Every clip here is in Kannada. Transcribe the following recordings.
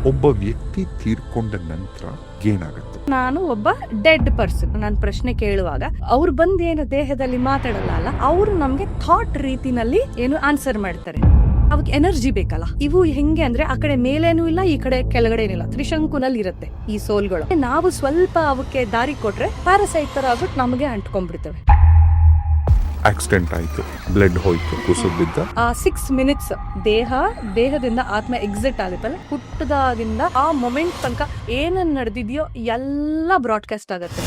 ಒಬ್ಬ ವ್ಯಕ್ತಿ ತೀರ್ಕೊಂಡ ನಂತರ ಏನಾಗುತ್ತೆ? ನಾನು ಒಬ್ಬ ಡೆಡ್ ಪರ್ಸನ್. ನಾನು ಪ್ರಶ್ನೆ ಕೇಳುವಾಗ ಅವ್ರು ಬಂದು ಏನು ದೇಹದಲ್ಲಿ ಮಾತಾಡಲ್ಲ ಅಲ್ಲ, ಅವರು ನಮ್ಗೆ ಥಾಟ್ ರೀತಿನಲ್ಲಿ ಏನು ಆನ್ಸರ್ ಮಾಡ್ತಾರೆ. ಅವಕ್ಕೆ ಎನರ್ಜಿ ಬೇಕಲ್ಲ. ಇವು ಹೆಂಗೆ ಅಂದ್ರೆ ಆ ಕಡೆ ಮೇಲೇನೂ ಇಲ್ಲ, ಈ ಕಡೆ ಕೆಳಗಡೆ ಇಲ್ಲ, ತ್ರಿಶಂಕುನಲ್ಲಿ ಇರುತ್ತೆ ಈ ಸೋಲ್ಗಳು. ನಾವು ಸ್ವಲ್ಪ ಅವಕ್ಕೆ ದಾರಿ ಕೊಟ್ರೆ ಪ್ಯಾರಾಸೈಟ್ ತರ ಆಗ್ಬಿಟ್ಟು ನಮಗೆ ಅಂಟ್ಕೊಂಡ್ಬಿಡ್ತವೆ. ಆಕ್ಸಿಡೆಂಟ್ ಆಯ್ತು, ಬ್ಲಡ್ ಹೋಯ್ತು, ಕುಸಿದು ಬಿದ್ದ 6 ಮಿನಿಟ್ಸ್ ದೇಹದಿಂದ ಆತ್ಮ ಎಕ್ಸಿಟ್ ಆಗುತ್ತಲ್ಲ, ಹುಟ್ಟದಾಗಿಂದ ಆ ಮೊಮೆಂಟ್ ತನಕ ಏನನ್ ನಡೆದಿದ್ಯೋ ಎಲ್ಲ ಬ್ರಾಡ್ಕಾಸ್ಟ್ ಆಗತ್ತೆ.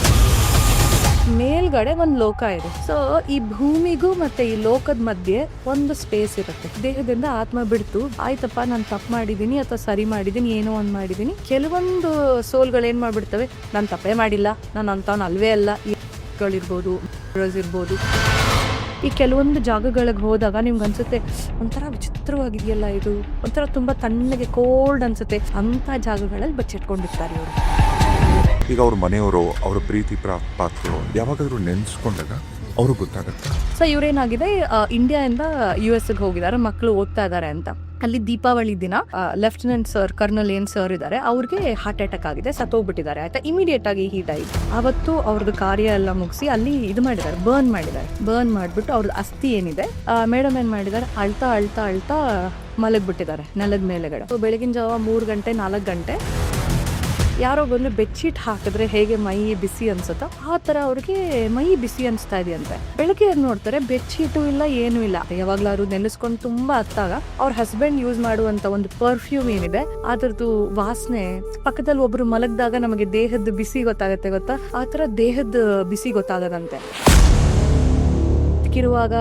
ಮೇಲ್ಗಡೆ ಒಂದು ಲೋಕ ಇದೆ. ಸೊ ಈ ಭೂಮಿಗೂ ಮತ್ತೆ ಈ ಲೋಕದ ಮಧ್ಯೆ ಒಂದು ಸ್ಪೇಸ್ ಇರುತ್ತೆ. ದೇಹದಿಂದ ಆತ್ಮ ಬಿಡ್ತು, ಆಯ್ತಪ್ಪ ನಾನು ತಪ್ಪು ಮಾಡಿದೀನಿ ಅಥವಾ ಸರಿ ಮಾಡಿದೀನಿ, ಏನೋ ಒಂದ್ ಮಾಡಿದೀನಿ. ಕೆಲವೊಂದು ಸೋಲ್ಗಳು ಏನ್ ಮಾಡ್ಬಿಡ್ತವೆ, ನಾನು ತಪ್ಪೇ ಮಾಡಿಲ್ಲ, ನಾನು ಅಂತವನ್ ಅಲ್ವೇ ಅಲ್ಲ, ಇರ್ಬೋದು ಇರ್ಬೋದು. ಈ ಕೆಲವೊಂದು ಜಾಗಗಳಿಗೆ ಹೋದಾಗ ನಿಮ್ಗೆ ಅನ್ಸುತ್ತೆ ಒಂಥರ ವಿಚಿತ್ರವಾಗಿದೆಯಲ್ಲ ಇದು, ಒಂಥರ ತುಂಬಾ ತಣ್ಣಗೆ ಕೋಲ್ಡ್ ಅನ್ಸುತ್ತೆ. ಅಂತ ಜಾಗಗಳಲ್ಲಿ ಬಚ್ಚಿಟ್ಕೊಂಡಿರ್ತಾರೆ ಇವರು. ಈಗ ಅವ್ರ ಮನೆಯವರು, ಅವರ ಪ್ರೀತಿ ಪಾತ್ರರು ಯಾವಾಗಾದ್ರೂ ನೆನ್ಸ್ಕೊಂಡಾಗ ಅವ್ರಿಗೆ ಗೊತ್ತಾಗತ್ತೆ. ಸೊ ಇವ್ರೇನಾಗಿದೆ, ಇಂಡಿಯಾದಿಂದ US ಹೋಗಿದ್ದಾರೆ, ಮಕ್ಕಳು ಓದ್ತಾ ಇದಾರೆ ಅಂತ. ಅಲ್ಲಿ ದೀಪಾವಳಿ ದಿನ ಲೆಫ್ಟಿನೆಂಟ್ ಸರ್, ಕರ್ನಲ್ ಏನ್ ಸರ್ ಇದಾರೆ, ಅವ್ರಿಗೆ ಹಾರ್ಟ್ ಅಟ್ಯಾಕ್ ಆಗಿದೆ, ಸತ್ತೋಗ್ಬಿಟ್ಟಿದ್ದಾರೆ. ಆಯ್ತಾ, ಇಮಿಡಿಯೇಟ್ ಆಗಿ ಹೀಟ್ ಆಯ್ತು. ಅವತ್ತು ಅವ್ರದ್ದು ಕಾರ್ಯ ಎಲ್ಲ ಮುಗಿಸಿ ಅಲ್ಲಿ ಇದು ಮಾಡಿದ್ದಾರೆ, ಬರ್ನ್ ಮಾಡ್ಬಿಟ್ಟು ಅವ್ರದ್ದು ಅಸ್ಥಿ ಏನಿದೆ, ಮೇಡಮ್ ಏನ್ ಮಾಡಿದ್ದಾರೆ, ಅಳ್ತಾ ಅಳ್ತಾ ಅಳ್ತಾ ಮಲಗ್ಬಿಟ್ಟಿದ್ದಾರೆ ನೆಲದ ಮೇಲೆಗಡೆ. ಬೆಳಗಿನ ಜಾವ 3 ಗಂಟೆ 4 ಗಂಟೆ ಯಾರೋ ಬಂದು ಬೆಡ್ಶೀಟ್ ಹಾಕಿದ್ರೆ ಹೇಗೆ ಮೈ ಬಿಸಿ ಅನ್ಸುತ್ತೋ ಆ ತರ ಅವ್ರಿಗೆ ಮೈ ಬಿಸಿ ಅನ್ಸ್ತಾ ಇದೆಯಂತೆ. ಬೆಳಗ್ಗೆ ನೋಡ್ತಾರೆ ಬೆಡ್ಶೀಟು ಇಲ್ಲ, ಏನೂ ಇಲ್ಲ. ಯಾವಾಗ್ಲಾದ್ರು ನೆನೆಸ್ಕೊಂಡು ತುಂಬಾ ಹತ್ತಾಗ ಅವ್ರ ಹಸ್ಬೆಂಡ್ ಯೂಸ್ ಮಾಡುವಂತ ಒಂದು ಪರ್ಫ್ಯೂಮ್ ಏನಿದೆ ಅದ್ರದ್ದು ವಾಸನೆ, ಪಕ್ಕದಲ್ಲಿ ಒಬ್ರು ಮಲಗ್ದಾಗ ನಮಗೆ ದೇಹದ ಬಿಸಿ ಗೊತ್ತಾಗತ್ತೆ ಗೊತ್ತಾ, ಆ ತರ ದೇಹದ ಬಿಸಿ ಗೊತ್ತಾಗದಂತೆ. ಇರುವಾಗ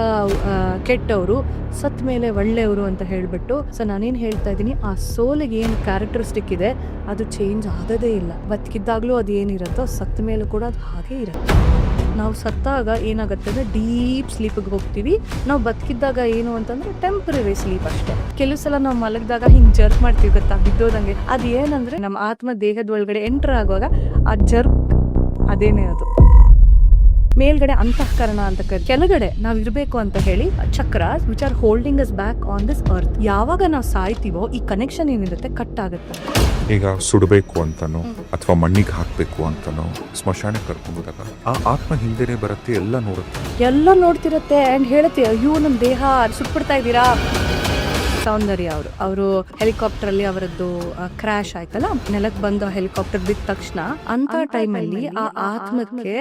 ಕೆಟ್ಟವರು, ಸತ್ ಮೇಲೆ ಒಳ್ಳೆಯವರು ಅಂತ ಹೇಳ್ಬಿಟ್ಟು. ಸೊ ನಾನೇನ್ ಹೇಳ್ತಾ ಇದ್ದೀನಿ, ಆ ಸೋಲಿಗೆ ಏನು ಕ್ಯಾರೆಕ್ಟರಿಸ್ಟಿಕ್ ಇದೆ ಅದು ಚೇಂಜ್ ಆಗೋದೇ ಇಲ್ಲ. ಬದುಕಿದ್ದಾಗ್ಲೂ ಅದು ಏನಿರುತ್ತೋ ಸತ್ತ ಮೇಲೂ ಕೂಡ ಅದು ಹಾಗೆ ಇರುತ್ತೆ. ನಾವು ಸತ್ತಾಗ ಏನಾಗುತ್ತೆ ಅಂದ್ರೆ ಡೀಪ್ ಸ್ಲೀಪ್ಗೆ ಹೋಗ್ತೀವಿ. ನಾವು ಬದುಕಿದ್ದಾಗ ಏನು ಅಂತಂದ್ರೆ ಟೆಂಪರರಿ ಸ್ಲೀಪ್ ಅಷ್ಟೇ. ಕೆಲವು ಸಲ ನಾವು ಮಲಗಿದಾಗ ಹಿಂಗ್ ಜರ್ಕ್ ಮಾಡ್ತೀವಿ ಗೊತ್ತಾ, ಬಿದ್ದೋದಂಗೆ. ಅದು ಏನಂದ್ರೆ ನಮ್ಮ ಆತ್ಮ ದೇಹದ ಒಳಗಡೆ ಎಂಟರ್ ಆಗುವಾಗ ಆ ಜರ್ಕ್ ಅದೇನೇ ಅದು. ಮೇಲ್ಗಡೆ ಅಂತಃಕರಣ ಅಂತ ಕೆಳಗಡೆ ನಾವ್ ಇರ್ಬೇಕು ಅಂತ ಹೇಳಿ ಚಕ್ರ which are holding us back on this earth. ಯಾವಾಗ ನಾವು ಸಾಯ್ತೀವೋ ಈ ಕನೆಕ್ಷನ್ ಏನಿರುತ್ತೆ ಕಟ್ ಆಗುತ್ತೆ. ಈಗ ಸುಡಬೇಕು ಅಂತನೋ ಅಥವಾ ಮಣ್ಣಿಗೆ ಹಾಕ್ಬೇಕು ಅಂತನೋ ಸ್ಮಶಾನ ಕರ್ಕೊಂಡೋದಾಗ ಆ ಆತ್ಮ ಹಿಂದೆನೆ ಬರುತ್ತೆ, ಎಲ್ಲ ನೋಡ್ತಿರತ್ತೆ ಅಂಡ್ ಹೇಳುತ್ತೆ, ಅಯ್ಯೋ ನಮ್ ದೇಹ ಸುಟ್ಬಿಡ್ತಾ ಇದ್ದೀರಾ. ಸೌಂದರ್ಯ ಅವರು ಹೆಲಿಕಾಪ್ಟರ್ ಅಲ್ಲಿ ಅವರದ್ದು ಕ್ರಾಶ್ ಆಯ್ತಲ್ಲ, ನೆಲಕ್ಕೆ ಬಂದು ಹೆಲಿಕಾಪ್ಟರ್ ಬಿದ್ದ ತಕ್ಷಣ ಅಂತ ಟೈಮಲ್ಲಿ ಆ ಆತ್ಮಕ್ಕೆ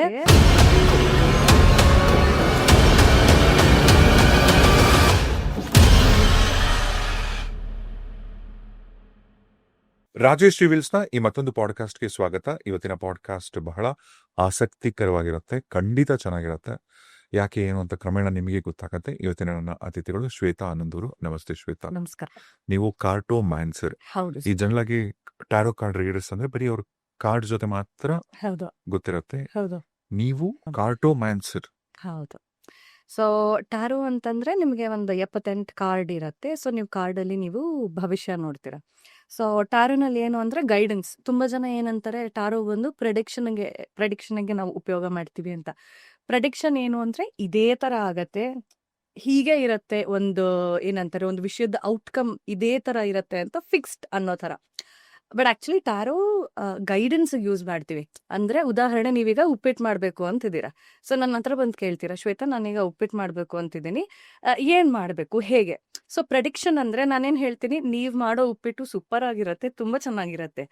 ರಾಜೇಶ್ ರಿವಿಲ್ಸ್ನ ಈ ಮತ್ತೊಂದು ಪಾಡ್ಕಾಸ್ಟ್ಗೆ ಸ್ವಾಗತ. ಇವತ್ತಿನ ಪಾಡ್ಕಾಸ್ಟ್ ಬಹಳ ಆಸಕ್ತಿಕರವಾಗಿರುತ್ತೆ, ಖಂಡಿತ ಚೆನ್ನಾಗಿರುತ್ತೆ. ಯಾಕೆ ಏನು ಅಂತ ಕ್ರಮೇಣ ನಿಮಗೆ ಗೊತ್ತಾಗತ್ತೆ. ಇವತ್ತಿನ ನನ್ನ ಅತಿಥಿಗಳು ಶ್ವೇತಾ ಆನಂದೂರು. ನಮಸ್ತೆ ಶ್ವೇತಾ. ನಮಸ್ಕಾರ. ನೀವು ಕಾರ್ಟೋಮ್ಯಾನ್ಸರ್. ಈ ಜನರಲ್ ಆಗಿ ಟ್ಯಾರೋ ಕಾರ್ಡ್ ರೀಡರ್ಸ್ ಅಂದ್ರೆ ಬರೀ ಅವ್ರ ಕಾರ್ಡ್ ಜೊತೆ ಮಾತ್ರ ಗೊತ್ತಿರತ್ತೆ. ನೀವು ಕಾರ್ಟೋಮ್ಯಾನ್ಸರ್. ಹೌದು. ಸೊ ಟ್ಯಾರೋ ಅಂತಂದ್ರೆ ನಿಮ್ಗೆ ಒಂದು 78 ಕಾರ್ಡ್ ಇರತ್ತೆ. ಸೊ ನೀವು ಕಾರ್ಡಲ್ಲಿ ನೀವು ಭವಿಷ್ಯ ನೋಡ್ತೀರಾ. ಸೊ ಟ್ಯಾರೋನಲ್ಲಿ ಏನು ಅಂದ್ರೆ ಗೈಡೆನ್ಸ್. ತುಂಬಾ ಜನ ಏನಂತಾರೆ, ಟ್ಯಾರೋ ಒಂದು ಪ್ರೆಡಿಕ್ಷನ್ಗೆ ನಾವು ಉಪಯೋಗ ಮಾಡ್ತೀವಿ ಅಂತ. ಪ್ರೆಡಿಕ್ಷನ್ ಏನು ಅಂದ್ರೆ ಇದೇ ತರ ಆಗತ್ತೆ, ಹೀಗೆ ಇರತ್ತೆ, ಒಂದು ಏನಂತಾರೆ ಒಂದು ವಿಷಯದ ಔಟ್ಕಮ್ ಇದೇ ತರ ಇರತ್ತೆ ಅಂತ ಫಿಕ್ಸ್ಡ್ ಅನ್ನೋ ತರ. But actually tarot guidance use ಮಾಡ್ತೀವಿ. ಅಂದ್ರೆ ಉದಾಹರಣೆ, ನೀವೀಗ ಉಪ್ಪಿಟ್ಟು ಮಾಡ್ಬೇಕು ಅಂತಿದ್ದೀರಾ. ಸೊ ನನ್ನ ಹತ್ರ ಬಂದು ಕೇಳ್ತೀರಾ, ಶ್ವೇತಾ ನಾನೀಗ ಉಪ್ಪಿಟ್ಟು ಮಾಡ್ಬೇಕು ಅಂತಿದ್ದೀನಿ, ಏನ್ ಮಾಡ್ಬೇಕು, ಹೇಗೆ? ಸೊ ಪ್ರೆಡಿಕ್ಷನ್ ಅಂದ್ರೆ ನಾನೇನ್ ಹೇಳ್ತೀನಿ, ನೀವ್ ಮಾಡೋ ಉಪ್ಪಿಟ್ಟು ಸೂಪರ್ ಆಗಿರತ್ತೆ, ತುಂಬಾ ಚೆನ್ನಾಗಿರತ್ತೆ.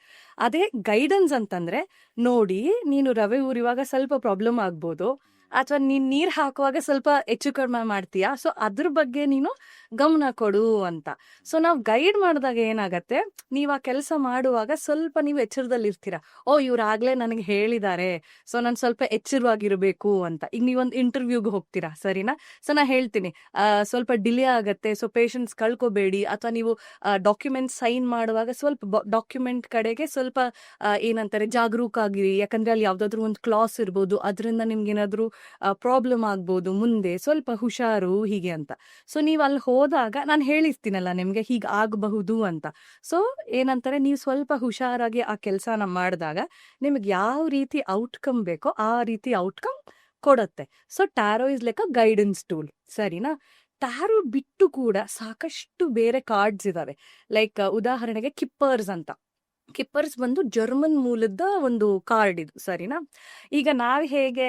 ಅದೇ ಗೈಡೆನ್ಸ್ ಅಂತಂದ್ರೆ, ನೋಡಿ ನೀನು ರವೆ ಉರಿವಾಗ ಸ್ವಲ್ಪ ಪ್ರಾಬ್ಲಮ್ ಆಗ್ಬೋದು, ಅಥವಾ ನೀನ್ ನೀರ್ ಹಾಕುವಾಗ ಸ್ವಲ್ಪ ಹೆಚ್ಚು ಕಡಿಮೆ ಮಾಡ್ತೀಯಾ, ಸೊ ಅದ್ರ ಬಗ್ಗೆ ನೀನು ಗಮನ ಕೊಡು ಅಂತ. ಸೊ ನಾವು ಗೈಡ್ ಮಾಡಿದಾಗ ಏನಾಗತ್ತೆ, ನೀವ್ ಆ ಕೆಲಸ ಮಾಡುವಾಗ ಸ್ವಲ್ಪ ನೀವು ಎಚ್ಚರದಲ್ಲಿ ಇರ್ತೀರಾ. ಇವ್ರಾಗ್ಲೇ ನನಗೆ ಹೇಳಿದ್ದಾರೆ, ಸೊ ನಾನು ಸ್ವಲ್ಪ ಎಚ್ಚರವಾಗಿರ್ಬೇಕು ಅಂತ. ಈಗ ನೀವೊಂದು ಇಂಟರ್ವ್ಯೂಗೆ ಹೋಗ್ತೀರಾ, ಸರಿನಾ? ಸೊ ನಾ ಹೇಳ್ತೀನಿ ಸ್ವಲ್ಪ ಡಿಲೇ ಆಗತ್ತೆ, ಸೊ ಪೇಷನ್ಸ್ ಕಳ್ಕೊಬೇಡಿ. ಅಥವಾ ನೀವು ಡಾಕ್ಯುಮೆಂಟ್ ಸೈನ್ ಮಾಡುವಾಗ ಸ್ವಲ್ಪ ಡಾಕ್ಯುಮೆಂಟ್ ಕಡೆಗೆ ಸ್ವಲ್ಪ ಏನಂತಾರೆ ಜಾಗರೂಕ ಆಗಿರಿ. ಯಾಕಂದ್ರೆ ಅಲ್ಲಿ ಯಾವ್ದಾದ್ರು ಒಂದು ಕ್ಲಾಸ್ ಇರ್ಬೋದು, ಅದರಿಂದ ನಿಮ್ಗೆ ಏನಾದ್ರು ಪ್ರಾಬ್ಲಮ್ ಆಗ್ಬೋದು ಮುಂದೆ, ಸ್ವಲ್ಪ ಹುಷಾರು ಹೀಗೆ ಅಂತ. ಸೊ ನೀವು ಅಲ್ಲಿ ಹೋದಾಗ ನಾನು ಹೇಳಿಸ್ತೀನಲ್ಲ ನಿಮ್ಗೆ ಹೀಗೆ ಆಗಬಹುದು ಅಂತ. ಸೊ ಏನಂತಾರೆ, ನೀವು ಸ್ವಲ್ಪ ಹುಷಾರಾಗಿ ಆ ಕೆಲಸನ ಮಾಡಿದಾಗ ನಿಮ್ಗೆ ಯಾವ ರೀತಿ ಔಟ್ಕಮ್ ಬೇಕೋ ಆ ರೀತಿ ಔಟ್ಕಮ್ ಕೊಡುತ್ತೆ. So tarot is like a guidance tool, ಸರಿನಾ? ಟ್ಯಾರೋ ಬಿಟ್ಟು ಕೂಡ ಸಾಕಷ್ಟು ಬೇರೆ ಕಾರ್ಡ್ಸ್ ಇದಾವೆ. ಲೈಕ್ ಉದಾಹರಣೆಗೆ ಕಿಪ್ಪರ್ಸ್ ಅಂತ. ಕಿಪ್ಪರ್ಸ್ ಬಂದು ಜರ್ಮನ್ ಮೂಲದ ಒಂದು ಕಾರ್ಡ್ ಇದು, ಸರಿನಾ? ಈಗ ನಾವ್ ಹೇಗೆ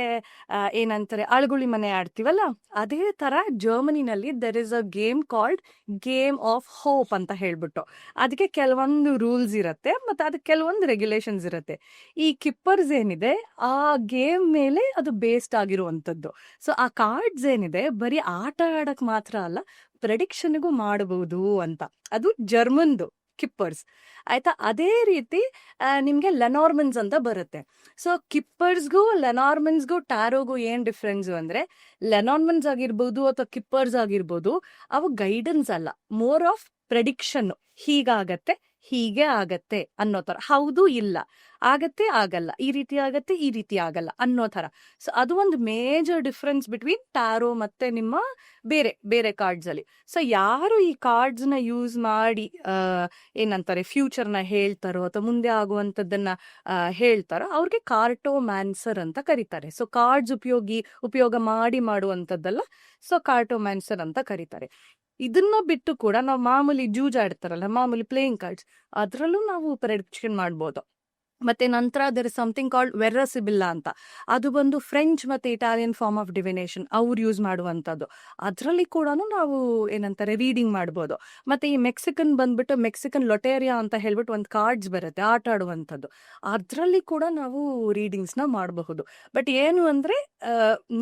ಏನಂತಾರೆ ಅಳ್ಗುಳಿ ಮನೆ ಆಡ್ತೀವಲ್ಲ, ಅದೇ ತರ ಜರ್ಮನಿನಲ್ಲಿ there is a game called game of hope ಅಂತ ಹೇಳ್ಬಿಟ್ಟು. ಅದಕ್ಕೆ ಕೆಲವೊಂದು ರೂಲ್ಸ್ ಇರತ್ತೆ, ಮತ್ತೆ ಅದಕ್ಕೆ ಕೆಲವೊಂದು ರೆಗ್ಯುಲೇಷನ್ಸ್ ಇರತ್ತೆ. ಈ ಕಿಪ್ಪರ್ಸ್ ಏನಿದೆ ಆ ಗೇಮ್ ಮೇಲೆ ಅದು ಬೇಸ್ಡ್ ಆಗಿರುವಂತದ್ದು. ಸೊ ಆ ಕಾರ್ಡ್ಸ್ ಏನಿದೆ ಬರೀ ಆಟ ಆಡಕ್ ಮಾತ್ರ ಅಲ್ಲ, ಪ್ರೆಡಿಕ್ಷನ್ಗೂ ಮಾಡಬಹುದು ಅಂತ. ಅದು ಜರ್ಮನ್ದು ಕಿಪ್ಪರ್ಸ್, ಆಯ್ತಾ? ಅದೇ ರೀತಿ ನಿಮ್ಗೆ ಲೆನಾರ್ಮನ್ಸ್ ಅಂತ ಬರುತ್ತೆ. ಸೊ ಕಿಪ್ಪರ್ಸ್ಗೂ ಲೆನಾರ್ಮನ್ಸ್ಗೂ ಟ್ಯಾರೋಗೂ ಏನ್ ಡಿಫ್ರೆನ್ಸ್ ಅಂದ್ರೆ, ಲೆನಾರ್ಮನ್ಸ್ ಆಗಿರ್ಬೋದು ಅಥವಾ ಕಿಪ್ಪರ್ಸ್ ಆಗಿರ್ಬೋದು, ಅವು ಗೈಡೆನ್ಸ್ ಅಲ್ಲ, ಮೋರ್ ಆಫ್ ಪ್ರೆಡಿಕ್ಷನ್. ಹೀಗಾಗತ್ತೆ, ಹೀಗೆ ಆಗತ್ತೆ ಅನ್ನೋ ತರ. ಹೌದು ಇಲ್ಲ, ಆಗತ್ತೆ ಆಗಲ್ಲ, ಈ ರೀತಿ ಆಗತ್ತೆ ಈ ರೀತಿ ಆಗಲ್ಲ ಅನ್ನೋ ತರ. ಸೊ ಅದು ಒಂದು ಮೇಜರ್ ಡಿಫ್ರೆನ್ಸ್ ಬಿಟ್ವೀನ್ ಟ್ಯಾರೋ ಮತ್ತೆ ನಿಮ್ಮ ಬೇರೆ ಬೇರೆ ಕಾರ್ಡ್ಸ್ ಅಲ್ಲಿ. ಸೊ ಯಾರು ಈ ಕಾರ್ಡ್ಸ್ ನ ಯೂಸ್ ಮಾಡಿ ಏನಂತಾರೆ ಫ್ಯೂಚರ್ನ ಹೇಳ್ತಾರೋ ಅಥವಾ ಮುಂದೆ ಆಗುವಂತದ್ದನ್ನ ಹೇಳ್ತಾರೋ ಅವ್ರಿಗೆ ಕಾರ್ಟೋಮ್ಯಾನ್ಸರ್ ಅಂತ ಕರೀತಾರೆ. ಸೊ ಕಾರ್ಡ್ಸ್ ಉಪಯೋಗ ಮಾಡಿ ಮಾಡುವಂತದ್ದಲ್ಲ, ಸೊ ಕಾರ್ಟೋಮ್ಯಾನ್ಸರ್ ಅಂತ ಕರೀತಾರೆ. ಇದನ್ನ ಬಿಟ್ಟು ಕೂಡ ನಾವು ಮಾಮೂಲಿ ಜೂಜಾಡ್ತಾರಲ್ಲ, ಮಾಮೂಲಿ ಪ್ಲೇಯಿಂಗ್ ಕಾರ್ಡ್ಸ್, ಅದ್ರಲ್ಲೂ ನಾವು ಪ್ರೆಡಿಕ್ಷನ್ ಮಾಡ್ಬೋದು. ಮತ್ತೆ ನಂತರ ದರ್ ಇಸ್ ಸಮಥಿಂಗ್ ಕಾಲ್ಡ್ ವೆರ್ರಸಿಬಿಲ್ಲಾ ಅಂತ. ಅದು ಬಂದು ಫ್ರೆಂಚ್ ಮತ್ತೆ ಇಟಾಲಿಯನ್ ಫಾರ್ಮ್ ಆಫ್ ಡಿವಿನೇಷನ್ ಅವ್ರು ಯೂಸ್ ಮಾಡುವಂಥದ್ದು. ಅದರಲ್ಲಿ ಕೂಡ ನಾವು ಏನಂತಾರೆ ರೀಡಿಂಗ್ ಮಾಡ್ಬೋದು. ಮತ್ತೆ ಈ ಮೆಕ್ಸಿಕನ್ ಬಂದ್ಬಿಟ್ಟು ಮೆಕ್ಸಿಕನ್ ಲೊಟೇರಿಯಾ ಅಂತ ಹೇಳ್ಬಿಟ್ಟು ಒಂದು ಕಾರ್ಡ್ಸ್ ಬರುತ್ತೆ ಆಟ ಆಡುವಂಥದ್ದು, ಅದರಲ್ಲಿ ಕೂಡ ನಾವು ರೀಡಿಂಗ್ಸ್ನ ಮಾಡಬಹುದು. ಬಟ್ ಏನು ಅಂದ್ರೆ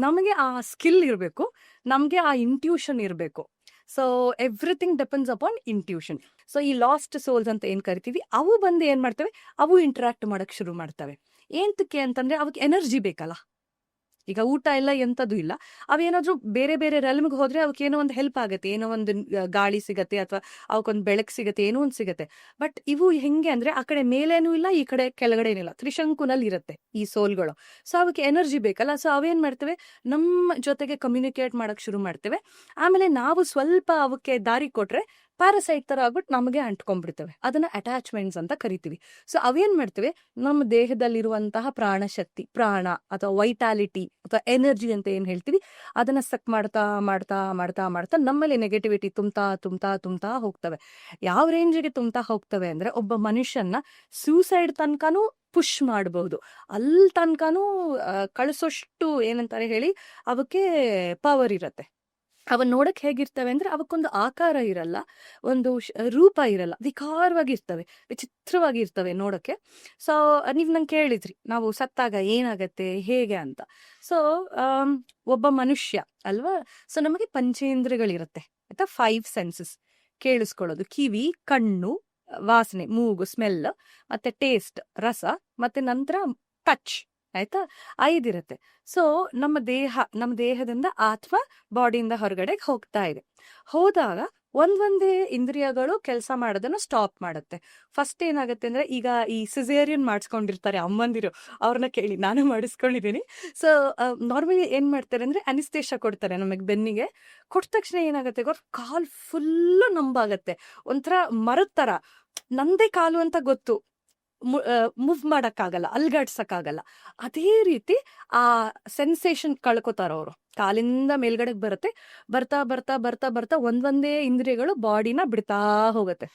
ನಮಗೆ ಆ ಸ್ಕಿಲ್ ಇರಬೇಕು, ನಮಗೆ ಆ ಇಂಟ್ಯೂಷನ್ ಇರಬೇಕು. So everything depends upon intuition. So ಈ ಲಾಸ್ಟ್ ಸೋಲ್ಸ್ ಅಂತ ಏನ್ ಕರಿತೀವಿ, ಅವು ಬಂದು ಏನ್ ಮಾಡ್ತವೆ, ಅವು ಇಂಟ್ರಾಕ್ಟ್ ಮಾಡಕ್ ಶುರು ಮಾಡ್ತವೆ. ಏಂತಕ್ಕೆ ಅಂತಂದ್ರೆ ಅವಕ್ಕೆ ಎನರ್ಜಿ ಬೇಕಲ್ಲ. ಈಗ ಊಟ ಇಲ್ಲ ಎಂಥದ್ದು ಇಲ್ಲ, ಅವೇನಾದ್ರೂ ಬೇರೆ ಬೇರೆ ರೆಲ್ಮ್ಗೆ ಹೋದ್ರೆ ಅವಕ್ಕೆ ಏನೋ ಒಂದು ಹೆಲ್ಪ್ ಆಗುತ್ತೆ, ಏನೋ ಒಂದು ಗಾಳಿ ಸಿಗತ್ತೆ ಅಥವಾ ಅವಕ್ಕೊಂದು ಬೆಳಕು ಸಿಗತ್ತೆ, ಏನೋ ಒಂದು ಸಿಗತ್ತೆ. ಬಟ್ ಇವು ಹೆಂಗೆ ಅಂದ್ರೆ ಆ ಕಡೆ ಮೇಲೇನೂ ಇಲ್ಲ, ಈ ಕಡೆ ಕೆಳಗಡೆ ಏನಿಲ್ಲ, ತ್ರಿಶಂಕುನಲ್ಲಿ ಇರುತ್ತೆ ಈ ಸೋಲ್ಗಳು. ಸೊ ಅವಕ್ಕೆ ಎನರ್ಜಿ ಬೇಕಲ್ಲ. ಸೊ ಅವೇನ್ ಮಾಡ್ತವೆ, ನಮ್ಮ ಜೊತೆಗೆ ಕಮ್ಯುನಿಕೇಟ್ ಮಾಡಕ್ ಶುರು ಮಾಡ್ತೇವೆ. ಆಮೇಲೆ ನಾವು ಸ್ವಲ್ಪ ಅವಕ್ಕೆ ದಾರಿ ಕೊಟ್ರೆ ಪ್ಯಾರಸೈಟ್ ತರ ಆಗ್ಬಿಟ್ಟು ನಮಗೆ ಅಂಟ್ಕೊಂಡ್ಬಿಡ್ತವೆ. ಅದನ್ನ ಅಟ್ಯಾಚ್ಮೆಂಟ್ಸ್ ಅಂತ ಕರಿತೀವಿ. ಸೊ ಅವೇನ್ ಮಾಡ್ತೇವೆ, ನಮ್ಮ ದೇಹದಲ್ಲಿರುವಂತಹ ಪ್ರಾಣಶಕ್ತಿ, ಪ್ರಾಣ ಅಥವಾ ವೈಟಾಲಿಟಿ ಅಥವಾ ಎನರ್ಜಿ ಅಂತ ಏನ್ ಹೇಳ್ತೀವಿ, ಅದನ್ನ ಸಕ್ ಮಾಡ್ತಾ ಮಾಡ್ತಾ ಮಾಡ್ತಾ ಮಾಡ್ತಾ ನಮ್ಮಲ್ಲಿ ನೆಗೆಟಿವಿಟಿ ತುಂಬ್ತಾ ಹೋಗ್ತವೆ. ಯಾವ ರೇಂಜಿಗೆ ತುಂಬ್ತಾ ಹೋಗ್ತವೆ ಅಂದ್ರೆ, ಒಬ್ಬ ಮನುಷ್ಯನ ಸೂಸೈಡ್ ತನಕನೂ ಪುಷ್ ಮಾಡಬಹುದು, ಅಲ್ಲಿ ತನಕನೂ ಕಳಿಸೋಷ್ಟು ಏನಂತಾರೆ ಹೇಳಿ ಅವಕ್ಕೆ ಪವರ್ ಇರತ್ತೆ. ಅವನ್ ನೋಡಕ್ ಹೇಗಿರ್ತವೆ ಅಂದ್ರೆ, ಅವಕ್ಕೊಂದು ಆಕಾರ ಇರಲ್ಲ, ಒಂದು ರೂಪ ಇರಲ್ಲ, ವಿಕಾರವಾಗಿರ್ತವೆ, ವಿಚಿತ್ರವಾಗಿರ್ತವೆ ನೋಡಕ್ಕೆ. ಸೊ ನೀವ್ ನಂಗೆ ಕೇಳಿದ್ರಿ ನಾವು ಸತ್ತಾಗ ಏನಾಗತ್ತೆ ಹೇಗೆ ಅಂತ. ಸೊ ಒಬ್ಬ ಮನುಷ್ಯ ಅಲ್ವಾ, ಸೊ ನಮಗೆ ಪಂಚೇಂದ್ರಿಯಗಳಿರುತ್ತೆ ಆಯ್ತಾ, 5 ಸೆನ್ಸಸ್. ಕೇಳಿಸ್ಕೊಳ್ಳೋದು, ಕಿವಿ, ಕಣ್ಣು, ವಾಸನೆ, ಮೂಗು, ಸ್ಮೆಲ್, ಮತ್ತೆ ಟೇಸ್ಟ್, ರಸ, ಮತ್ತೆ ನಂತರ ಟಚ್, ಆಯ್ತಾ, 5 ಇರುತ್ತೆ. ಸೊ ನಮ್ಮ ದೇಹದಿಂದ ಆತ್ಮ ಬಾಡಿಯಿಂದ ಹೊರಗಡೆ ಹೋಗ್ತಾ ಇದೆ. ಹೋದಾಗ ಒಂದೊಂದೇ ಇಂದ್ರಿಯಗಳು ಕೆಲಸ ಮಾಡೋದನ್ನ ಸ್ಟಾಪ್ ಮಾಡುತ್ತೆ. ಫಸ್ಟ್ ಏನಾಗುತ್ತೆ ಅಂದ್ರೆ, ಈಗ ಈ ಸಿಸೇರಿಯನ್ ಮಾಡಿಸ್ಕೊಂಡಿರ್ತಾರೆ ಅಮ್ಮಂದಿರು, ಅವ್ರನ್ನ ಕೇಳಿ, ನಾನು ಮಾಡಿಸ್ಕೊಂಡಿದ್ದೀನಿ. ಸೊ ನಾರ್ಮಲಿ ಏನ್ ಮಾಡ್ತಾರೆ ಅಂದ್ರೆ ಅನಿಸ್ತೇಶ ಕೊಡ್ತಾರೆ ನಮಗೆ ಬೆನ್ನಿಗೆ. ಕೊಟ್ಟ ತಕ್ಷಣ ಏನಾಗುತ್ತೆ ಕಾಲ್ ಫುಲ್ಲು ನಂಬಾಗತ್ತೆ, ಒಂಥರ ಮರದ ತರ. ನಂದೇ ಕಾಲು ಅಂತ ಗೊತ್ತು, ಮೂವ್ ಮಾಡಕ್ಕಾಗಲ್ಲ, ಅಲ್ಗಾಡ್ಸಕ್ಕಾಗಲ್ಲ. ಅದೇ ರೀತಿ ಆ ಸೆನ್ಸೇಷನ್ ಕಳ್ಕೊತಾರ ಅವರು. ಕಾಲಿಂದ ಮೇಲ್ಗಡೆಗೆ ಬರುತ್ತೆ, ಬರ್ತಾ ಬರ್ತಾ ಬರ್ತಾ ಬರ್ತಾ ಒಂದೊಂದೇ ಇಂದ್ರಿಯಗಳು ಬಾಡಿನ ಬಿಡ್ತಾ ಹೋಗುತ್ತೆ.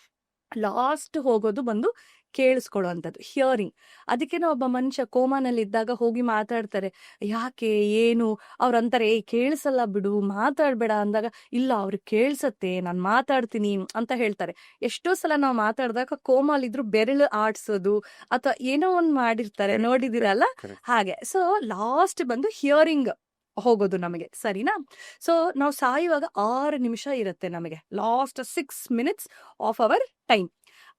ಲಾಸ್ಟ್ ಹೋಗೋದು ಬಂದು ಕೇಳಿಸ್ಕೊಳ್ಳುವಂಥದ್ದು, ಹಿಯರಿಂಗ್. ಅದಕ್ಕೆ ಒಬ್ಬ ಮನುಷ್ಯ ಕೋಮಾನಲ್ಲಿ ಇದ್ದಾಗ ಹೋಗಿ ಮಾತಾಡ್ತಾರೆ, ಯಾಕೆ ಏನು, ಅವ್ರಂತಾರೆ ಕೇಳಿಸಲ್ಲ ಬಿಡು, ಮಾತಾಡ್ಬೇಡ ಅಂದಾಗ, ಇಲ್ಲ ಅವ್ರಿಗೆ ಕೇಳಿಸತ್ತೆ, ನಾನು ಮಾತಾಡ್ತೀನಿ ಅಂತ ಹೇಳ್ತಾರೆ. ಎಷ್ಟೋ ಸಲ ನಾವು ಮಾತಾಡಿದಾಗ ಕೋಮಾಲಿದ್ರು ಬೆರಳು ಆಡ್ಸೋದು ಅಥವಾ ಏನೋ ಒಂದು ಮಾಡಿರ್ತಾರೆ, ನೋಡಿದಿರಲ್ಲ ಹಾಗೆ. ಸೊ ಲಾಸ್ಟ್ ಬಂದು ಹಿಯರಿಂಗ್ ಹೋಗೋದು ನಮಗೆ, ಸರಿನಾ? ಸೊ ನಾವು ಸಾಯುವಾಗ 6 ನಿಮಿಷ ಇರುತ್ತೆ ನಮಗೆ, last 6 minutes of our time.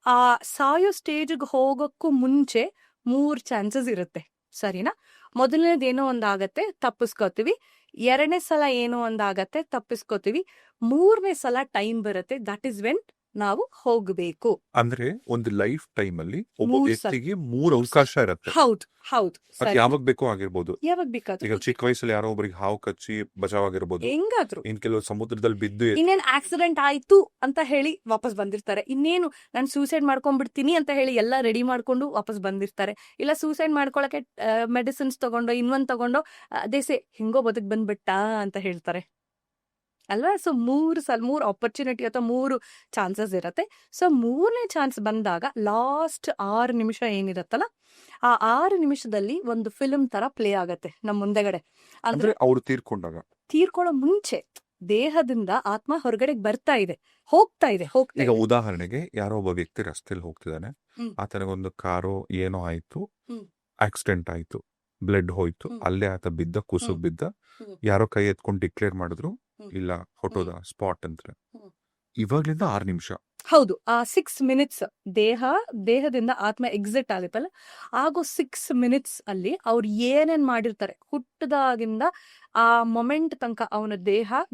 ಆ ಸಾಯೋ ಸ್ಟೇಜ್ಗೆ ಹೋಗೋಕ್ಕೂ ಮುಂಚೆ 3 ಚಾನ್ಸಸ್ ಇರುತ್ತೆ, ಸರಿನಾ? ಮೊದಲನೇದು ಏನೋ ಒಂದಾಗತ್ತೆ, ತಪ್ಪಿಸ್ಕೋತೀವಿ. 2ನೇ ಸಲ ಏನೋ ಒಂದಾಗತ್ತೆ, ತಪ್ಪಿಸ್ಕೋತೀವಿ. 3ನೇ ಸಲ ಟೈಮ್ ಬರುತ್ತೆ, ದಟ್ ಇಸ್ ವೆನ್ ನಾವು ಹೋಗ್ಬೇಕು. ಅಂದ್ರೆ ಒಂದು ಲೈಫ್ ಟೈಮ್ ಅಲ್ಲಿ ಒಬ್ಬ 3 ವ್ಯಕ್ತಿಗೆ 3 ಅವಕಾಶ ಇರುತ್ತೆ. ಹೌದು, ಅದು ಯಾವಾಗ ಬೇಕೋ ಆಗಿರ್ಬೋದು. ಯಾವಾಗ ಬೇಕಾದ್ರೂ, ಈಗ ಚಿಕ್ಕ ವಯಸ್ಸಲ್ಲಿ ಯಾರೋ ಒಬ್ರಿಗೆ ಹಾವು ಕಚ್ಚಿ ಬಚಾವ್ ಆಗಿರ್ಬೋದು, ಹೆಂಗಾದ್ರು, ಇನ್ ಕೆಲವು ಸಮುದ್ರದಲ್ಲಿ ಬಿದ್ದು ಇನ್ನೇನ್ ಆಕ್ಸಿಡೆಂಟ್ ಆಯ್ತು ಅಂತ ಹೇಳಿ ವಾಪಸ್ ಬಂದಿರ್ತಾರೆ. ಇನ್ನೇನು ನಾನು ಸೂಸೈಡ್ ಮಾಡ್ಕೊಂಡ್ಬಿಡ್ತೀನಿ ಅಂತ ಹೇಳಿ ಎಲ್ಲ ರೆಡಿ ಮಾಡ್ಕೊಂಡು ವಾಪಸ್ ಬಂದಿರ್ತಾರೆ. ಇಲ್ಲ ಸೂಸೈಡ್ ಮಾಡ್ಕೊಳಕ್ಕೆ ಮೆಡಿಸಿನ್ಸ್ ತಗೊಂಡೋ ಇನ್ನೊಂದ್ ತಗೊಂಡೋ ದೇಸೆ ಹೆಂಗೋ ಬದುಕ್ ಬಂದ್ಬಿಟ್ಟ ಅಂತ ಹೇಳ್ತಾರೆ. ಅಲ್ವಾ? ಸೊ 3 ಆಪರ್ಚುನಿಟಿ ಅಥವಾ 3 ಚಾನ್ಸಸ್ ಇರುತ್ತೆ. ಸೊ 3ನೇ ಚಾನ್ಸ್ ಬಂದಾಗ ಲಾಸ್ಟ್ 6 ನಿಮಿಷ ಏನಿರತ್ತಲ್ಲ, ಆ 6 ನಿಮಿಷದಲ್ಲಿ ಒಂದು ಫಿಲ್ಮ್ ತರ ಪ್ಲೇ ಆಗತ್ತೆ ನಮ್ಮ ಮುಂದೆಗಡೆ. ಅಂದ್ರೆ ಅಂದ್ರೆ ಅವ್ರು ತೀರ್ಕೊಂಡಾಗ ತೀರ್ಕೊಳ್ಳೋ ಮುಂಚೆ ದೇಹದಿಂದ ಆತ್ಮ ಹೊರಗಡೆ ಬರ್ತಾ ಇದೆ, ಹೋಗ್ತಾ ಇದೆ. ಈಗ ಉದಾಹರಣೆಗೆ ಯಾರೋ ಒಬ್ಬ ವ್ಯಕ್ತಿ ರಸ್ತೆಯಲ್ಲಿ ಹೋಗ್ತಿದ್ದಾನೆ, ಹ್ಮ್. ಆತನಿಗೊಂದು ಕಾರೋ ಏನೋ ಆಯ್ತು, ಹ್ಮ್. ಆಕ್ಸಿಡೆಂಟ್ ಆಯ್ತು, ಬ್ಲಡ್ ಹೋಯ್ತು, ಹ್ಮ್. ಅಲ್ಲೇ ಆತ ಬಿದ್ದ, ಕುಸುಗ್ ಬಿದ್ದ, ಹ್ಮ್. ಯಾರೋ ಕೈ ಎತ್ಕೊಂಡು ಡಿಕ್ಲೇರ್ ಮಾಡಿದ್ರು, ಹ್ಮ್. ಇಲ್ಲ ಹೊಟ್ಟೋದ ಸ್ಪಾಟ್ ಅಂತ. ಹ್ಮ್. ಇವಾಗ್ಲಿಂದ 6 ನಿಮಿಷ ಹೌದು, ಆ 6 ಮಿನಿಟ್ಸ್ ದೇಹದಿಂದ ಆತ್ಮ ಎಕ್ಸಿಟ್ ಆಗುತ್ತಲ್ಲ, ಆಗೋ 6 ಮಿನಿಟ್ಸ್ ಅಲ್ಲಿ ಅವ್ರು ಏನೇನ್ ಮಾಡಿರ್ತಾರೆ ಹುಟ್ಟದಾಗಿಂದ ಆ ಮೊಮೆಂಟ್ ತನಕ, ಅವನ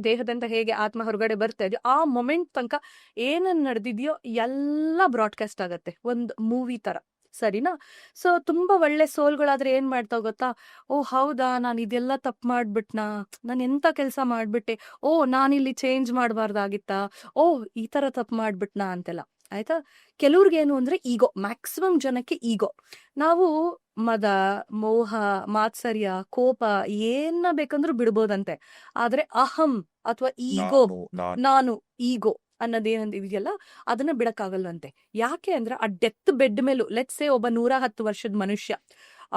ದೇಹದಿಂದ ಹೇಗೆ ಆತ್ಮ ಹೊರಗಡೆ ಬರ್ತಾ ಇದೆಯೋ ಆ ಮೊಮೆಂಟ್ ತನಕ ಏನೇನ್ ನಡೆದಿದ್ಯೋ ಎಲ್ಲ ಬ್ರಾಡ್ಕಾಸ್ಟ್ ಆಗತ್ತೆ, ಒಂದು ಮೂವಿ ತರ. ಸರಿನಾ? ಸೊ ತುಂಬಾ ಒಳ್ಳೆ ಸೋಲ್ಗಳಾದ್ರೆ ಏನ್ ಮಾಡ್ತಾವ ಗೊತ್ತಾ, ಓ ಹೌದಾ, ನಾನು ಇದೆಲ್ಲ ತಪ್ಪು ಮಾಡ್ಬಿಟ್ನಾ, ನಾನು ಎಂತ ಕೆಲಸ ಮಾಡ್ಬಿಟ್ಟೆ, ಓ ನಾನಿಲ್ಲಿ ಚೇಂಜ್ ಮಾಡಬಾರ್ದಾಗಿತ್ತಾ, ಓ ಈ ತರ ತಪ್ಪು ಮಾಡ್ಬಿಟ್ನಾ ಅಂತೆಲ್ಲ. ಆಯ್ತಾ? ಕೆಲವ್ರಿಗೇನು ಅಂದ್ರೆ ಈಗೋ, ಮ್ಯಾಕ್ಸಿಮಮ್ ಜನಕ್ಕೆ ಈಗೋ. ನಾವು ಮದ, ಮೋಹ, ಮಾತ್ಸರ್ಯ, ಕೋಪ ಏನ ಬೇಕಂದ್ರೂ ಬಿಡ್ಬೋದಂತೆ. ಆದ್ರೆ ಅಹಂ ಅಥವಾ ಈಗೋ, ನಾನು ಈಗೋ ಅನ್ನೋದೇನಿದೆಯಲ್ಲ ಅದನ್ನ ಬಿಡಕ್ಕಾಗಲ್ವಂತೆ. ಯಾಕೆ ಅಂದ್ರೆ ಆ ಡೆತ್ ಬೆಡ್ ಮೇಲೂ, ಲೆಟ್ಸ್ ಸೇ ಒಬ್ಬ 110 ವರ್ಷದ ಮನುಷ್ಯ,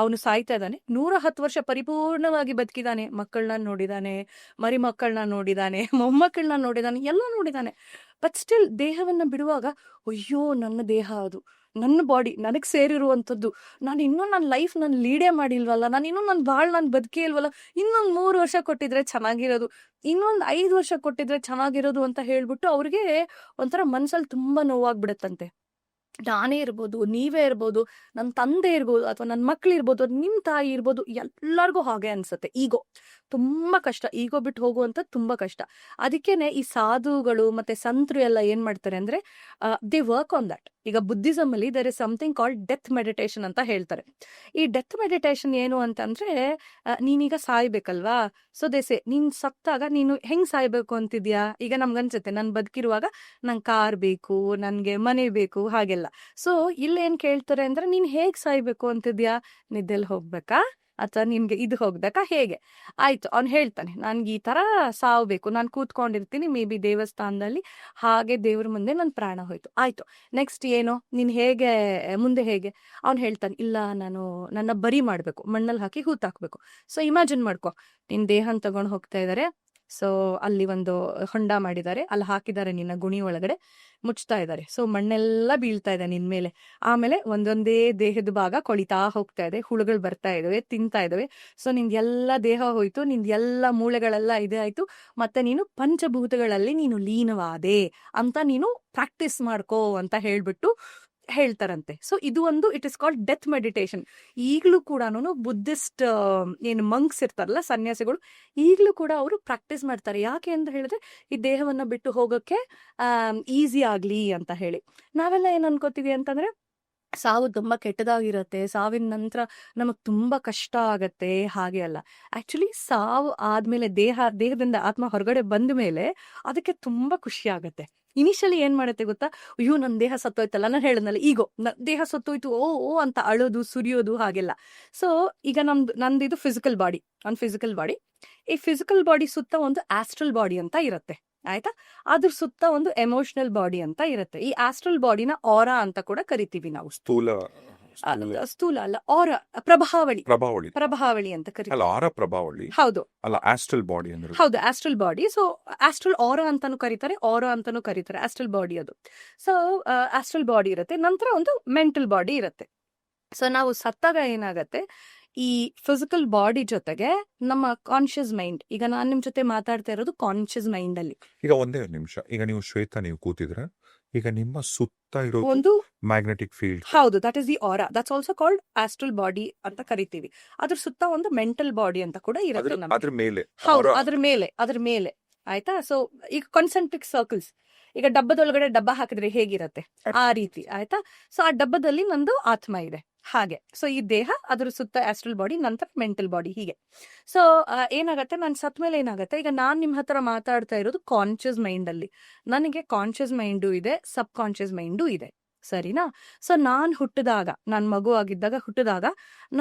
ಅವನು ಸಾಯ್ತಾ ಇದ್ದಾನೆ, 110 ವರ್ಷ ಪರಿಪೂರ್ಣವಾಗಿ ಬದುಕಿದಾನೆ, ಮಕ್ಕಳನ್ನ ನೋಡಿದಾನೆ, ಮರಿ ಮಕ್ಕಳನ್ನ ನೋಡಿದಾನೆ, ಮೊಮ್ಮಕ್ಕಳನ್ನ ನೋಡಿದಾನೆ, ಎಲ್ಲ ನೋಡಿದಾನೆ. ಬಟ್ ಸ್ಟಿಲ್ ದೇಹವನ್ನ ಬಿಡುವಾಗ, ಅಯ್ಯೋ ನನ್ನ ದೇಹ, ಅದು ನನ್ನ ಬಾಡಿ, ನನಗ್ ಸೇರಿರುವಂತದ್ದು, ನಾನು ಇನ್ನೂ ನನ್ನ ಲೈಫ್ ನಾನು ಲೀಡೇ ಮಾಡಿಲ್ವಲ್ಲ, ನಾನು ಇನ್ನೂ ನಾನು ಬದುಕೇ ಇಲ್ವಲ್ಲ, ಇನ್ನೊಂದು 3 ವರ್ಷ ಕೊಟ್ಟಿದ್ರೆ ಚೆನ್ನಾಗಿರೋದು, ಇನ್ನೊಂದು 5 ವರ್ಷ ಕೊಟ್ಟಿದ್ರೆ ಚೆನ್ನಾಗಿರೋದು ಅಂತ ಹೇಳ್ಬಿಟ್ಟು ಅವ್ರಿಗೆ ಒಂಥರ ಮನ್ಸಲ್ಲಿ ತುಂಬಾ ನೋವಾಗ್ಬಿಡತ್ತಂತೆ. ನಾನೇ ಇರ್ಬೋದು, ನೀವೇ ಇರ್ಬೋದು, ನನ್ನ ತಂದೆ ಇರ್ಬೋದು, ಅಥವಾ ನನ್ನ ಮಕ್ಳು ಇರ್ಬೋದು, ನಿಮ್ ತಾಯಿ ಇರ್ಬೋದು, ಎಲ್ಲರಿಗೂ ಹಾಗೆ ಅನ್ಸುತ್ತೆ. ಈಗೋ ತುಂಬಾ ಕಷ್ಟ, ಈಗೋ ಬಿಟ್ಟು ಹೋಗುವಂತ ತುಂಬಾ ಕಷ್ಟ. ಅದಕ್ಕೇನೆ ಈ ಸಾಧುಗಳು ಮತ್ತೆ ಸಂತರು ಎಲ್ಲ ಏನ್ ಮಾಡ್ತಾರೆ ಅಂದ್ರೆ, ದೇ ವರ್ಕ್ ಆನ್ ದಟ್. ಈಗ ಬುದ್ಧಿಸಮ್ ಅಲ್ಲಿ there is something called death meditation ಅಂತ ಹೇಳ್ತಾರೆ. ಈ ಡೆತ್ ಮೆಡಿಟೇಷನ್ ಏನು ಅಂತಂದ್ರೆ, ನೀನೀಗ ಸಾಯ್ಬೇಕಲ್ವಾ, ಸೊ ದೇಸೆ ನೀನ್ ಸತ್ತಾಗ ನೀನು ಹೆಂಗ್ ಸಾಯ್ಬೇಕು ಅಂತಿದ್ಯಾ, ಈಗ ನಮ್ಗನ್ಸುತ್ತೆ ನಾನು ಬದುಕಿರುವಾಗ ನಂಗೆ ಕಾರ್ ಬೇಕು, ನನ್ಗೆ ಮನೆ ಬೇಕು, ಹಾಗೆಲ್ಲ. ಸೊ ಇಲ್ಲೇನ್ ಕೇಳ್ತಾರೆ ಅಂದ್ರೆ, ನೀನ್ ಹೇಗ್ ಸಾಯ್ಬೇಕು ಅಂತಿದ್ಯಾ, ನಿದ್ದೆಲ್ ಹೋಗ್ಬೇಕಾ ಅಥವಾ ನಿನ್ಗೆ ಇದು ಹೋಗ್ಬೇಕಾ, ಹೇಗೆ? ಆಯ್ತು, ಅವ್ನು ಹೇಳ್ತಾನೆ ನನ್ಗೆ ಈ ತರ ಸಾವ್ಬೇಕು, ನಾನು ಕೂತ್ಕೊಂಡಿರ್ತೀನಿ ಮೇ ಬಿ ದೇವಸ್ಥಾನದಲ್ಲಿ, ಹಾಗೆ ದೇವ್ರ ಮುಂದೆ ನನ್ ಪ್ರಾಣ ಹೋಯ್ತು, ಆಯ್ತು, ನೆಕ್ಸ್ಟ್ ಏನು, ನೀನ್ ಹೇಗೆ ಮುಂದೆ ಹೇಗೆ? ಅವ್ನು ಹೇಳ್ತಾನೆ, ಇಲ್ಲ ನಾನು ನನ್ನ ಬರಿ ಮಾಡ್ಬೇಕು, ಮಣ್ಣಲ್ಲಿ ಹಾಕಿ ಹೂತಾಕ್ಬೇಕು. ಸೊ ಇಮ್ಯಾಜಿನ್ ಮಾಡ್ಕೊ, ನಿನ್ ದೇಹನ್ ತಗೊಂಡ್ ಹೋಗ್ತಾ ಇದಾರೆ, ಸೊ ಅಲ್ಲಿ ಒಂದು ಹೊಂಡ ಮಾಡಿದ್ದಾರೆ, ಅಲ್ಲಿ ಹಾಕಿದ್ದಾರೆ ನಿನ್ನ ಗುಣಿ ಒಳಗಡೆ, ಮುಚ್ತಾ ಇದ್ದಾರೆ. ಸೊ ಮಣ್ಣೆಲ್ಲ ಬೀಳ್ತಾ ಇದೆ ನಿನ್ ಮೇಲೆ, ಆಮೇಲೆ ಒಂದೊಂದೇ ದೇಹದ ಭಾಗ ಕೊಳಿತಾ ಹೋಗ್ತಾ ಇದೆ, ಹುಳುಗಳು ಬರ್ತಾ ಇದಾವೆ, ತಿಂತಾ ಇದಾವೆ. ಸೊ ನಿಂದ ಎಲ್ಲ ದೇಹ ಹೋಯ್ತು, ನಿಂದ ಎಲ್ಲ ಮೂಳೆಗಳೆಲ್ಲ ಇದೆ ಆಯ್ತು, ಮತ್ತೆ ನೀನು ಪಂಚಭೂತಗಳಲ್ಲಿ ನೀನು ಲೀನವಾದೆ ಅಂತ ನೀನು ಪ್ರಾಕ್ಟೀಸ್ ಮಾಡ್ಕೋ ಅಂತ ಹೇಳ್ಬಿಟ್ಟು ಹೇಳ್ತಾರಂತೆ. ಸೊ ಇದು ಒಂದು, it is called death meditation. ಈಗಲೂ ಕೂಡ ಬುದ್ಧಿಸ್ಟ್ ಏನು ಮಂಕ್ಸ್ ಇರ್ತಾರಲ್ಲ, ಸನ್ಯಾಸಿಗಳು, ಈಗಲೂ ಕೂಡ ಅವರು ಪ್ರಾಕ್ಟೀಸ್ ಮಾಡ್ತಾರೆ. ಯಾಕೆ ಅಂತ ಹೇಳಿದ್ರೆ, ಈ ದೇಹವನ್ನ ಬಿಟ್ಟು ಹೋಗೋಕೆ ಈಸಿ ಆಗ್ಲಿ ಅಂತ ಹೇಳಿ. ನಾವೆಲ್ಲ ಏನ್ ಅನ್ಕೋತೀವಿ ಅಂತಂದ್ರೆ, ಸಾವು ತುಂಬಾ ಕೆಟ್ಟದಾಗಿರತ್ತೆ, ಸಾವಿನ ನಂತರ ನಮಗ್ ತುಂಬಾ ಕಷ್ಟ ಆಗತ್ತೆ, ಹಾಗೆ ಅಲ್ಲ. ಆಕ್ಚುಲಿ ಸಾವು ಆದ್ಮೇಲೆ, ದೇಹದಿಂದ ಆತ್ಮ ಹೊರಗಡೆ ಬಂದ ಮೇಲೆ ಅದಕ್ಕೆ ತುಂಬಾ ಖುಷಿ ಆಗತ್ತೆ. ಇನಿಷಿಯಲಿ ಏನ್ ಮಾಡುತ್ತೆ ಗೊತ್ತಾ, ಅಯ್ಯೋ ನನ್ ದೇಹ ಸತ್ತೋಯ್ತಲ್ಲ, ನಾನು ಹೇಳದ್ನಲ್ಲ ಈಗೋ, ದೇಹ ಸತ್ತೋಯ್ತು, ಓ ಓ ಅಂತ ಅಳೋದು, ಸುರಿಯೋದು, ಹಾಗೆಲ್ಲ. ಸೊ ಈಗ ನಂದಿದು ಫಿಸಿಕಲ್ ಬಾಡಿ, ಫಿಸಿಕಲ್ ಬಾಡಿ. ಈ ಫಿಸಿಕಲ್ ಬಾಡಿ ಸುತ್ತ ಒಂದು ಆಸ್ಟ್ರಲ್ ಬಾಡಿ ಅಂತ ಇರುತ್ತೆ, ಆಯ್ತಾ? ಅದ್ರ ಸುತ್ತ ಒಂದು ಎಮೋಷನಲ್ ಬಾಡಿ ಅಂತ ಇರುತ್ತೆ. ಈ ಆಸ್ಟ್ರಲ್ ಬಾಡಿನ ಆರಾ ಅಂತ ಕೂಡ ಕರಿತೀವಿ ನಾವು. ಸ್ಥೂಲ ಅಲ್ಲ, ಆರಾ, ಪ್ರಭಾವಳಿ ಅಂತ ಕರಿತೀವಿ. ಹೌದು, ಆಸ್ಟ್ರಲ್ ಬಾಡಿ ಅಂದ್ರೆ ಹೌದು, ಆಸ್ಟ್ರಲ್ ಬಾಡಿ. ಸೊ ಆಸ್ಟ್ರಲ್ ಆರಾ ಅಂತಾನು ಕರೀತಾರೆ, ಆರಾ ಅಂತಾನು ಕರೀತಾರೆ, ಆಸ್ಟ್ರಲ್ ಬಾಡಿ ಅದು. ಸೊ ಆಸ್ಟ್ರಲ್ ಬಾಡಿ ಇರುತ್ತೆ, ನಂತರ ಒಂದು ಮೆಂಟಲ್ ಬಾಡಿ ಇರುತ್ತೆ. ಸೊ ನಾವು ಸತ್ತಾಗ ಏನಾಗತ್ತೆ, ಈ ಫಿಸಿಕಲ್ ಬಾಡಿ ಜೊತೆಗೆ ನಮ್ಮ ಕಾನ್ಶಿಯಸ್ ಮೈಂಡ್, ಈಗ ನಾನ್ ನಿಮ್ ಜೊತೆ ಮಾತಾಡ್ತಾ ಇರೋದು ಕಾನ್ಶಿಯಸ್ ಮೈಂಡ್ ಅಲ್ಲಿ. ಈಗ ಒಂದೇ ನಿಮಿಷ, ಈಗ ನೀವು ಶ್ವೇತಾ, ನೀವು ಕೂತಿದ್ರೆ, ಈಗ ನಿಮ್ಮ ಸುತ್ತ ಇರೋ ಒಂದು ಮ್ಯಾಗ್ನೆಟಿಕ್ ಫೀಲ್ಡ್, ಹೌದು, that is the aura, that's also called astral body ಅಂತ ಕರಿತೀವಿ. ಅದ್ರ ಸುತ್ತ ಒಂದು ಮೆಂಟಲ್ ಬಾಡಿ ಅಂತ ಕೂಡ ಇರುತ್ತೆ ನಮ್ಗೆ. ಹೌದು, ಅದ್ರ ಮೇಲೆ ಆಯ್ತಾ? ಸೊ ಈಗ ಕಾನ್ಸೆಂಟ್ರಿಕ್ ಸರ್ಕಲ್ಸ್, ಈಗ ಡಬ್ಬದೊಳಗಡೆ ಡಬ್ಬ ಹಾಕಿದ್ರೆ ಹೇಗಿರತ್ತೆ, ಆ ರೀತಿ, ಆಯ್ತಾ? ಸೊ ಆ ಡಬ್ಬದಲ್ಲಿ ನಂದು ಆತ್ಮ ಇದೆ, ಹಾಗೆ. ಸೊ ಈ ದೇಹ, ಅದ್ರ ಸುತ್ತ ಆಸ್ಟ್ರಲ್ ಬಾಡಿ, ನಂತರ ಮೆಂಟಲ್ ಬಾಡಿ, ಹೀಗೆ. ಸೊ ಏನಾಗತ್ತೆ, ನಾನು ಸತ್ ಮೇಲೆ ಏನಾಗತ್ತೆ, ಈಗ ನಾನ್ ನಿಮ್ ಹತ್ರ ಮಾತಾಡ್ತಾ ಇರೋದು ಕಾನ್ಶಿಯಸ್ ಮೈಂಡ್ ಅಲ್ಲಿ. ನನಗೆ ಕಾನ್ಶಿಯಸ್ ಮೈಂಡು ಇದೆ, ಸಬ್ ಕಾನ್ಶಿಯಸ್ ಮೈಂಡು ಇದೆ, ಸರಿನಾ? ಸೊ ನಾನ್ ಹುಟ್ಟಿದಾಗ, ನಾನ್ ಮಗು ಆಗಿದ್ದಾಗ ಹುಟ್ಟಿದಾಗ,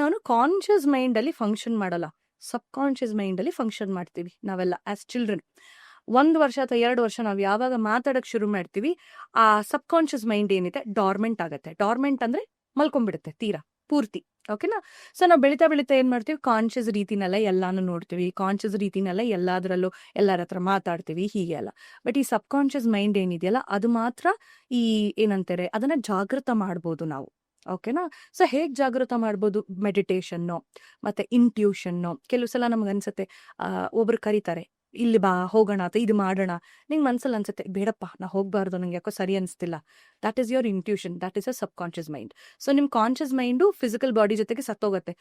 ನಾನು ಕಾನ್ಶಿಯಸ್ ಮೈಂಡ್ ಅಲ್ಲಿ ಫಂಕ್ಷನ್ ಮಾಡಲ್ಲ, ಸಬ್ ಕಾನ್ಶಿಯಸ್ ಮೈಂಡ್ ಅಲ್ಲಿ ಫಂಕ್ಷನ್ ಮಾಡ್ತೀವಿ ನಾವೆಲ್ಲ ಆಸ್ ಚಿಲ್ಡ್ರನ್. 1 ವರ್ಷ ಅಥವಾ 2 ವರ್ಷ ನಾವು ಯಾವಾಗ ಮಾತಾಡಕ್ ಶುರು ಮಾಡ್ತೀವಿ, ಆ ಸಬ್ ಕಾನ್ಶಿಯಸ್ ಮೈಂಡ್ ಏನಿದೆ ಡಾರ್ಮೆಂಟ್ ಆಗುತ್ತೆ. ಡಾರ್ಮೆಂಟ್ ಅಂದ್ರೆ ಮಲ್ಕೊಂಡ್ಬಿಡುತ್ತೆ ತೀರಾ ಪೂರ್ತಿ. ಓಕೆನಾ? ಸೊ ನಾವು ಬೆಳಿತಾ ಬೆಳಿತಾ ಏನ್ ಮಾಡ್ತೀವಿ, ಕಾನ್ಶಿಯಸ್ ರೀತಿನಲ್ಲೇ ಎಲ್ಲಾನು ನೋಡ್ತೀವಿ, ಕಾನ್ಶಿಯಸ್ ರೀತಿನಲ್ಲೇ ಎಲ್ಲಾದ್ರಲ್ಲೂ ಎಲ್ಲರ ಹತ್ರ ಮಾತಾಡ್ತೀವಿ, ಹೀಗೆ ಎಲ್ಲ. ಬಟ್ ಈ ಸಬ್ ಕಾನ್ಶಿಯಸ್ ಮೈಂಡ್ ಏನಿದೆಯಲ್ಲ ಅದು ಮಾತ್ರ ಈ ಏನಂತಾರೆ ಅದನ್ನ ಜಾಗೃತ ಮಾಡ್ಬೋದು ನಾವು. ಓಕೆನಾ? ಸೊ ಹೇಗ್ ಜಾಗೃತ ಮಾಡ್ಬೋದು? ಮೆಡಿಟೇಷನ್ನು ಮತ್ತೆ ಇಂಟ್ಯೂಷನ್ನು. ಕೆಲವು ಸಲ ನಮ್ಗೆ ಅನ್ಸುತ್ತೆ ಒಬ್ರು ಕರೀತಾರೆ, ಇಲ್ಲಿ ಬಾ ಹೋಗೋಣ ಅಥವಾ ಇದು ಮಾಡೋಣ. ನಿಂಗೆ ಮನ್ಸಲ್ಲಿ ಅನ್ಸುತ್ತೆ ಬೇಡಪ್ಪ ನಾ ಹೋಗ್ಬಾರ್ದು, ನಂಗೆ ಯಾಕೋ ಸರಿ ಅನಿಸ್ತಿಲ್ಲ. That is your intuition, that is a subconscious mind. So ನಿಮ್ಮ ಕಾನ್ಶಿಯಸ್ ಮೈಂಡು ಫಿಸಿಕಲ್ ಬಾಡಿ ಜೊತೆಗೆ ಸತ್ತೋಗುತ್ತೆ.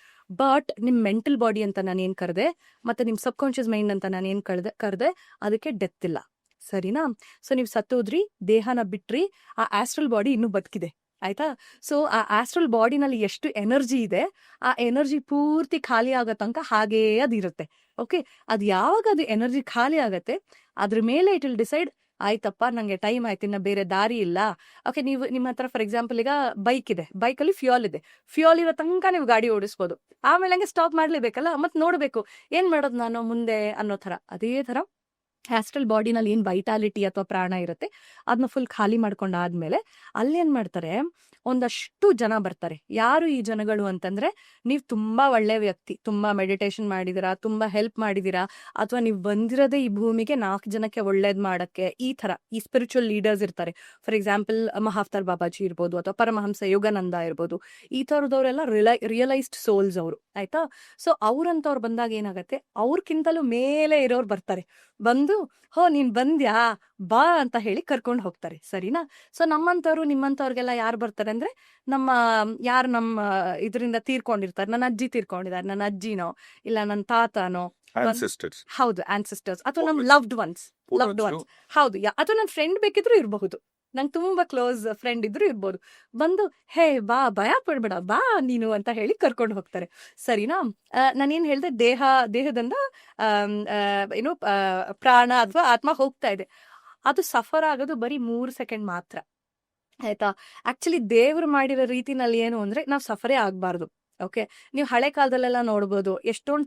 ಬಟ್ ನಿಮ್ಮ ಮೆಂಟಲ್ ಬಾಡಿ ಅಂತ ನಾನು ಏನು ಕರೆದೆ ಮತ್ತೆ ನಿಮ್ಮ ಸಬ್ ಕಾನ್ಶಿಯಸ್ ಮೈಂಡ್ ಅಂತ ನಾನು ಏನು ಕರೆದೆ ಅದಕ್ಕೆ ಡೆತ್ ಇಲ್ಲ. ಸರಿನಾ? ಸೊ ನೀವು ಸತ್ತೋದ್ರಿ, ದೇಹನ ಬಿಟ್ರಿ, ಆ ಆಸ್ಟ್ರಲ್ ಬಾಡಿ ಇನ್ನೂ ಬದುಕಿದೆ. ಆಯ್ತಾ? ಸೊ ಆ ಆಸ್ಟ್ರಲ್ ಬಾಡಿನಲ್ಲಿ ಎಷ್ಟು ಎನರ್ಜಿ ಇದೆ, ಆ ಎನರ್ಜಿ ಪೂರ್ತಿ ಖಾಲಿ ಆಗೋ ತನಕ ಹಾಗೇ ಅದಿರುತ್ತೆ. ಓಕೆ? ಅದು ಯಾವಾಗ ಅದು ಎನರ್ಜಿ ಖಾಲಿ ಆಗತ್ತೆ ಅದ್ರ ಮೇಲೆ ಇಟ್ ವಿಲ್ ಡಿಸೈಡ್, ಆಯ್ತಪ್ಪ ನಂಗೆ ಟೈಮ್ ಆಯ್ತು, ಇನ್ನ ಬೇರೆ ದಾರಿ ಇಲ್ಲ. ಓಕೆ, ನೀವು ನಿಮ್ಮ ಹತ್ರ ಫಾರ್ ಎಕ್ಸಾಂಪಲ್ ಈಗ ಬೈಕ್ ಇದೆ, ಬೈಕಲ್ಲಿ ಫ್ಯೂಯಲ್ ಇದೆ, ಫ್ಯೂಯಲ್ ಇರೋ ತನಕ ನೀವು ಗಾಡಿ ಓಡಿಸ್ಬೋದು. ಆಮೇಲೆ ಹಂಗೆ ಸ್ಟಾಪ್ ಮಾಡ್ಲೇಬೇಕಲ್ಲ, ಮತ್ತೆ ನೋಡ್ಬೇಕು ಏನ್ ಮಾಡೋದು ನಾನು ಮುಂದೆ ಅನ್ನೋ ತರ. ಅದೇ ತರ ಆಸ್ಟ್ರಲ್ ಬಾಡಿನಲ್ಲಿ ಏನ್ ವೈಟಾಲಿಟಿ ಅಥವಾ ಪ್ರಾಣ ಇರುತ್ತೆ ಅದನ್ನ ಫುಲ್ ಖಾಲಿ ಮಾಡ್ಕೊಂಡಾದ್ಮೇಲೆ ಅಲ್ಲೇನ್ ಮಾಡ್ತಾರೆ, ಒಂದಷ್ಟು ಜನ ಬರ್ತಾರೆ. ಯಾರು ಈ ಜನಗಳು ಅಂತಂದ್ರೆ, ನೀವು ತುಂಬಾ ಒಳ್ಳೆ ವ್ಯಕ್ತಿ, ತುಂಬಾ ಮೆಡಿಟೇಷನ್ ಮಾಡಿದಿರಾ, ತುಂಬಾ ಹೆಲ್ಪ್ ಮಾಡಿದಿರಾ, ಅಥವಾ ನೀವು ಬಂದಿರೋದೇ ಈ ಭೂಮಿಗೆ 4 ಜನಕ್ಕೆ ಒಳ್ಳೇದ್ ಮಾಡಕ್ಕೆ, ಈ ತರ ಈ ಸ್ಪಿರಿಚುವಲ್ ಲೀಡರ್ಸ್ ಇರ್ತಾರೆ. ಫಾರ್ ಎಕ್ಸಾಂಪಲ್ ಮಹಾವತಾರ್ ಬಾಬಾಜಿ ಇರ್ಬೋದು, ಅಥವಾ ಪರಮಹಂಸ ಯೋಗಾನಂದ ಇರ್ಬೋದು. ಈ ತರದವರೆಲ್ಲ ರಿಯಲೈಸ್ಡ್ ಸೋಲ್ಸ್ ಅವರು. ಆಯ್ತಾ? ಸೊ ಅವ್ರಂತವ್ರು ಬಂದಾಗ ಏನಾಗತ್ತೆ, ಅವ್ರಕ್ಕಿಂತಲೂ ಮೇಲೆ ಇರೋರು ಬರ್ತಾರೆ. ಬಂದು ಹೋ ನೀನ್ ಬಂದ್ಯಾ ಬಾ ಅಂತ ಹೇಳಿ ಕರ್ಕೊಂಡು ಹೋಗ್ತಾರೆ. ಸರಿನಾ? ಸೊ ನಮ್ಮಂತವ್ರು ನಿಮ್ಮಂತವ್ರಿಗೆಲ್ಲ ಯಾರು ಬರ್ತಾರೆ ಅಂದ್ರೆ, ಯಾರು ನಮ್ಮ ಇದರಿಂದ ತೀರ್ಕೊಂಡಿರ್ತಾರೆ. ನನ್ನ ಅಜ್ಜಿ ತೀರ್ಕೊಂಡಿದ್ದಾರೆ, ನನ್ನ ಅಜ್ಜಿನೋ ಇಲ್ಲ ನನ್ನ ತಾತನೋ, ಹೌದು ಆನ್ಸಿಸ್ಟರ್ಸ್, ಅಥವಾ ನಮ್ ಲವ್ಡ್ ಒನ್ಸ್. ಹೌದು, ಅಥವಾ ನನ್ನ ಫ್ರೆಂಡ್ ಬೇಕಿದ್ರು ಇರಬಹುದು, ನಂಗೆ ತುಂಬಾ ಕ್ಲೋಸ್ ಫ್ರೆಂಡ್ ಇದ್ರು ಇರ್ಬೋದು. ಬಂದು ಹೇ ಬಾ, ಭಯ ಪಡ್ಬೇಡ ಬಾ ನೀನು ಅಂತ ಹೇಳಿ ಕರ್ಕೊಂಡು ಹೋಗ್ತಾರೆ. ಸರಿನಾ? ನಾನೇನ್ ಹೇಳ್ದೆ, ದೇಹದಿಂದ ಏನು ಪ್ರಾಣ ಅಥವಾ ಆತ್ಮ ಹೋಗ್ತಾ ಇದೆ. ಅದು ಸಫರ್ ಆಗೋದು ಬರೀ 3 ಸೆಕೆಂಡ್ ಮಾತ್ರ. ಆಯ್ತಾ? ಆಕ್ಚುಲಿ ದೇವ್ರು ಮಾಡಿರೋ ರೀತಿನಲ್ಲಿ ಏನು ಅಂದ್ರೆ ನಾವು ಸಫರೇ ಆಗ್ಬಾರ್ದು. ಓಕೆ, ನೀವು ಹಳೆ ಕಾಲದಲ್ಲೆಲ್ಲ ನೋಡ್ಬೋದು, ಎಷ್ಟೊಂದು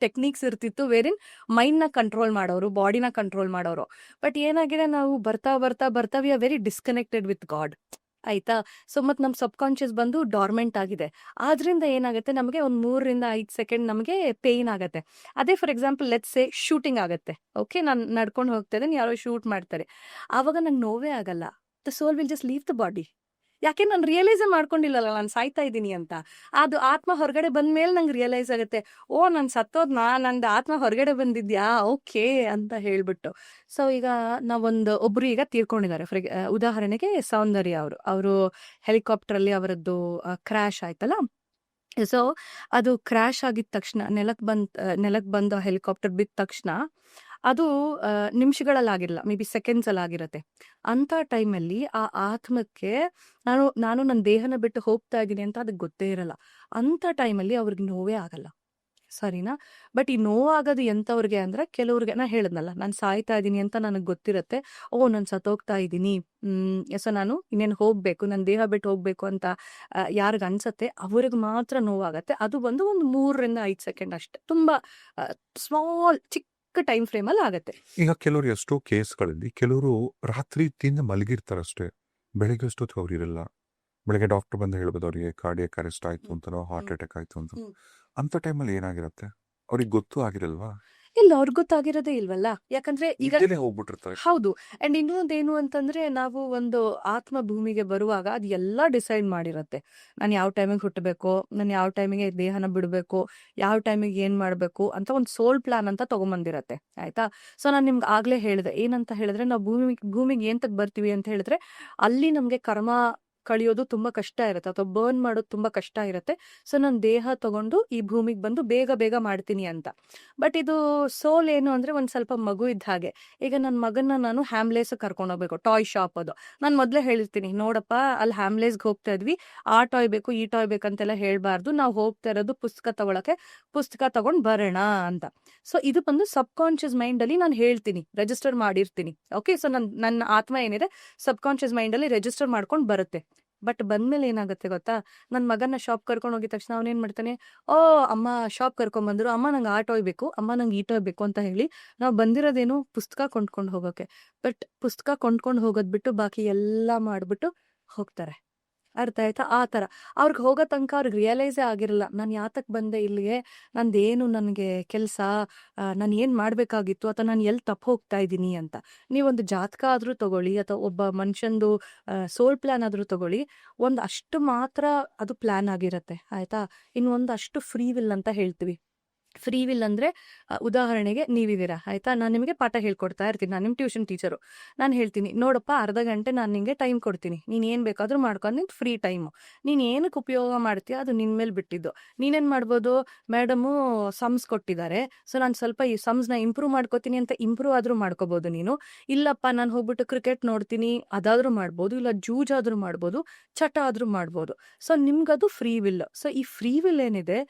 ಟೆಕ್ನಿಕ್ಸ್ ಇರ್ತಿತ್ತು ವೇರಿನ್ ಮೈಂಡ್ ನ ಕಂಟ್ರೋಲ್ ಮಾಡೋರು, ಬಾಡಿನ ಕಂಟ್ರೋಲ್ ಮಾಡೋರು. ಬಟ್ ಏನಾಗಿದೆ, ನಾವು ಬರ್ತಾ ಬರ್ತಾ ಬರ್ತಾ we are very disconnected with god. ಆಯ್ತಾ? ಸೊ ಮತ್ ನಮ್ ಸಬ್ ಕಾನ್ಶಿಯಸ್ ಬಂದು ಡಾರ್ಮೆಂಟ್ ಆಗಿದೆ. ಆದ್ರಿಂದ ಏನಾಗುತ್ತೆ, ನಮಗೆ ಒಂದ್ 3 ರಿಂದ 5 ಸೆಕೆಂಡ್ ನಮಗೆ ಪೇನ್ ಆಗತ್ತೆ. ಅದೇ for example let's say shooting ಆಗತ್ತೆ. ಓಕೆ, ನಾನು ನಡ್ಕೊಂಡು ಹೋಗ್ತಾ ಇದ್ದೇನೆ, ಯಾರೋ ಶೂಟ್ ಮಾಡ್ತಾರೆ, ಆವಾಗ ನಂಗೆ ನೋವೇ ಆಗಲ್ಲ. The soul will just leave the body. ಯಾಕೆ ನಾನು ರಿಯಲೈಸೇ ಮಾಡ್ಕೊಂಡಿಲ್ಲಲ್ಲ ನಾನು ಸಾಯ್ತಾ ಇದ್ದೀನಿ ಅಂತ. ಅದು ಆತ್ಮ ಹೊರಗಡೆ ಬಂದ್ಮೇಲೆ ನಂಗೆ ರಿಯಲೈಸ್ ಆಗುತ್ತೆ, ಓ ನಾನು ಸತ್ತೋದ್ನಾ, ನಂದು ಆತ್ಮ ಹೊರಗಡೆ ಬಂದಿದ್ಯಾ, ಓಕೆ ಅಂತ ಹೇಳ್ಬಿಟ್ಟು. ಸೊ ಈಗ ಒಬ್ರು ಈಗ ತೀರ್ಕೊಂಡಿದ್ದಾರೆ. ಉದಾಹರಣೆಗೆ ಸೌಂದರ್ಯ ಅವರು ಹೆಲಿಕಾಪ್ಟರ್ ಅಲ್ಲಿ ಅವರದ್ದು ಕ್ರ್ಯಾಶ್ ಆಯ್ತಲ್ಲ. ಸೊ ಅದು ಕ್ರ್ಯಾಶ್ ಆಗಿದ ತಕ್ಷಣ, ನೆಲಕ್ ಬಂದು ಹೆಲಿಕಾಪ್ಟರ್ ಬಿದ್ದ ತಕ್ಷಣ ಅದು ನಿಮಿಷಗಳಲ್ಲಾಗಿರಲ್ಲ, ಮೇ ಬಿ ಸೆಕೆಂಡ್ಸ್ ಅಲ್ಲಿ ಆಗಿರತ್ತೆ. ಅಂತ ಟೈಮಲ್ಲಿ ಆ ಆತ್ಮಕ್ಕೆ ನಾನು ನನ್ನ ದೇಹನ ಬಿಟ್ಟು ಹೋಗ್ತಾ ಇದ್ದೀನಿ ಅಂತ ಅದಕ್ಕೆ ಗೊತ್ತೇ ಇರಲ್ಲ. ಅಂತ ಟೈಮಲ್ಲಿ ಅವ್ರಿಗೆ ನೋವೇ ಆಗಲ್ಲ. ಸರಿನಾ? ಬಟ್ ಈ ನೋವಾಗೋದು ಎಂತವ್ರಿಗೆ ಅಂದ್ರೆ, ಕೆಲವ್ರಿಗೆ ನಾ ಹೇಳಿದ್ನಲ್ಲ, ನಾನು ಸಾಯ್ತಾ ಇದ್ದೀನಿ ಅಂತ ನನಗೆ ಗೊತ್ತಿರತ್ತೆ, ಓ ನಾನು ಸತ್ತೋಗ್ತಾ ಇದ್ದೀನಿ, ಸೊ ನಾನು ಇನ್ನೇನು ಹೋಗ್ಬೇಕು, ನನ್ನ ದೇಹ ಬಿಟ್ಟು ಹೋಗ್ಬೇಕು ಅಂತ ಯಾರಿಗ ಅನ್ಸತ್ತೆ ಅವ್ರಿಗೆ ಮಾತ್ರ ನೋವಾಗತ್ತೆ. ಅದು ಬಂದು ಒಂದು 3 ರಿಂದ 5 ಸೆಕೆಂಡ್ ಅಷ್ಟೇ, ತುಂಬಾ ಸ್ಮಾಲ್ ಚಿಕ್ಕ ಟೈಮ್ ಫ್ರೇಮ್ ಅಲ್ಲಿ ಆಗತ್ತೆ. ಈಗ ಕೆಲವರು ಎಷ್ಟೋ ಕೇಸ್ಗಳಲ್ಲಿ ಕೆಲವರು ರಾತ್ರಿ ತಿಂದು ಮಲಗಿರ್ತಾರಷ್ಟೇ, ಬೆಳಿಗ್ಗೆ ಅಷ್ಟೊತ್ತು ಅವ್ರು ಇರಲ್ಲ. ಬೆಳಗ್ಗೆ ಡಾಕ್ಟರ್ ಬಂದು ಹೇಳ್ಬೋದು ಅವ್ರಿಗೆ ಕಾರ್ಡಿಯಕ್ ಅರೆಸ್ಟ್ ಆಯ್ತು ಅಂತನೋ, ಹಾರ್ಟ್ ಅಟ್ಯಾಕ್ ಆಯ್ತು ಅಂತ. ಅಂತ ಟೈಮಲ್ಲಿ ಏನಾಗಿರತ್ತೆ, ಅವ್ರಿಗೆ ಗೊತ್ತೂ ಆಗಿರಲ್ವಾ? ಇಲ್ಲ, ಅವ್ರಿಗೆ ಗೊತ್ತಾಗಿರೋದೇ ಇಲ್ವಲ್ಲ. ಯಾಕಂದ್ರೆ ಈಗ ಹೋಗ್ಬಿಟ್ಟಿರ್ತಾರೆ. ಹೌದು. ಅಂಡ್ ಇನ್ನೊಂದೇನು ಅಂತಂದ್ರೆ, ನಾವು ಒಂದು ಆತ್ಮ ಭೂಮಿಗೆ ಬರುವಾಗ ಅದು ಎಲ್ಲ ಡಿಸೈಡ್ ಮಾಡಿರತ್ತೆ. ನಾನು ಯಾವ ಟೈಮಿಗೆ ಹುಟ್ಟಬೇಕು, ನಾನು ಯಾವ ಟೈಮಿಗೆ ದೇಹನ ಬಿಡಬೇಕು, ಯಾವ ಟೈಮಿಗೆ ಏನ್ ಮಾಡ್ಬೇಕು ಅಂತ ಒಂದು ಸೋಲ್ ಪ್ಲಾನ್ ಅಂತ ತಗೊಂಬಂದಿರತ್ತೆ. ಆಯ್ತಾ? ಸೊ ನಾನು ನಿಮ್ಗೆ ಆಗ್ಲೇ ಹೇಳಿದೆ, ಏನಂತ ಹೇಳಿದ್ರೆ, ನಾವು ಭೂಮಿಗೆ ಏಂತಕ್ ಬರ್ತೀವಿ ಅಂತ ಹೇಳಿದ್ರೆ, ಅಲ್ಲಿ ನಮ್ಗೆ ಕರ್ಮ ಕಳಿಯೋದು ತುಂಬಾ ಕಷ್ಟ ಇರುತ್ತೆ, ಅಥವಾ ಬರ್ನ್ ಮಾಡೋದು ತುಂಬಾ ಕಷ್ಟ ಇರುತ್ತೆ. ಸೊ ನಾನು ದೇಹ ತಗೊಂಡು ಈ ಭೂಮಿಗೆ ಬಂದು ಬೇಗ ಬೇಗ ಮಾಡ್ತೀನಿ ಅಂತ. ಬಟ್ ಇದು ಸೋಲ್ ಏನು ಅಂದ್ರೆ, ಒಂದ್ ಸ್ವಲ್ಪ ಮಗು ಇದ್ದ ಹಾಗೆ. ಈಗ ನನ್ನ ಮಗನ್ನ ನಾನು ಹ್ಯಾಮ್ಲೇಸ್ ಕರ್ಕೊಂಡು ಹೋಗ್ಬೇಕು, ಟಾಯ್ ಶಾಪ್ ಅದು. ನಾನು ಮೊದ್ಲೇ ಹೇಳಿರ್ತೀನಿ, ನೋಡಪ್ಪ ಅಲ್ಲಿ ಹ್ಯಾಮ್ಲೇಸ್ಗೆ ಹೋಗ್ತಾ ಇದ್ವಿ, ಆ ಟಾಯ್ ಬೇಕು ಈ ಟಾಯ್ ಬೇಕಂತೆಲ್ಲ ಹೇಳ್ಬಾರ್ದು, ನಾವು ಹೋಗ್ತಾ ಇರೋದು ಪುಸ್ತಕ ತಗೊಳಕ್ಕೆ, ಪುಸ್ತಕ ತಗೊಂಡ್ ಬರೋಣ ಅಂತ. ಸೊ ಇದು ಬಂದು ಸಬ್ ಕಾನ್ಶಿಯಸ್ ಮೈಂಡ್ ಅಲ್ಲಿ ನಾನು ಹೇಳ್ತೀನಿ, ರಿಜಿಸ್ಟರ್ ಮಾಡಿರ್ತೀನಿ. ಓಕೆ, ಸೊ ನನ್ನ ಆತ್ಮ ಏನಿದೆ ಸಬ್ ಕಾನ್ಶಿಯಸ್ ಮೈಂಡ್ ಅಲ್ಲಿ ರಿಜಿಸ್ಟರ್ ಮಾಡ್ಕೊಂಡು ಬರುತ್ತೆ. ಬಟ್ ಬಂದ್ಮೇಲೆ ಏನಾಗುತ್ತೆ ಗೊತ್ತಾ, ನನ್ನ ಮಗನ ಶಾಪ್ ಕರ್ಕೊಂಡು ಹೋಗಿದ ತಕ್ಷಣ ಅವನೇನ್ ಮಾಡ್ತಾನೆ, ಓ ಅಮ್ಮ ಶಾಪ್ ಕರ್ಕೊಂಡ್ ಬಂದ್ರು, ಅಮ್ಮ ನಂಗೆ ಆ ಟಾಯ್ ಬೇಕು, ಅಮ್ಮ ನಂಗೆ ಈ ಟಾಯ್ ಬೇಕು ಅಂತ ಹೇಳಿ ನಾವು ಬಂದಿರೋದೇನು ಪುಸ್ತಕ ಕೊಂಡ್ಕೊಂಡು ಹೋಗೋಕೆ. ಬಟ್ ಪುಸ್ತಕ ಕೊಂಡ್ಕೊಂಡು ಹೋಗೋದ್ ಬಿಟ್ಟು ಬಾಕಿ ಎಲ್ಲ ಮಾಡ್ಬಿಟ್ಟು ಹೋಗ್ತಾರೆ. ಅರ್ಥ ಆಯ್ತಾ? ಆ ಥರ ಅವ್ರಿಗೆ ಹೋಗೋ ತನಕ ಅವ್ರಿಗೆ ರಿಯಲೈಸೇ ಆಗಿರಲ್ಲ, ನಾನು ಯಾತಕ್ಕೆ ಬಂದೆ ಇಲ್ಲಿಗೆ, ನಂದೇನು ನನಗೆ ಕೆಲಸ, ನಾನು ಏನು ಮಾಡಬೇಕಾಗಿತ್ತು, ಅಥವಾ ನಾನು ಎಲ್ಲಿ ತಪ್ಪು ಹೋಗ್ತಾ ಇದ್ದೀನಿ ಅಂತ. ನೀವೊಂದು ಜಾತಕ ಆದರೂ ತಗೊಳ್ಳಿ, ಅಥವಾ ಒಬ್ಬ ಮನುಷ್ಯಂದು ಸೋಲ್ ಪ್ಲಾನ್ ಆದರೂ ತಗೊಳ್ಳಿ, ಒಂದು ಅಷ್ಟು ಮಾತ್ರ ಅದು ಪ್ಲಾನ್ ಆಗಿರುತ್ತೆ. ಆಯ್ತಾ? ಇನ್ನು ಒಂದು ಅಷ್ಟು ಫ್ರೀ ವಿಲ್ ಅಂತ ಹೇಳ್ತೀವಿ. ಫ್ರೀ ವಿಲ್ ಅಂದರೆ ಉದಾಹರಣೆಗೆ ನೀವಿದ್ದೀರಾ, ಆಯಿತಾ, ನಾನು ನಿಮಗೆ ಪಾಠ ಹೇಳ್ಕೊಡ್ತಾ ಇರ್ತೀನಿ, ನಾನು ನಿಮ್ಮ ಟ್ಯೂಷನ್ ಟೀಚರು. ನಾನು ಹೇಳ್ತೀನಿ, ನೋಡಪ್ಪ ಅರ್ಧ ಗಂಟೆ ನಾನು ನಿಮಗೆ ಟೈಮ್ ಕೊಡ್ತೀನಿ, ನೀನು ಏನು ಬೇಕಾದರೂ ಮಾಡ್ಕೊಂಡು ನಿಂದು ಫ್ರೀ ಟೈಮು, ನೀನು ಏನಕ್ಕೆ ಉಪಯೋಗ ಮಾಡ್ತೀಯ ಅದು ನಿನ್ನ ಮೇಲೆ ಬಿಟ್ಟಿದ್ದು. ನೀನೇನು ಮಾಡ್ಬೋದು, ಮೇಡಮು ಸಮ್ಸ್ ಕೊಟ್ಟಿದ್ದಾರೆ, ಸೊ ನಾನು ಸ್ವಲ್ಪ ಈ ಸಮ್ಸ್ನ ಇಂಪ್ರೂವ್ ಮಾಡ್ಕೋತೀನಿ ಅಂತ ಇಂಪ್ರೂವ್ ಆದರೂ ಮಾಡ್ಕೋಬೋದು ನೀನು. ಇಲ್ಲಪ್ಪ ನಾನು ಹೋಗ್ಬಿಟ್ಟು ಕ್ರಿಕೆಟ್ ನೋಡ್ತೀನಿ ಅದಾದರೂ ಮಾಡ್ಬೋದು, ಇಲ್ಲ ಜೂಜಾದರೂ ಮಾಡ್ಬೋದು, ಚಟ ಆದರೂ ಮಾಡ್ಬೋದು. ಸೊ ನಿಮ್ಗದು ಫ್ರೀ ವಿಲ್. ಸೊ ಈ ಫ್ರೀ ವಿಲ್ ಏನಿದೆ,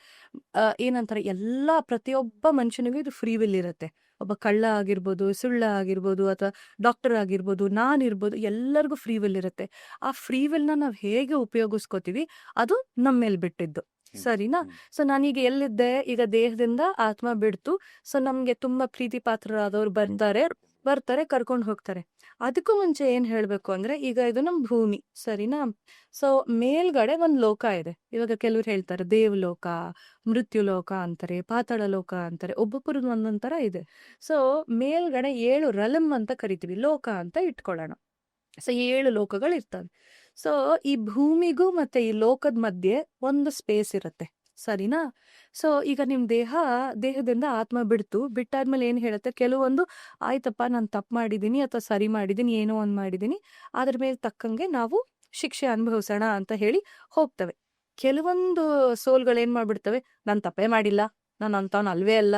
ಏನಂತಾರೆ, ಎಲ್ಲ ಪ್ರತಿಯೊಬ್ಬ ಮನುಷ್ಯನಿಗೂ ಇದು ಫ್ರೀ ವಿಲ್ ಇರುತ್ತೆ. ಒಬ್ಬ ಕಳ್ಳ ಆಗಿರ್ಬೋದು, ಸುಳ್ಳ ಆಗಿರ್ಬೋದು, ಅಥವಾ ಡಾಕ್ಟರ್ ಆಗಿರ್ಬೋದು, ನಾನಿರ್ಬೋದು, ಎಲ್ಲರಿಗೂ ಫ್ರೀ ವಿಲ್ ಇರುತ್ತೆ. ಆ ಫ್ರೀ ವಿಲ್ನ ನಾವು ಹೇಗೆ ಉಪಯೋಗಿಸ್ಕೋತೀವಿ ಅದು ನಮ್ಮ ಮೇಲೆ ಬಿಟ್ಟಿದ್ದು. ಸರಿನಾ? ಸೊ ನಾನೀಗ ಎಲ್ಲಿದ್ದೆ, ಈಗ ದೇಹದಿಂದ ಆತ್ಮ ಬಿಡ್ತು, ಸೊ ನಮ್ಗೆ ತುಂಬಾ ಪ್ರೀತಿ ಪಾತ್ರರಾದವ್ರು ಬರ್ತಾರೆ ಕರ್ಕೊಂಡು ಹೋಗ್ತಾರೆ. ಅದಕ್ಕೂ ಮುಂಚೆ ಏನ್ ಹೇಳ್ಬೇಕು ಅಂದ್ರೆ, ಈಗ ಇದು ನಮ್ ಭೂಮಿ, ಸರಿನಾ? ಸೊ ಮೇಲ್ಗಡೆ ಒಂದ್ ಲೋಕ ಇದೆ. ಇವಾಗ ಕೆಲವ್ರು ಹೇಳ್ತಾರೆ ದೇವಲೋಕ, ಮೃತ್ಯು ಲೋಕ ಅಂತಾರೆ, ಪಾತಾಳ ಲೋಕ ಅಂತಾರೆ, ಒಬ್ಬೊಬ್ಬರದ್ದು ಒಂದೊಂದ್ ತರ ಇದೆ. ಸೊ ಮೇಲ್ಗಡೆ 7 ರಲಮ್ ಅಂತ ಕರಿತೀವಿ, ಲೋಕ ಅಂತ ಇಟ್ಕೊಳ್ಳೋಣ. ಸೊ 7 ಲೋಕಗಳು ಇರ್ತವೆ. ಸೊ ಈ ಭೂಮಿಗೂ ಮತ್ತೆ ಈ ಲೋಕದ ಮಧ್ಯೆ ಒಂದು ಸ್ಪೇಸ್ ಇರುತ್ತೆ, ಸರಿನಾ? ಸೊ ಈಗ ನಿಮ್ ದೇಹದಿಂದ ಆತ್ಮ ಬಿಟ್ಟಾದ್ಮೇಲೆ ಏನ್ ಹೇಳುತ್ತೆ, ಕೆಲವೊಂದು ಆಯ್ತಪ್ಪ ನಾನು ತಪ್ಪು ಮಾಡಿದೀನಿ ಅಥವಾ ಸರಿ ಮಾಡಿದೀನಿ, ಏನೋ ಒಂದ್ ಮಾಡಿದೀನಿ, ಅದ್ರ ಮೇಲೆ ತಕ್ಕಂಗೆ ನಾವು ಶಿಕ್ಷೆ ಅನುಭವಿಸೋಣ ಅಂತ ಹೇಳಿ ಹೋಗ್ತವೆ. ಕೆಲವೊಂದು ಸೋಲ್ಗಳು ಏನ್ ಮಾಡ್ಬಿಡ್ತವೆ, ನಾನು ತಪ್ಪೇ ಮಾಡಿಲ್ಲ, ನಾನು ಅಂತವ್ನು ಅಲ್ವೇ ಅಲ್ಲ,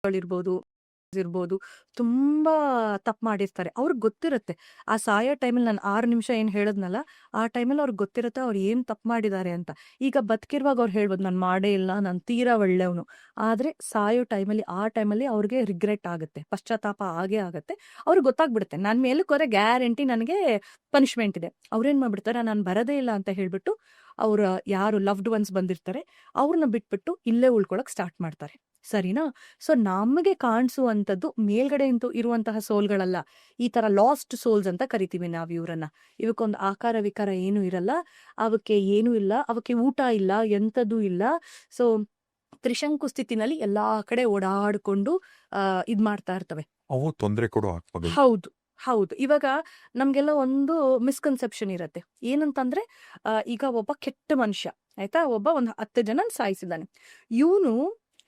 ಇರ್ಬೋದು ಇರ್ಬೋದು, ತುಂಬಾ ತಪ್ಪು ಮಾಡಿರ್ತಾರೆ. ಅವ್ರಿಗೆ ಗೊತ್ತಿರುತ್ತೆ, ಆ ಸಾಯೋ ಟೈಮಲ್ಲಿ ನಾನು 6 ನಿಮಿಷ ಏನ್ ಹೇಳದ್ನಲ್ಲ, ಆ ಟೈಮಲ್ಲಿ ಅವ್ರಿಗೆ ಗೊತ್ತಿರುತ್ತೆ ಅವ್ರು ಏನ್ ತಪ್ಪು ಮಾಡಿದ್ದಾರೆ ಅಂತ. ಈಗ ಬದುಕಿರುವಾಗ ಅವ್ರು ಹೇಳ್ಬೋದು ನಾನು ಮಾಡೇ ಇಲ್ಲ, ನಾನು ತೀರಾ ಒಳ್ಳೆಯವನು. ಆದ್ರೆ ಸಾಯೋ ಟೈಮಲ್ಲಿ, ಆ ಟೈಮಲ್ಲಿ ಅವ್ರಿಗೆ ರಿಗ್ರೆಟ್ ಆಗುತ್ತೆ, ಪಶ್ಚಾತ್ತಾಪ ಆಗೇ ಆಗುತ್ತೆ. ಅವ್ರಿಗೆ ಗೊತ್ತಾಗ್ಬಿಡುತ್ತೆ ನನ್ನ ಮೇಲಕ್ಕೆ ಹೋದ್ರೆ ಗ್ಯಾರಂಟಿ ನನಗೆ ಪನಿಷ್ಮೆಂಟ್ ಇದೆ. ಅವ್ರೇನ್ ಮಾಡ್ಬಿಡ್ತಾರೆ, ನಾನು ಬರದೇ ಇಲ್ಲ ಅಂತ ಹೇಳ್ಬಿಟ್ಟು ಅವ್ರ ಯಾರು ಲವ್ಡ್ ಒನ್ಸ್ ಬಂದಿರ್ತಾರೆ ಅವ್ರನ್ನ ಬಿಟ್ಬಿಟ್ಟು ಇಲ್ಲೇ ಉಳ್ಕೊಳಕ್ ಸ್ಟಾರ್ಟ್ ಮಾಡ್ತಾರೆ, ಸರಿನಾ? ಸೊ ನಮಗೆ ಕಾಣಿಸುವಂಥದ್ದು ಮೇಲ್ಗಡೆ ಇರುವಂತಹ ಸೋಲ್ಗಳಲ್ಲ, ಈ ತರ ಲಾಸ್ಟ್ ಸೋಲ್ಸ್ ಅಂತ ಕರಿತೀವಿ ನಾವು ಇವ್ರನ್ನ. ಇವಕ್ಕೊಂದು ಆಕಾರ ವಿಕಾರ ಏನು ಇರಲ್ಲ, ಅವಕ್ಕೆ ಏನೂ ಇಲ್ಲ, ಅವಕ್ಕೆ ಊಟ ಇಲ್ಲ, ಎಂಥದ್ದು ಇಲ್ಲ. ಸೊ ತ್ರಿಶಂಕು ಸ್ಥಿತಿನಲ್ಲಿ ಎಲ್ಲಾ ಕಡೆ ಓಡಾಡ್ಕೊಂಡು ಇದ್ ಮಾಡ್ತಾ ಇರ್ತವೆ. ಅವು ತೊಂದರೆ ಕೊಡೋ ಆತ್ಮಗಳು. ಹೌದು ಹೌದು. ಇವಾಗ ನಮ್ಗೆಲ್ಲ ಒಂದು ಮಿಸ್ಕನ್ಸೆಪ್ಷನ್ ಇರತ್ತೆ, ಏನಂತಂದ್ರೆ ಈಗ ಒಬ್ಬ ಕೆಟ್ಟ ಮನುಷ್ಯ, ಆಯ್ತಾ, ಒಂದು 10 ಜನ ಸಾಯಿಸಿದ್ದಾನೆ, ಇವನು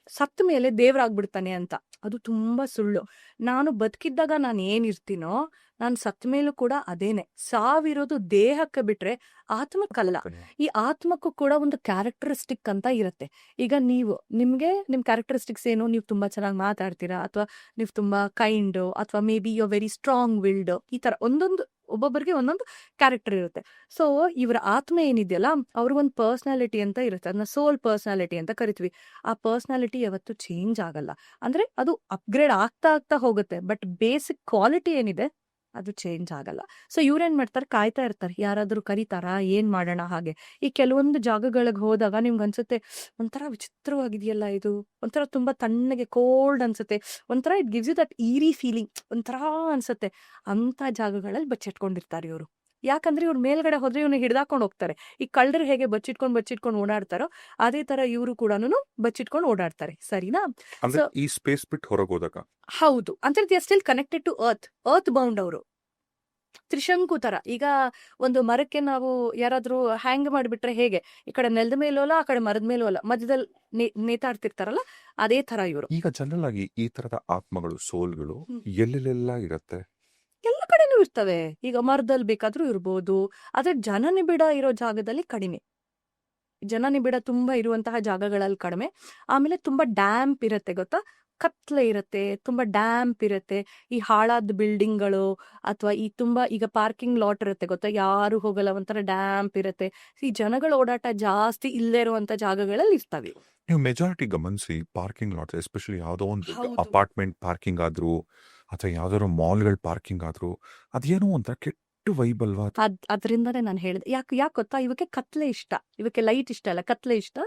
ಸತ್ತ ಮೇಲೆ ದೇವ್ರಾಗ್ಬಿಡ್ತಾನೆ ಅಂತ. ಅದು ತುಂಬಾ ಸುಳ್ಳು. ನಾನು ಬದುಕಿದ್ದಾಗ ನಾನು ಏನಿರ್ತೀನೋ, ನಾನು ಸತ್ತ ಮೇಲೂ ಕೂಡ ಅದೇನೆ. ಸಾವಿರೋದು ದೇಹಕ್ಕೆ ಬಿಟ್ರೆ ಆತ್ಮಕ್ಕಲ್ಲ. ಈ ಆತ್ಮಕ್ಕೂ ಕೂಡ ಒಂದು ಕ್ಯಾರೆಕ್ಟರಿಸ್ಟಿಕ್ ಅಂತ ಇರುತ್ತೆ. ಈಗ ನಿಮ್ ಕ್ಯಾರೆಕ್ಟರಿಸ್ಟಿಕ್ಸ್ ಏನು, ನೀವು ತುಂಬಾ ಚೆನ್ನಾಗಿ ಮಾತಾಡ್ತೀರಾ, ಅಥವಾ ನೀವು ತುಂಬಾ ಕೈಂಡ್, ಅಥವಾ maybe you very strong willed, ಈ ತರ ಒಬ್ಬೊಬ್ಬರಿಗೆ ಒಂದೊಂದು ಕ್ಯಾರೆಕ್ಟರ್ ಇರುತ್ತೆ. ಸೊ ಇವರ ಆತ್ಮ ಏನಿದೆಯಲ್ಲ, ಅವ್ರಿಗೊಂದು ಪರ್ಸನಾಲಿಟಿ ಅಂತ ಇರುತ್ತೆ, ಅದನ್ನ ಸೋಲ್ ಪರ್ಸನಾಲಿಟಿ ಅಂತ ಕರಿತೀವಿ. ಆ ಪರ್ಸನಾಲಿಟಿ ಯಾವತ್ತೂ ಚೇಂಜ್ ಆಗಲ್ಲ, ಅಂದ್ರೆ ಅದು ಅಪ್ಗ್ರೇಡ್ ಆಗ್ತಾ ಹೋಗುತ್ತೆ, ಬಟ್ ಬೇಸಿಕ್ ಕ್ವಾಲಿಟಿ ಏನಿದೆ ಅದು ಚೇಂಜ್ ಆಗಲ್ಲ. ಸೊ ಇವ್ರೇನ್ ಮಾಡ್ತಾರೆ, ಕಾಯ್ತಾ ಇರ್ತಾರೆ, ಯಾರಾದ್ರೂ ಕರೀತಾರಾ, ಏನ್ ಮಾಡೋಣ ಹಾಗೆ. ಈ ಕೆಲವೊಂದು ಜಾಗಗಳಿಗೆ ಹೋದಾಗ ನಿಮ್ಗೆ ಅನ್ಸುತ್ತೆ, ಒಂಥರ ವಿಚಿತ್ರವಾಗಿದೆಯಲ್ಲ ಇದು, ಒಂಥರ ತುಂಬಾ ತಣ್ಣಗೆ ಕೋಲ್ಡ್ ಅನ್ಸುತ್ತೆ, ಒಂಥರ it gives you that eerie feeling, ಒಂಥರ ಅನ್ಸುತ್ತೆ. ಅಂತ ಜಾಗಗಳಲ್ಲಿ ಬಚ್ಚಿಟ್ಕೊಂಡಿರ್ತಾರೆ ಇವರು. ಯಾಕಂದ್ರೆ ಇವ್ರ ಮೇಲ್ಗಡೆ ಹೋದ್ರೆ ಇವ್ನ ಹಿಡ್ದಾಕೊಂಡು ಹೋಗ್ತಾರೆ. ಈ ಕಳ್ಳರು ಹೇಗೆ ಬಚ್ಚಿಟ್ಕೊಂಡು ಓಡಾಡ್ತಾರೋ ಅದೇ ತರ ಇವರು ಕೂಡ ಬಚ್ಚಿಟ್ಕೊಂಡು ಓಡಾಡ್ತಾರೆ, ಸರಿನಾ? ಅಂದ್ರೆ ಈ ಸ್ಪೇಸ್ ಬಿಟ್ಟು ಹೊರಗೆ ಹೋದಾಗ ಹೌದು, ಅಂದ್ರೆ they are still connected to earth bound ಅವರು. ತ್ರಿಶಂಕು ತರ. ಈಗ ಒಂದು ಮರಕ್ಕೆ ನಾವು ಯಾರಾದ್ರೂ ಹ್ಯಾಂಗ್ ಮಾಡಿಬಿಟ್ರೆ ಹೇಗೆ, ಈ ಕಡೆ ನೆಲದ ಮೇಲೂ ಅಲ್ಲ, ಆ ಕಡೆ ಮರದ ಮೇಲೂ ಅಲ್ಲ, ಮಧ್ಯದಲ್ಲಿ ನೇತಾಡ್ತಿರ್ತಾರಲ್ಲ, ಅದೇ ತರ ಇವರು. ಈಗ ಜನರಲ್ ಆಗಿ ಈ ತರದ ಆತ್ಮಗಳು, ಸೋಲ್ಗಳು ಎಲ್ಲೆಲ್ಲ ಇರತ್ತೆ? ಎಲ್ಲ ಕಡೆನೂ ಇರ್ತವೆ. ಈಗ ಮರದಲ್ಲಿ ಬೇಕಾದ್ರೂ ಇರ್ಬೋದು, ಆದ್ರೆ ಜನನಿಬಿಡ ಇರೋ ಜಾಗದಲ್ಲಿ ಕಡಿಮೆ. ಜನನಿಬಿಡ ತುಂಬಾ ಇರುವಂತಹ ಜಾಗಗಳಲ್ಲಿ ಕಡಿಮೆ. ಆಮೇಲೆ ತುಂಬಾ ಡ್ಯಾಂಪ್ ಇರತ್ತೆ, ಗೊತ್ತಾ, ಕತ್ಲೆ ಇರತ್ತೆ, ತುಂಬಾ ಡ್ಯಾಂಪ್ ಇರತ್ತೆ. ಈ ಹಾಳಾದ ಬಿಲ್ಡಿಂಗ್ಗಳು, ಅಥವಾ ಈ ತುಂಬಾ ಈಗ ಪಾರ್ಕಿಂಗ್ ಲಾಟ್ ಇರುತ್ತೆ, ಗೊತ್ತಾ, ಯಾರು ಹೋಗಲ್ಲ, ಒಂಥರ ಡ್ಯಾಂಪ್ ಇರತ್ತೆ. ಈ ಜನಗಳ ಓಡಾಟ ಜಾಸ್ತಿ ಇಲ್ಲೇ ಇರುವಂತ ಜಾಗಗಳಲ್ಲಿ ಇರ್ತವೆ. ನೀವು ಮೆಜಾರಿಟಿ ಗಮನಿಸಿ, ಪಾರ್ಕಿಂಗ್ ಲಾಟ್ಸ್, ಎಸ್ಪೆಷಲಿ ಯಾವುದೋ ಒಂದು ಹೌದು. ಅಪಾರ್ಟ್ಮೆಂಟ್ ಪಾರ್ಕಿಂಗ್ ಆದ್ರೂ ಅಥವಾ ಯಾವ್ದಾದ್ರು ಮಾಲ್ಗಳ ಪಾರ್ಕಿಂಗ್ ಆದ್ರೂ, ಅದೇನೋ ಒಂಥರ ಕೆಟ್ಟ ಎಷ್ಟು ವೈಬ್ ಅಲ್ವಾ ಅದು? ಅದರಿಂದನೇ ನಾನು ಹೇಳಿದೆ. ಯಾಕೆ ಗೊತ್ತಾ, ಇವಕ್ಕೆ ಕತ್ಲೆ ಇಷ್ಟ, ಇವಕ್ಕೆ ಲೈಟ್ ಇಷ್ಟ ಅಲ್ಲ, ಕತ್ಲೆ ಇಷ್ಟ.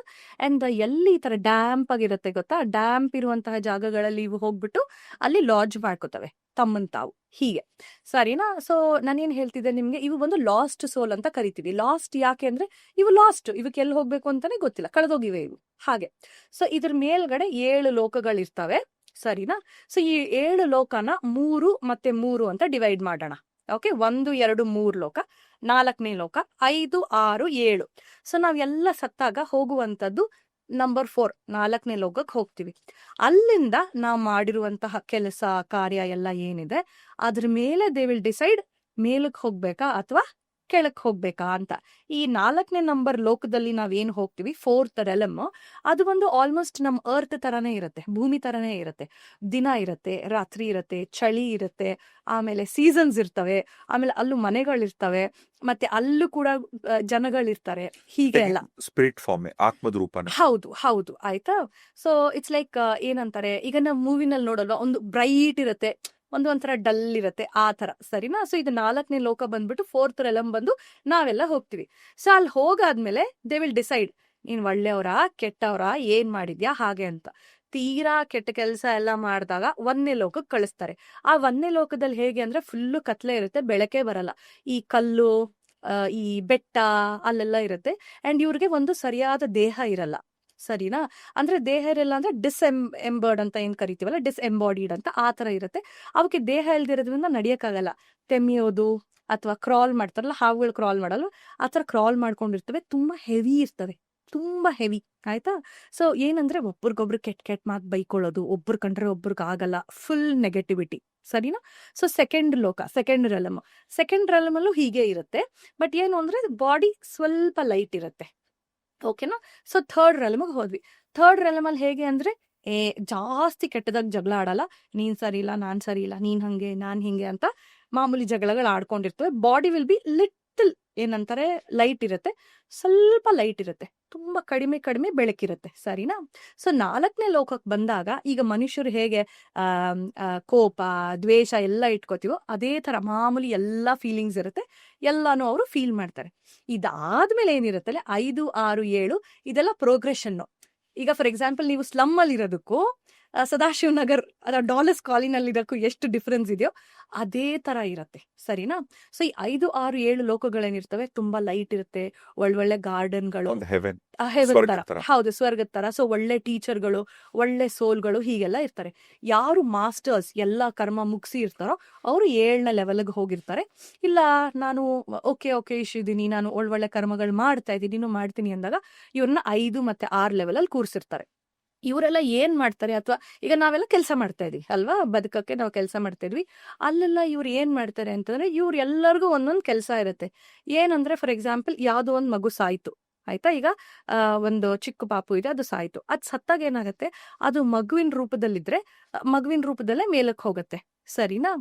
ಅಂಡ್ ಎಲ್ಲಿ ಈ ತರ ಡ್ಯಾಂಪ್ ಆಗಿರುತ್ತೆ ಗೊತ್ತಾ, ಡ್ಯಾಂಪ್ ಇರುವಂತಹ ಜಾಗಗಳಲ್ಲಿ ಇವು ಹೋಗ್ಬಿಟ್ಟು ಅಲ್ಲಿ ಲಾಡ್ಜ್ ಮಾಡ್ಕೋತವೆ ತಮ್ಮನ್ ತಾವು, ಹೀಗೆ ಸರಿನಾ. ಸೊ ನಾನೇನ್ ಹೇಳ್ತಿದ್ದೆ ನಿಮ್ಗೆ, ಇವು ಒಂದು ಲಾಸ್ಟ್ ಸೋಲ್ ಅಂತ ಕರಿತೀವಿ. ಲಾಸ್ಟ್ ಯಾಕೆ ಅಂದ್ರೆ ಇವು ಲಾಸ್ಟ್, ಇವಕ್ಕೆ ಎಲ್ಲಿ ಹೋಗ್ಬೇಕು ಅಂತಾನೆ ಗೊತ್ತಿಲ್ಲ, ಕಳೆದೋಗಿವೆ ಇವು, ಹಾಗೆ. ಸೊ ಇದ್ರ ಮೇಲ್ಗಡೆ 7 ಲೋಕಗಳಿರ್ತವೆ, ಸರಿನಾ. ಸೊ ಈ 7 ಲೋಕನ 3 ಮತ್ತೆ 3 ಅಂತ ಡಿವೈಡ್ ಮಾಡೋಣ. ಓಕೆ, 1 2 3 ಲೋಕ, 4ನೇ ಲೋಕ 5 6 7. ಸೊ ನಾವೆಲ್ಲ ಸತ್ತಾಗ ಹೋಗುವಂಥದ್ದು ನಂಬರ್ 4, 4ನೇ ಲೋಕಕ್ಕೆ ಹೋಗ್ತೀವಿ. ಅಲ್ಲಿಂದ ನಾವು ಮಾಡಿರುವಂತಹ ಕೆಲಸ ಕಾರ್ಯ ಎಲ್ಲ ಏನಿದೆ ಅದ್ರ ಮೇಲೆ ದೇ ವಿಲ್ ಡಿಸೈಡ್ ಮೇಲಕ್ಕೆ ಹೋಗ್ಬೇಕಾ ಅಥವಾ ಕೆಳಕ್ ಹೋಗ್ಬೇಕಾ ಅಂತ. ಈ 4ನೇ ನಂಬರ್ ಲೋಕದಲ್ಲಿ ನಾವೇನ್ ಹೋಗ್ತೀವಿ, 4th ರೆಲಮ್, ಅದು ಒಂದು ಆಲ್ಮೋಸ್ಟ್ ನಮ್ ಅರ್ತ್ ತರಾನೇ ಇರುತ್ತೆ, ಭೂಮಿ ತರಾನೇ ಇರುತ್ತೆ. ದಿನ ಇರುತ್ತೆ, ರಾತ್ರಿ ಇರುತ್ತೆ, ಚಳಿ ಇರುತ್ತೆ, ಆಮೇಲೆ ಸೀಸನ್ಸ್ ಇರ್ತವೆ, ಆಮೇಲೆ ಅಲ್ಲೂ ಮನೆಗಳಿರ್ತವೆ, ಮತ್ತೆ ಅಲ್ಲೂ ಕೂಡ ಜನಗಳಿರ್ತಾರೆ, ಹೀಗೆ ಎಲ್ಲ. ಸ್ಪಿರಿಟ್ ಫಾರ್ಮ್, ಆತ್ಮದ ರೂಪನೇ. ಹೌದು ಹೌದು, ಆಯ್ತಾ. ಸೊ ಇಟ್ಸ್ ಲೈಕ್ ಏನಂತಾರೆ, ಈಗ ನಾವು ಮೂವಿನಲ್ಲಿ ನೋಡಲ್ವಾ, ಒಂದು ಬ್ರೈಟ್ ಇರುತ್ತೆ, ಒಂಥರ ಡಲ್ ಇರುತ್ತೆ, ಆ ತರ, ಸರಿನಾ. ಸೊ ಇದು 4ನೇ ಲೋಕ ಬಂದ್ಬಿಟ್ಟು 4th ರೆಲಮ್ ಬಂದು ನಾವೆಲ್ಲ ಹೋಗ್ತೀವಿ. ಸೊ ಅಲ್ಲಿ ಹೋಗಾದ್ಮೇಲೆ ದೇ ವಿಲ್ ಡಿಸೈಡ್ ನೀನ್ ಒಳ್ಳೆಯವರಾ ಕೆಟ್ಟವರಾ, ಏನ್ ಮಾಡಿದ್ಯಾ ಹಾಗೆ ಅಂತ. ತೀರಾ ಕೆಟ್ಟ ಕೆಲಸ ಎಲ್ಲ ಮಾಡಿದಾಗ 1ನೇ ಲೋಕಕ್ಕೆ ಕಳಿಸ್ತಾರೆ. ಆ 1ನೇ ಲೋಕದಲ್ಲಿ ಹೇಗೆ ಅಂದ್ರೆ ಫುಲ್ಲು ಕತ್ಲೆ ಇರುತ್ತೆ, ಬೆಳಕೆ ಬರಲ್ಲ, ಈ ಕಲ್ಲು ಈ ಬೆಟ್ಟ ಅಲ್ಲೆಲ್ಲ ಇರುತ್ತೆ. ಅಂಡ್ ಇವ್ರಿಗೆ ಒಂದು ಸರಿಯಾದ ದೇಹ ಇರಲ್ಲ, ಸರಿನಾ. ಅಂದ್ರೆ ದೇಹ ಇರಲ್ಲ ಅಂದ್ರೆ ಡಿಸ್ಎಂಬರ್ಡ್ ಅಂತ ಏನ್ ಕರಿತೀವಲ್ಲ, ಡಿಸ್ಎಂಬಾಡಿಡ್ ಅಂತ, ಆ ತರ ಇರುತ್ತೆ. ಅವಕ್ಕೆ ದೇಹ ಇಲ್ದಿರೋದ್ರಿಂದ ನಡಿಯಕ್ಕಾಗಲ್ಲ, ತೆಮಿಯೋದು ಅಥವಾ ಕ್ರಾಲ್ ಮಾಡ್ತಾರಲ್ಲ, ಹಾವುಗಳು ಕ್ರಾಲ್ ಮಾಡಲ್ಲ, ಆ ತರ ಕ್ರಾಲ್ ಮಾಡ್ಕೊಂಡಿರ್ತವೆ, ತುಂಬಾ ಹೆವಿ ಇರ್ತವೆ, ತುಂಬಾ ಹೆವಿ, ಆಯ್ತಾ. ಸೊ ಏನಂದ್ರೆ ಒಬ್ರಿಗೊಬ್ರು ಕೆಟ್ಟ ಮಾತು ಬೈಕೊಳ್ಳೋದು, ಒಬ್ರು ಕಂಡ್ರೆ ಒಬ್ರಿಗೆ ಆಗಲ್ಲ, ಫುಲ್ ನೆಗೆಟಿವಿಟಿ, ಸರಿನಾ. ಸೊ ಸೆಕೆಂಡ್ ಲೋಕ, ಸೆಕೆಂಡ್ ರೆಲಮ್ ಅಲ್ಲೂ ಹೀಗೆ ಇರುತ್ತೆ, ಬಟ್ ಏನು ಅಂದ್ರೆ ಬಾಡಿ ಸ್ವಲ್ಪ ಲೈಟ್ ಇರುತ್ತೆ, ಓಕೆನಾ. ಸೊ ಥರ್ಡ್ ರೆಲಮ್ಗೆ ಹೋದ್ವಿ. ಥರ್ಡ್ ರೆಲಮಲ್ಲಿ ಹೇಗೆ ಅಂದ್ರೆ ಜಾಸ್ತಿ ಕೆಟ್ಟದಾಗ ಜಗಳ ಆಡಲ್ಲ, ನೀನ್ ಸರಿ ಇಲ್ಲ ನಾನ್ ಸರಿ ಇಲ್ಲ, ನೀನ್ ಹಂಗೆ ನಾನ್ ಹಿಂಗೆ ಅಂತ ಮಾಮೂಲಿ ಜಗಳಗಳು ಆಡ್ಕೊಂಡಿರ್ತವೆ. ಬಾಡಿ ವಿಲ್ ಬಿ ಲಿಟಲ್ ಏನಂತಾರೆ ಲೈಟ್ ಇರುತ್ತೆ, ಸ್ವಲ್ಪ ಲೈಟ್ ಇರುತ್ತೆ, ತುಂಬಾ ಕಡಿಮೆ ಬೆಳಕಿರುತ್ತೆ, ಸರಿನಾ. ಸೊ 4ನೇ ಲೋಕಕ್ಕೆ ಬಂದಾಗ ಈಗ ಮನುಷ್ಯರು ಹೇಗೆ ಕೋಪ ದ್ವೇಷ ಎಲ್ಲ ಇಟ್ಕೋತೀವೋ ಅದೇ ತರ ಮಾಮೂಲಿ ಎಲ್ಲಾ ಫೀಲಿಂಗ್ಸ್ ಇರುತ್ತೆ, ಎಲ್ಲಾನು ಅವರು ಫೀಲ್ ಮಾಡ್ತಾರೆ. ಇದಾದ್ಮೇಲೆ ಏನಿರುತ್ತಲ್ಲ 5 6 7 ಇದೆಲ್ಲ ಪ್ರೋಗ್ರೆಷನ್. ಈಗ ಫಾರ್ ಎಕ್ಸಾಂಪಲ್ ನೀವು ಸ್ಲಮ್ ಅಲ್ಲಿ ಇರೋದಕ್ಕೂ ಸದಾಶಿವ್ ನಗರ್ ಅಥವಾ ಡಾಲರ್ಸ್ ಕಾಲಿನಲ್ಲಿ ಇರೋಕ್ಕೂ ಎಷ್ಟು ಡಿಫ್ರೆನ್ಸ್ ಇದೆಯೋ ಅದೇ ತರ ಇರತ್ತೆ, ಸರಿನಾ. ಸೊ ಈ 5 6 7 ಲೋಕಗಳೇನಿರ್ತವೆ ತುಂಬಾ ಲೈಟ್ ಇರುತ್ತೆ, ಒಳ್ಳೊಳ್ಳೆ ಗಾರ್ಡನ್ಗಳು, ಹೆವೆನ್ ತರ, ಹೌದು ಸ್ವರ್ಗದ ತರ. ಸೊ ಒಳ್ಳೆ ಟೀಚರ್ಗಳು, ಒಳ್ಳೆ ಸೋಲ್ಗಳು, ಹೀಗೆಲ್ಲ ಇರ್ತಾರೆ. ಯಾರು ಮಾಸ್ಟರ್ಸ್ ಎಲ್ಲಾ ಕರ್ಮ ಮುಗಿಸಿ ಇರ್ತಾರೋ ಅವರು 7ನೇ ಲೆವೆಲ್ಗೆ ಹೋಗಿರ್ತಾರೆ. ಇಲ್ಲ ನಾನು ಓಕೆ ಇದ್ದೀನಿ, ನಾನು ಒಳ್ಳೊಳ್ಳೆ ಕರ್ಮಗಳು ಮಾಡ್ತಾ ಇದ್ದೀನಿ, ನೀನು ಮಾಡ್ತೀನಿ ಅಂದಾಗ ಇವ್ರನ್ನ 5 ಮತ್ತೆ 6 ಲೆವೆಲ್ ಅಲ್ಲಿ ಕೂರ್ಸಿರ್ತಾರೆ. ಇವರೆಲ್ಲ ಏನ್ ಮಾಡ್ತಾರೆ, ಅಥವಾ ಈಗ ನಾವೆಲ್ಲ ಕೆಲಸ ಮಾಡ್ತಾ ಇದೀವಿ ಅಲ್ವಾ, ಬದುಕಕ್ಕೆ ನಾವು ಕೆಲಸ ಮಾಡ್ತಾ ಇದ್ವಿ, ಅಲ್ಲೆಲ್ಲ ಇವ್ರು ಏನ್ ಮಾಡ್ತಾರೆ ಅಂತಂದ್ರೆ ಇವ್ರು ಎಲ್ಲರಿಗೂ ಒಂದೊಂದು ಕೆಲಸ ಇರುತ್ತೆ. ಏನಂದ್ರೆ ಫಾರ್ ಎಕ್ಸಾಂಪಲ್ ಯಾವ್ದೋ ಒಂದ್ ಮಗು ಸಾಯ್ತು, ಆಯ್ತಾ. ಈಗ ಒಂದು ಚಿಕ್ಕ ಪಾಪು ಇದೆ, ಅದು ಸಾಯ್ತು. ಅದ್ ಸತ್ತಾಗ ಏನಾಗತ್ತೆ, ಅದು ಮಗುವಿನ ರೂಪದಲ್ಲಿದ್ರೆ ಮಗುವಿನ ರೂಪದಲ್ಲೇ ಮೇಲಕ್ಕೆ ಹೋಗತ್ತೆ, ಸರಿನಾ.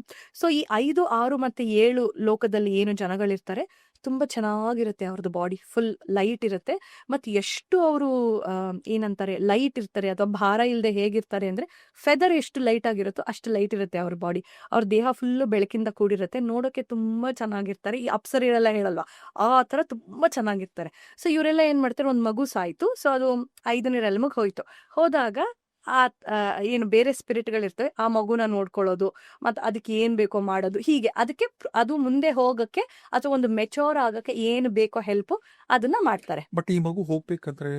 ಸೊ ಈ 5 6 ಮತ್ತೆ 7 ಲೋಕದಲ್ಲಿ ಏನು ಜನಗಳಿರ್ತಾರೆ ತುಂಬಾ ಚೆನ್ನಾಗಿರುತ್ತೆ, ಅವ್ರದ್ದು ಬಾಡಿ ಫುಲ್ ಲೈಟ್ ಇರುತ್ತೆ. ಮತ್ತೆ ಎಷ್ಟು ಅವರು ಏನಂತಾರೆ ಲೈಟ್ ಇರ್ತಾರೆ, ಅಥವಾ ಭಾರ ಇಲ್ಲದೆ ಹೇಗಿರ್ತಾರೆ ಅಂದ್ರೆ ಫೆದರ್ ಎಷ್ಟು ಲೈಟ್ ಆಗಿರುತ್ತೋ ಅಷ್ಟು ಲೈಟ್ ಇರುತ್ತೆ ಅವ್ರ ಬಾಡಿ. ಅವ್ರ ದೇಹ ಫುಲ್ ಬೆಳಕಿಂದ ಕೂಡಿರುತ್ತೆ, ನೋಡೋಕೆ ತುಂಬಾ ಚೆನ್ನಾಗಿರ್ತಾರೆ. ಈ ಅಪ್ಸರೆಲ್ಲ ಹೇಳಲ್ವಾ, ಆ ತರ ತುಂಬಾ ಚೆನ್ನಾಗಿರ್ತಾರೆ. ಸೊ ಇವರೆಲ್ಲ ಏನ್ ಮಾಡ್ತಾರೆ, ಒಂದ್ ಮಗು ಸಾಯ್ತು, ಸೊ ಅದು 5ನೇ ರೆಲ್ಮ್ಗೆ ಹೋದಾಗ ಏನು ಬೇರೆ ಸ್ಪಿರಿಟ್ಗಳಿರ್ತವೆ, ಆ ಮಗುನ ನೋಡ್ಕೊಳ್ಳೋದು, ಮತ್ತೆ ಅದಕ್ಕೆ ಏನ್ ಬೇಕೋ ಮಾಡೋದು, ಹೀಗೆ ಅದಕ್ಕೆ ಅದು ಮುಂದೆ ಹೋಗಕ್ಕೆ ಅಥವಾ ಒಂದು ಮೆಚೋರ್ ಆಗಕ್ಕೆ ಏನು ಬೇಕೋ ಹೆಲ್ಪ್ ಅದನ್ನ ಮಾಡ್ತಾರೆ. ಬಟ್ ಈ ಮಗು ಹೋಗ್ಬೇಕಂದ್ರೆ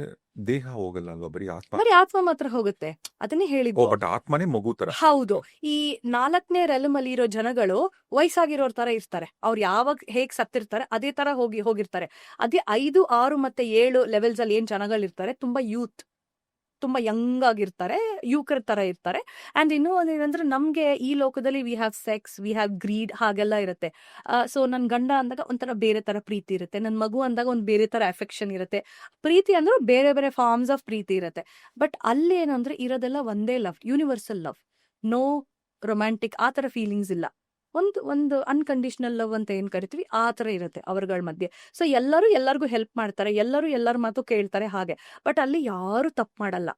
ದೇಹ ಹೋಗಲ್ಲ ಅಲ್ವಾ, ಬರೀ ಆತ್ಮ ಮಾತ್ರ ಹೋಗುತ್ತೆ, ಅದನ್ನೇ ಹೇಳಿದ್ದು. ಬಟ್ ಆತ್ಮನೇ ಮಗು ತರ. ಹೌದು. ಈ 4ನೇ ರೆಲಮ್ ಅಲ್ಲಿ ಇರೋ ಜನಗಳು ವಯಸ್ಸಾಗಿರೋರ್ ತರ ಇರ್ತಾರೆ, ಅವ್ರು ಯಾವಾಗ ಹೇಗ್ ಸತ್ತಿರ್ತಾರೆ ಅದೇ ತರ ಹೋಗಿರ್ತಾರೆ. ಅದೇ 5 6 ಮತ್ತೆ 7 ಲೆವೆಲ್ಸ್ ಅಲ್ಲಿ ಏನ್ ಜನಗಳಿರ್ತಾರೆ ತುಂಬಾ ಯೂತ್, ತುಂಬಾ ಯಂಗ್ ಆಗಿರ್ತಾರೆ, ಯುವಕರ ತರ ಇರ್ತಾರೆ. ಅಂಡ್ ಇನ್ನೂ ಒಂದೇನಂದ್ರೆ ನಮ್ಗೆ ಈ ಲೋಕದಲ್ಲಿ we have sex, we have greed, ಹಾಗೆಲ್ಲ ಇರುತ್ತೆ. ಸೊ ನನ್ ಗಂಡ ಅಂದಾಗ ಒಂಥರ ಬೇರೆ ತರ ಪ್ರೀತಿ ಇರುತ್ತೆ, ನನ್ ಮಗು ಅಂದಾಗ ಒಂದ್ ಬೇರೆ ತರ ಅಫೆಕ್ಷನ್ ಇರುತ್ತೆ. ಪ್ರೀತಿ ಅಂದ್ರೆ ಬೇರೆ ಬೇರೆ ಫಾರ್ಮ್ಸ್ ಆಫ್ ಪ್ರೀತಿ ಇರುತ್ತೆ. ಬಟ್ ಅಲ್ಲಿ ಏನಂದ್ರೆ ಇರೋದೆಲ್ಲ ಒಂದೇ love, universal love, no romantic ಆ ತರ ಫೀಲಿಂಗ್ಸ್ ಇಲ್ಲ. ಒಂದು ಅನ್ಕಂಡೀಷನಲ್ ಲವ್ ಅಂತ ಏನ್ ಕರಿತೀವಿ ಆ ತರ ಇರುತ್ತೆ ಅವರುಗಳ ಮಧ್ಯೆ. ಸೊ ಎಲ್ಲರಿಗೂ ಹೆಲ್ಪ್ ಮಾಡ್ತಾರೆ, ಎಲ್ಲರ ಮಾತು ಕೇಳ್ತಾರೆ, ಹಾಗೆ. ಬಟ್ ಅಲ್ಲಿ ಯಾರು ತಪ್ಪು ಮಾಡಲ್ಲ,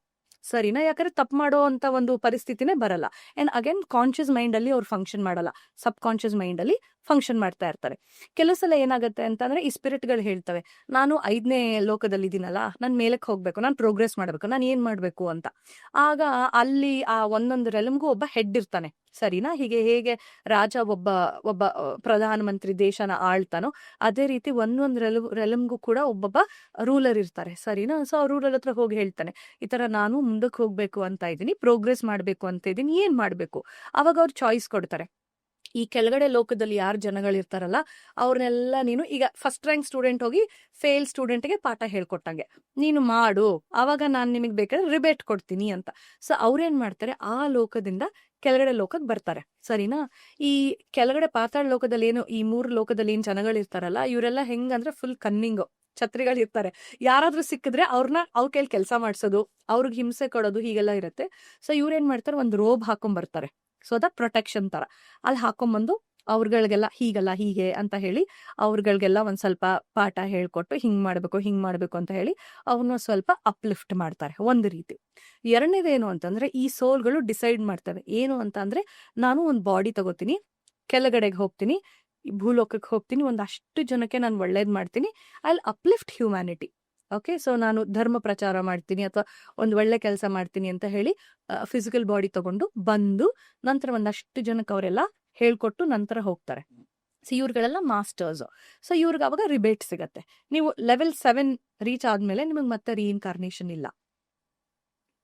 ಸರಿನಾ. ಯಾಕಂದ್ರೆ ತಪ್ಪು ಮಾಡೋ ಅಂತ ಒಂದು ಪರಿಸ್ಥಿತಿನೇ ಬರಲ್ಲ. ಅಂಡ್ ಅಗೇನ್ ಕಾನ್ಶಿಯಸ್ ಮೈಂಡ್ ಅಲ್ಲಿ ಅವ್ರು ಫಂಕ್ಷನ್ ಮಾಡಲ್ಲ, ಸಬ್ ಕಾನ್ಶಿಯಸ್ ಮೈಂಡ್ ಅಲ್ಲಿ ಫಂಕ್ಷನ್ ಮಾಡ್ತಾ ಇರ್ತಾರೆ. ಕೆಲವು ಸಲ ಏನಾಗುತ್ತೆ ಅಂತಂದ್ರೆ ಈ ಸ್ಪಿರಿಟ್ಗಳು ಹೇಳ್ತವೆ, ನಾನು 5ನೇ ಲೋಕದಲ್ಲಿ ಇದೀನಲ್ಲ, ನಾನು ಮೇಲಕ್ಕೆ ಹೋಗ್ಬೇಕು, ನಾನು ಪ್ರೋಗ್ರೆಸ್ ಮಾಡ್ಬೇಕು, ನಾನು ಏನ್ ಮಾಡ್ಬೇಕು ಅಂತ. ಆಗ ಅಲ್ಲಿ ಆ ಒಂದೊಂದು ರೆಲಮ್ಗೂ ಒಬ್ಬ ಹೆಡ್ ಇರ್ತಾನೆ, ಸರಿನಾ? ಹೇಗೆ ರಾಜ ಒಬ್ಬ ಒಬ್ಬ ಪ್ರಧಾನ ಮಂತ್ರಿ ದೇಶನ ಆಳ್ತಾನೋ, ಅದೇ ರೀತಿ ಒಂದೊಂದು ರೆಲಮ್ಗೂ ಕೂಡ ಒಬ್ಬೊಬ್ಬ ರೂಲರ್ ಇರ್ತಾರೆ, ಸರಿನಾ? ಸೊ ಆ ರೂಲರ್ ಹತ್ರ ಹೋಗಿ ಹೇಳ್ತಾನೆ, ಈ ತರ ನಾನು ಮುಂದಕ್ಕೆ ಹೋಗ್ಬೇಕು ಅಂತ ಇದ್ದೀನಿ, ಪ್ರೋಗ್ರೆಸ್ ಮಾಡ್ಬೇಕು ಅಂತ ಇದ್ದೀನಿ, ಏನ್ ಮಾಡ್ಬೇಕು? ಅವಾಗ ಅವ್ರು ಚಾಯ್ಸ್ ಕೊಡ್ತಾರೆ. ಈ ಕೆಳಗಡೆ ಲೋಕದಲ್ಲಿ ಯಾರು ಜನಗಳಿರ್ತಾರಲ್ಲ, ಅವ್ರನ್ನೆಲ್ಲ ನೀನು ಈಗ ಫಸ್ಟ್ ರ್ಯಾಂಕ್ ಸ್ಟೂಡೆಂಟ್ ಹೋಗಿ ಫೇಲ್ ಸ್ಟೂಡೆಂಟ್ಗೆ ಪಾಠ ಹೇಳ್ಕೊಟ್ಟಂಗೆ ನೀನು ಮಾಡು, ಅವಾಗ ನಾನು ನಿಮಗೆ ಬೇಕಾದ್ರೆ ರಿಬೇಟ್ ಕೊಡ್ತೀನಿ ಅಂತ. ಸೊ ಅವ್ರೇನ್ ಮಾಡ್ತಾರೆ, ಆ ಲೋಕದಿಂದ ಕೆಳಗಡೆ ಲೋಕಕ್ಕೆ ಬರ್ತಾರೆ, ಸರಿನಾ? ಈ ಕೆಳಗಡೆ ಪಾತಾಳ ಲೋಕದಲ್ಲಿ ಏನು ಈ 3 ಲೋಕದಲ್ಲಿ ಏನ್ ಜನಗಳಿರ್ತಾರಲ್ಲ, ಇವರೆಲ್ಲ ಹೆಂಗಂದ್ರೆ ಫುಲ್ ಕನ್ನಿಂಗು ಛತ್ರಿಗಳಿರ್ತಾರೆ. ಯಾರಾದ್ರೂ ಸಿಕ್ಕಿದ್ರೆ ಅವ್ರ ಕೈಲಿ ಕೆಲಸ ಮಾಡ್ಸೋದು, ಅವ್ರಿಗೆ ಹಿಂಸೆ ಕೊಡೋದು, ಹೀಗೆಲ್ಲ ಇರುತ್ತೆ. ಸೊ ಇವ್ರೇನ್ ಮಾಡ್ತಾರೆ, ಒಂದು ರೋಬ್ ಹಾಕೊಂಡ್ ಬರ್ತಾರೆ, ಸೊ ದಟ್ ಪ್ರೊಟೆಕ್ಷನ್ ತರ. ಅಲ್ಲಿ ಹಾಕೊಂಬಂದು ಅವ್ರಗಳಿಗೆಲ್ಲ ಹೀಗಲ್ಲ ಹೀಗೆ ಅಂತ ಹೇಳಿ ಅವ್ರಗಳಿಗೆಲ್ಲ ಒಂದ್ ಸ್ವಲ್ಪ ಪಾಠ ಹೇಳ್ಕೊಟ್ಟು ಹಿಂಗ್ ಮಾಡ್ಬೇಕು ಅಂತ ಹೇಳಿ ಅವ್ರನ್ನ ಸ್ವಲ್ಪ ಅಪ್ಲಿಫ್ಟ್ ಮಾಡ್ತಾರೆ ಒಂದು ರೀತಿ. ಎರಡನೇದೇನು ಅಂತಂದ್ರೆ, ಈ ಸೋಲ್ಗಳು ಡಿಸೈಡ್ ಮಾಡ್ತವೆ ಏನು ಅಂತ ಅಂದ್ರೆ, ನಾನು ಒಂದು ಬಾಡಿ ತಗೋತೀನಿ, ಕೆಳಗಡೆಗೆ ಹೋಗ್ತೀನಿ, ಈ ಭೂಲೋಕಕ್ಕೆ ಹೋಗ್ತೀನಿ, ಒಂದಷ್ಟು ಜನಕ್ಕೆ ನಾನು ಒಳ್ಳೇದ್ ಮಾಡ್ತೀನಿ, I will uplift humanity. Okay, so ನಾನು ಧರ್ಮ ಪ್ರಚಾರ ಮಾಡ್ತೀನಿ ಅಥವಾ ಒಂದು ಒಳ್ಳೆ ಕೆಲಸ ಮಾಡ್ತೀನಿ ಅಂತ ಹೇಳಿ ಫಿಸಿಕಲ್ ಬಾಡಿ ತಗೊಂಡು ಬಂದು ನಂತರ ಒಂದಷ್ಟು ಜನಕ್ಕೆ ಅವರೆಲ್ಲ ಹೇಳ್ಕೊಟ್ಟು ನಂತರ ಹೋಗ್ತಾರೆ. So ಇವ್ರುಗಳೆಲ್ಲ masters. ಸೊ ಇವ್ರಿಗೆ ಅವಾಗ ರಿಬೇಟ್ ಸಿಗತ್ತೆ. ನೀವು ಲೆವೆಲ್ 7 ರೀಚ್ ಆದ್ಮೇಲೆ ನಿಮಗೆ ಮತ್ತೆ ರೀಇನ್ಕಾರ್ನೇಷನ್ ಇಲ್ಲ,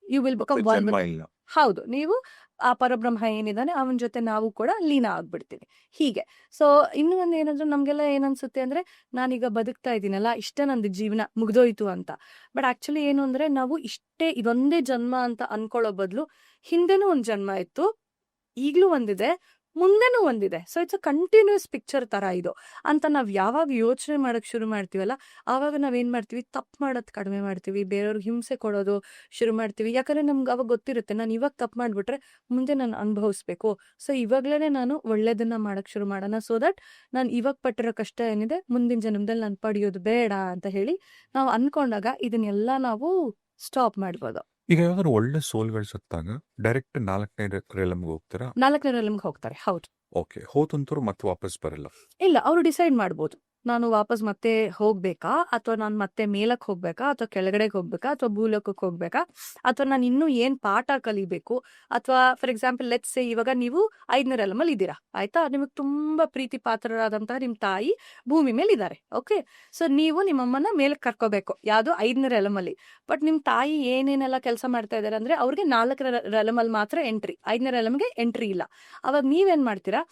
ಯು ವಿಲ್ ಬಿಕಮ್ ಒನ್. ಜನ್ಮ ಇಲ್ಲ. ಹೌದು, ನೀವು ಆ ಪರಬ್ರಹ್ಮ ಏನಿದಾನೆ ಅವನ ಜೊತೆ ನಾವು ಕೂಡ ಲೀನ ಆಗ್ಬಿಡ್ತೀವಿ, ಹೀಗೆ. ಸೊ ಇನ್ನು ಒಂದು ಏನಂದ್ರೆ, ನಮ್ಗೆಲ್ಲ ಏನನ್ಸುತ್ತೆ ಅಂದ್ರೆ, ನಾನೀಗ ಬದುಕ್ತಾ ಇದ್ದೀನಲ್ಲ, ಇಷ್ಟೇ ನಂದು ಜೀವನ ಮುಗ್ದೋಯ್ತು ಅಂತ. ಬಟ್ ಆಕ್ಚುಲಿ ಏನು ಅಂದ್ರೆ, ನಾವು ಇಷ್ಟೇ ಇದೊಂದೇ ಜನ್ಮ ಅಂತ ಅನ್ಕೊಳ್ಳೋ ಬದಲು ಹಿಂದೆನೂ ಒಂದ್ ಜನ್ಮ ಇತ್ತು, ಈಗ್ಲೂ ಒಂದಿದೆ, ಮುಂದೆನೂ ಒಂದಿದೆ. So it's a continuous picture ತರ ಇದು ಅಂತ ನಾವ್ ಯಾವಾಗ ಯೋಚನೆ ಮಾಡಕ್ ಶುರು ಮಾಡ್ತೀವಲ್ಲ, ಆವಾಗ ನಾವೇನ್ ಮಾಡ್ತೀವಿ, ತಪ್ಪು ಮಾಡೋದ್ ಕಡಿಮೆ ಮಾಡ್ತೀವಿ, ಬೇರೆಯವ್ರಿಗೆ ಹಿಂಸೆ ಕೊಡೋದು ಶುರು ಮಾಡ್ತೀವಿ. ಯಾಕಂದ್ರೆ ನಮ್ಗೆ ಅವಾಗ ಗೊತ್ತಿರುತ್ತೆ, ನಾನು ಇವಾಗ ತಪ್ಪು ಮಾಡ್ಬಿಟ್ರೆ ಮುಂದೆ ನಾನು ಅನುಭವಿಸ್ಬೇಕು. ಸೊ ಇವಾಗ್ಲೇನೆ ನಾನು ಒಳ್ಳೇದನ್ನ ಮಾಡಕ್ ಶುರು ಮಾಡೋಣ, ಸೊ ದಟ್ ನಾನು ಇವಾಗ ಪಟ್ಟಿರೋ ಕಷ್ಟ ಏನಿದೆ ಮುಂದಿನ ಜನ್ಮದಲ್ಲಿ ನಾನು ಪಡೆಯೋದು ಬೇಡ ಅಂತ ಹೇಳಿ ನಾವು ಅನ್ಕೊಂಡಾಗ ಇದನ್ನೆಲ್ಲ ನಾವು ಸ್ಟಾಪ್ ಮಾಡ್ಬೋದು. ಈಗ ಯಾವ್ದಾದ್ರು ಒಳ್ಳೆ ಸೋಲ್ಗಳು ಸತ್ತಾಗ ಡೈರೆಕ್ಟ್ 4ನೇ ರೆಲಮ್ಗೆ ಹೋಗ್ತಾರಾ? 4ನೇ ರೆಲಮ್ಗೆ ಹೋಗ್ತಾರೆ, ಹೌದು. ಓಕೆ, ಹೋತಂತವ್ರು ಮತ್ತೆ ವಾಪಸ್ ಬರಲ್ಲ. ಇಲ್ಲ, ಅವರು ಡಿಸೈಡ್ ಮಾಡ್ಬೋದು, ನಾನು ವಾಪಸ್ ಮತ್ತೆ ಹೋಗ್ಬೇಕಾ, ಅಥವಾ ನಾನು ಮತ್ತೆ ಮೇಲಕ್ಕೆ ಹೋಗ್ಬೇಕಾ, ಅಥವಾ ಕೆಳಗಡೆಗೆ ಹೋಗ್ಬೇಕಾ, ಅಥವಾ ಭೂಲೋಕಕ್ಕೆ ಹೋಗ್ಬೇಕಾ, ಅಥವಾ ನಾನು ಇನ್ನೂ ಏನ್ ಪಾಠ ಕಲಿಬೇಕು. ಅಥವಾ ಫಾರ್ ಎಕ್ಸಾಂಪಲ್ ಲೆಟ್ಸ್ ಸೇ, ಇವಾಗ ನೀವು 5ನೇ ರೆಲಮಲ್ಲಿ ಇದ್ದೀರಾ, ಆಯ್ತಾ? ನಿಮಗೆ ತುಂಬಾ ಪ್ರೀತಿ ಪಾತ್ರರಾದಂತಹ ನಿಮ್ ತಾಯಿ ಭೂಮಿ ಮೇಲೆ ಇದ್ದಾರೆ. ಓಕೆ, ಸೊ ನೀವು ನಿಮ್ಮಮ್ಮನ ಮೇಲಕ್ಕೆ ಕರ್ಕೋಬೇಕು, ಯಾವ್ದು 5ನೇ ರೆಲಮಲ್ಲಿ. ಬಟ್ ನಿಮ್ ತಾಯಿ ಏನೇನೆಲ್ಲ ಕೆಲಸ ಮಾಡ್ತಾ ಇದಾರೆ ಅಂದ್ರೆ, ಅವ್ರಿಗೆ 4ನೇ ರೆಲಮಲ್ಲಿ ಮಾತ್ರ ಎಂಟ್ರಿ, 5ನೇ ರೆಲಮ್ಗೆ ಎಂಟ್ರಿ ಇಲ್ಲ. ಅವಾಗ ನೀವೇನ್ ಮಾಡ್ತೀರಾ,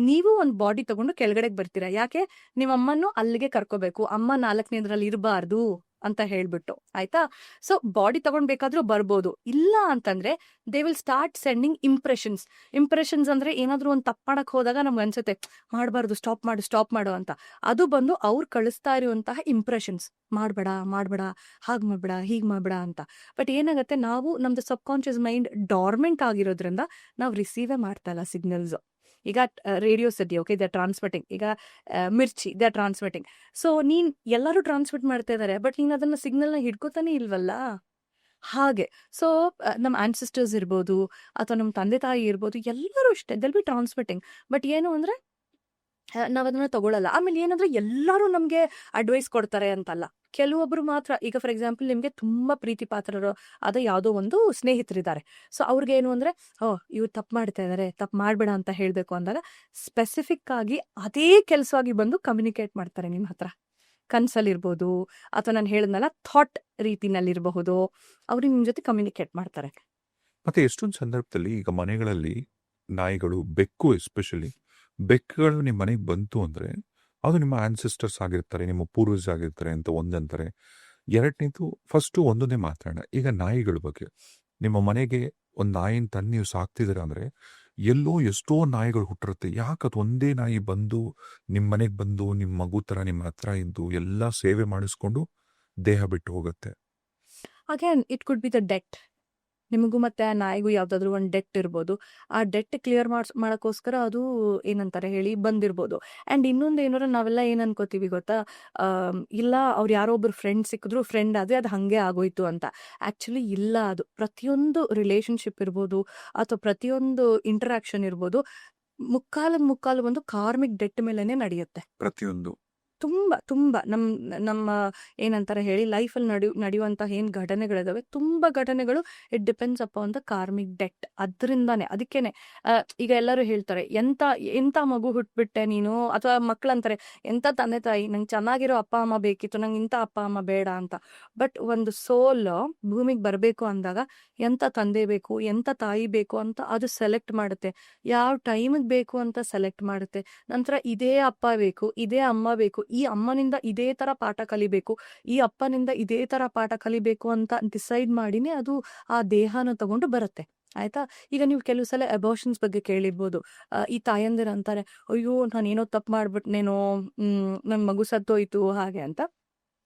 ನೀವು ಒಂದು ಬಾಡಿ ತಗೊಂಡು ಕೆಳಗಡೆಗೆ ಬರ್ತೀರಾ. ಯಾಕೆ? ನಿಮ್ಮಮ್ಮನ್ನು ಅಲ್ಲಿಗೆ ಕರ್ಕೋಬೇಕು, ಅಮ್ಮ 4ನೇದ್ರಲ್ಲಿ ಇರಬಾರ್ದು ಅಂತ ಹೇಳ್ಬಿಟ್ಟು, ಆಯ್ತಾ? ಸೊ ಬಾಡಿ ತಗೊಂಡ್ಬೇಕಾದ್ರೂ ಬರ್ಬೋದು. ಇಲ್ಲ ಅಂತಂದ್ರೆ they will start sending impressions ಅಂದ್ರೆ, ಏನಾದ್ರೂ ಒಂದು ತಪ್ಪು ಮಾಡಕ್ ಹೋದಾಗ ನಮ್ಗೆ ಅನ್ಸುತ್ತೆ, ಮಾಡಬಾರ್ದು, ಸ್ಟಾಪ್ ಮಾಡು ಅಂತ. ಅದು ಬಂದು ಅವ್ರು ಕಳಿಸ್ತಾ ಇರುವಂತಹ ಇಂಪ್ರೆಷನ್ಸ್, ಮಾಡ್ಬೇಡ, ಹಾಗ್ ಮಾಡ್ಬೇಡ, ಹೀಗ್ ಮಾಡ್ಬೇಡ ಅಂತ. ಬಟ್ ಏನಾಗುತ್ತೆ, ನಾವು ನಮ್ದು ಸಬ್ ಕಾನ್ಶಿಯಸ್ ಮೈಂಡ್ ಡಾರ್ಮೆಂಟ್ ಆಗಿರೋದ್ರಿಂದ ನಾವು ರಿಸೀವೇ ಮಾಡ್ತಾ ಇಲ್ಲ ಸಿಗ್ನಲ್ಸ್. ಈಗ radio city, okay, they transmitting. ಈಗ ಮಿರ್ಚಿ, ದೇ ಟ್ರಾನ್ಸ್ಮಿಟಿಂಗ್. ಸೊ ನೀನ್ ಎಲ್ಲರೂ ಟ್ರಾನ್ಸ್ಮಿಟ್ ಮಾಡ್ತಾ ಇದಾರೆ, ಬಟ್ ನೀನ್ ಅದನ್ನ ಸಿಗ್ನಲ್ನ ಹಿಡ್ಕೋತಾನೆ ಇಲ್ವಲ್ಲ, ಹಾಗೆ. ಸೊ ನಮ್ಮ ಆನ್ಸಿಸ್ಟರ್ಸ್ ಇರ್ಬೋದು, ಅಥವಾ ನಮ್ಮ ತಂದೆ ತಾಯಿ ಇರ್ಬೋದು, ಎಲ್ಲರೂ ಅಷ್ಟೇ, ದೆಲ್ ಬಿ ಟ್ರಾನ್ಸ್ಮಿಟಿಂಗ್. ಬಟ್ ಏನು ಅಂದ್ರೆ, ನಾವ್ ಅದನ್ನ ತಗೊಳಲ್ಲ. ಆಮೇಲೆ ಏನಂದ್ರೆ, ಎಲ್ಲರೂ ನಮ್ಗೆ ಅಡ್ವೈಸ್ ಕೊಡ್ತಾರೆ ಅಂತಲ್ಲ, ಕೆಲವೊಬ್ರು ಮಾತ್ರ. ಈಗ ಫಾರ್ ಎಕ್ಸಾಂಪಲ್, ನಿಮ್ಗೆ ತುಂಬಾ ಪ್ರೀತಿ ಪಾತ್ರರು ಅದ ಯಾವುದೋ ಒಂದು ಸ್ನೇಹಿತರಿದ್ದಾರೆ. ಸೊ ಅವ್ರಿಗೆ ಏನು ಅಂದ್ರೆ, ಇವ್ರು ತಪ್ಪು ಮಾಡ್ತಾ ಇದಾರೆ, ತಪ್ಪು ಮಾಡ್ಬೇಡ ಅಂತ ಹೇಳ್ಬೇಕು ಅಂದಾಗ ಸ್ಪೆಸಿಫಿಕ್ ಆಗಿ ಅದೇ ಕೆಲಸವಾಗಿ ಬಂದು ಕಮ್ಯುನಿಕೇಟ್ ಮಾಡ್ತಾರೆ ನಿಮ್ ಹತ್ರ, ಕನ್ಸಲ್ಲಿರ್ಬೋದು, ಅಥವಾ ನಾನು ಹೇಳಿದ್ನಲ್ಲ ಥಾಟ್ ರೀತಿನಲ್ಲಿರಬಹುದು, ಅವ್ರಿಗೆ ನಿಮ್ ಜೊತೆ ಕಮ್ಯುನಿಕೇಟ್ ಮಾಡ್ತಾರೆ. ಮತ್ತೆ ಎಷ್ಟೊಂದು ಸಂದರ್ಭದಲ್ಲಿ ಈಗ ಮನೆಗಳಲ್ಲಿ ನಾಯಿಗಳು, ಬೆಕ್ಕು ಎಸ್ಪೆಷಲಿ, ಬೆಕ್ಕುಗಳು ನಿಮ್ಮ ಮನೆಗೆ ಬಂತು ಅಂದ್ರೆ ಅದು ನಿಮ್ಮ ಆನ್ಸಿಸ್ಟರ್ಸ್ ಆಗಿರ್ತಾರೆ, ನಿಮ್ಮ ಪೂರ್ವಜ ಆಗಿರ್ತಾರೆ ಅಂತ ಒಂದಂತಾರೆ. ಎರಡನೇದು, ಫಸ್ಟು ಒಂದನ್ನೇ ಮಾತಾಡೋಣ. ಈಗ ನಾಯಿಗಳ ಬಗ್ಗೆ, ನಿಮ್ಮ ಮನೆಗೆ ಒಂದು ನಾಯಿನ ತಂದು ನೀವು ಸಾಕ್ತಿದ್ದೀರ ಅಂದ್ರೆ, ಎಲ್ಲೋ ಎಷ್ಟೋ ನಾಯಿಗಳು ಹುಟ್ಟಿರುತ್ತೆ. ಯಾಕೆ ಅದು ಒಂದೇ ನಾಯಿ ಬಂದು ನಿಮ್ಮ ಮನೆಗೆ ಬಂದು ನಿಮ್ಮ ಮಗು ಥರ ನಿಮ್ಮ ಹತ್ರ ಇದ್ದು ಎಲ್ಲ ಸೇವೆ ಮಾಡಿಸ್ಕೊಂಡು ದೇಹ ಬಿಟ್ಟು ಹೋಗುತ್ತೆ? Again it could be the debt. ನಿಮಗೂ ಮತ್ತೆ ಆ ನಾಯಿಗೂ ಯಾವ್ದಾದ್ರು ಒಂದು ಡೆಟ್ ಇರ್ಬೋದು. ಆ ಡೆಟ್ ಕ್ಲಿಯರ್ ಮಾಡಕ್ಕೋಸ್ಕರ ಅದು ಏನಂತಾರೆ ಹೇಳಿ ಬಂದಿರ್ಬೋದು. ಅಂಡ್ ಇನ್ನೊಂದು ಏನಾರ ನಾವೆಲ್ಲ ಏನ್ ಅನ್ಕೋತೀವಿ ಗೊತ್ತಾ, ಇಲ್ಲ ಅವ್ರು ಯಾರೋ ಒಬ್ರು ಫ್ರೆಂಡ್ ಸಿಕ್ಕಿದ್ರು, ಫ್ರೆಂಡ್ ಆದ್ರೆ ಅದು ಹಂಗೆ ಆಗೋಯ್ತು ಅಂತ. ಆಕ್ಚುಲಿ ಇಲ್ಲ, ಅದು ಪ್ರತಿಯೊಂದು ರಿಲೇಶನ್ಶಿಪ್ ಇರ್ಬೋದು ಅಥವಾ ಪ್ರತಿಯೊಂದು ಇಂಟರಾಕ್ಷನ್ ಇರ್ಬೋದು, ಮುಕ್ಕಾಲು ಒಂದು ಕಾರ್ಮಿಕ್ ಡೆಟ್ ಮೇಲೆನೆ ನಡೆಯುತ್ತೆ. ಪ್ರತಿಯೊಂದು ತುಂಬ ನಮ್ಮ ಏನಂತಾರೆ ಹೇಳಿ ಲೈಫಲ್ಲಿ ನಡೆಯುವಂತಹ ಏನು ಘಟನೆಗಳಿದಾವೆ, ತುಂಬ ಘಟನೆಗಳು it depends upon the karmic debt. ಅದರಿಂದಾನೆ ಅದಕ್ಕೇನೆ ಈಗ ಎಲ್ಲರೂ ಹೇಳ್ತಾರೆ, ಎಂಥ ಮಗು ಹುಟ್ಬಿಟ್ಟೆ ನೀನು, ಅಥವಾ ಮಕ್ಕಳಂತಾರೆ ಎಂಥ ತಂದೆ ತಾಯಿ, ನಂಗೆ ಚೆನ್ನಾಗಿರೋ ಅಪ್ಪ ಅಮ್ಮ ಬೇಕಿತ್ತು, ನಂಗೆ ಇಂಥ ಅಪ್ಪ ಅಮ್ಮ ಬೇಡ ಅಂತ. ಬಟ್ ಒಂದು ಸೋಲ್ ಭೂಮಿಗೆ ಬರಬೇಕು ಅಂದಾಗ ಎಂಥ ತಂದೆ ಬೇಕು, ಎಂಥ ತಾಯಿ ಬೇಕು ಅಂತ ಅದು ಸೆಲೆಕ್ಟ್ ಮಾಡುತ್ತೆ, ಯಾವ ಟೈಮಿಗೆ ಬೇಕು ಅಂತ ಸೆಲೆಕ್ಟ್ ಮಾಡುತ್ತೆ. ನಂತರ ಇದೇ ಅಪ್ಪ ಬೇಕು, ಇದೇ ಅಮ್ಮ ಬೇಕು, ಈ ಅಮ್ಮನಿಂದ ಇದೇ ತರ ಪಾಠ ಕಲಿಬೇಕು, ಈ ಅಪ್ಪನಿಂದ ಇದೇ ತರ ಪಾಠ ಕಲಿಬೇಕು ಅಂತ ಡಿಸೈಡ್ ಮಾಡಿನೇ ಅದು ಆ ದೇಹನ ತಗೊಂಡು ಬರುತ್ತೆ. ಆಯ್ತಾ? ಈಗ ನೀವು ಕೆಲವು ಸಲ ಅಬೋಷನ್ಸ್ ಬಗ್ಗೆ ಕೇಳಿರ್ಬೋದು. ಈ ತಾಯಂದಿರು ಅಂತಾರೆ, ಅಯ್ಯೋ ನಾನೇನೋ ತಪ್ಪು ಮಾಡ್ಬಿಟ್ನೇನೋ, ನನ್ನ ಮಗು ಸತ್ತೋಯ್ತು ಹಾಗೆ ಅಂತ.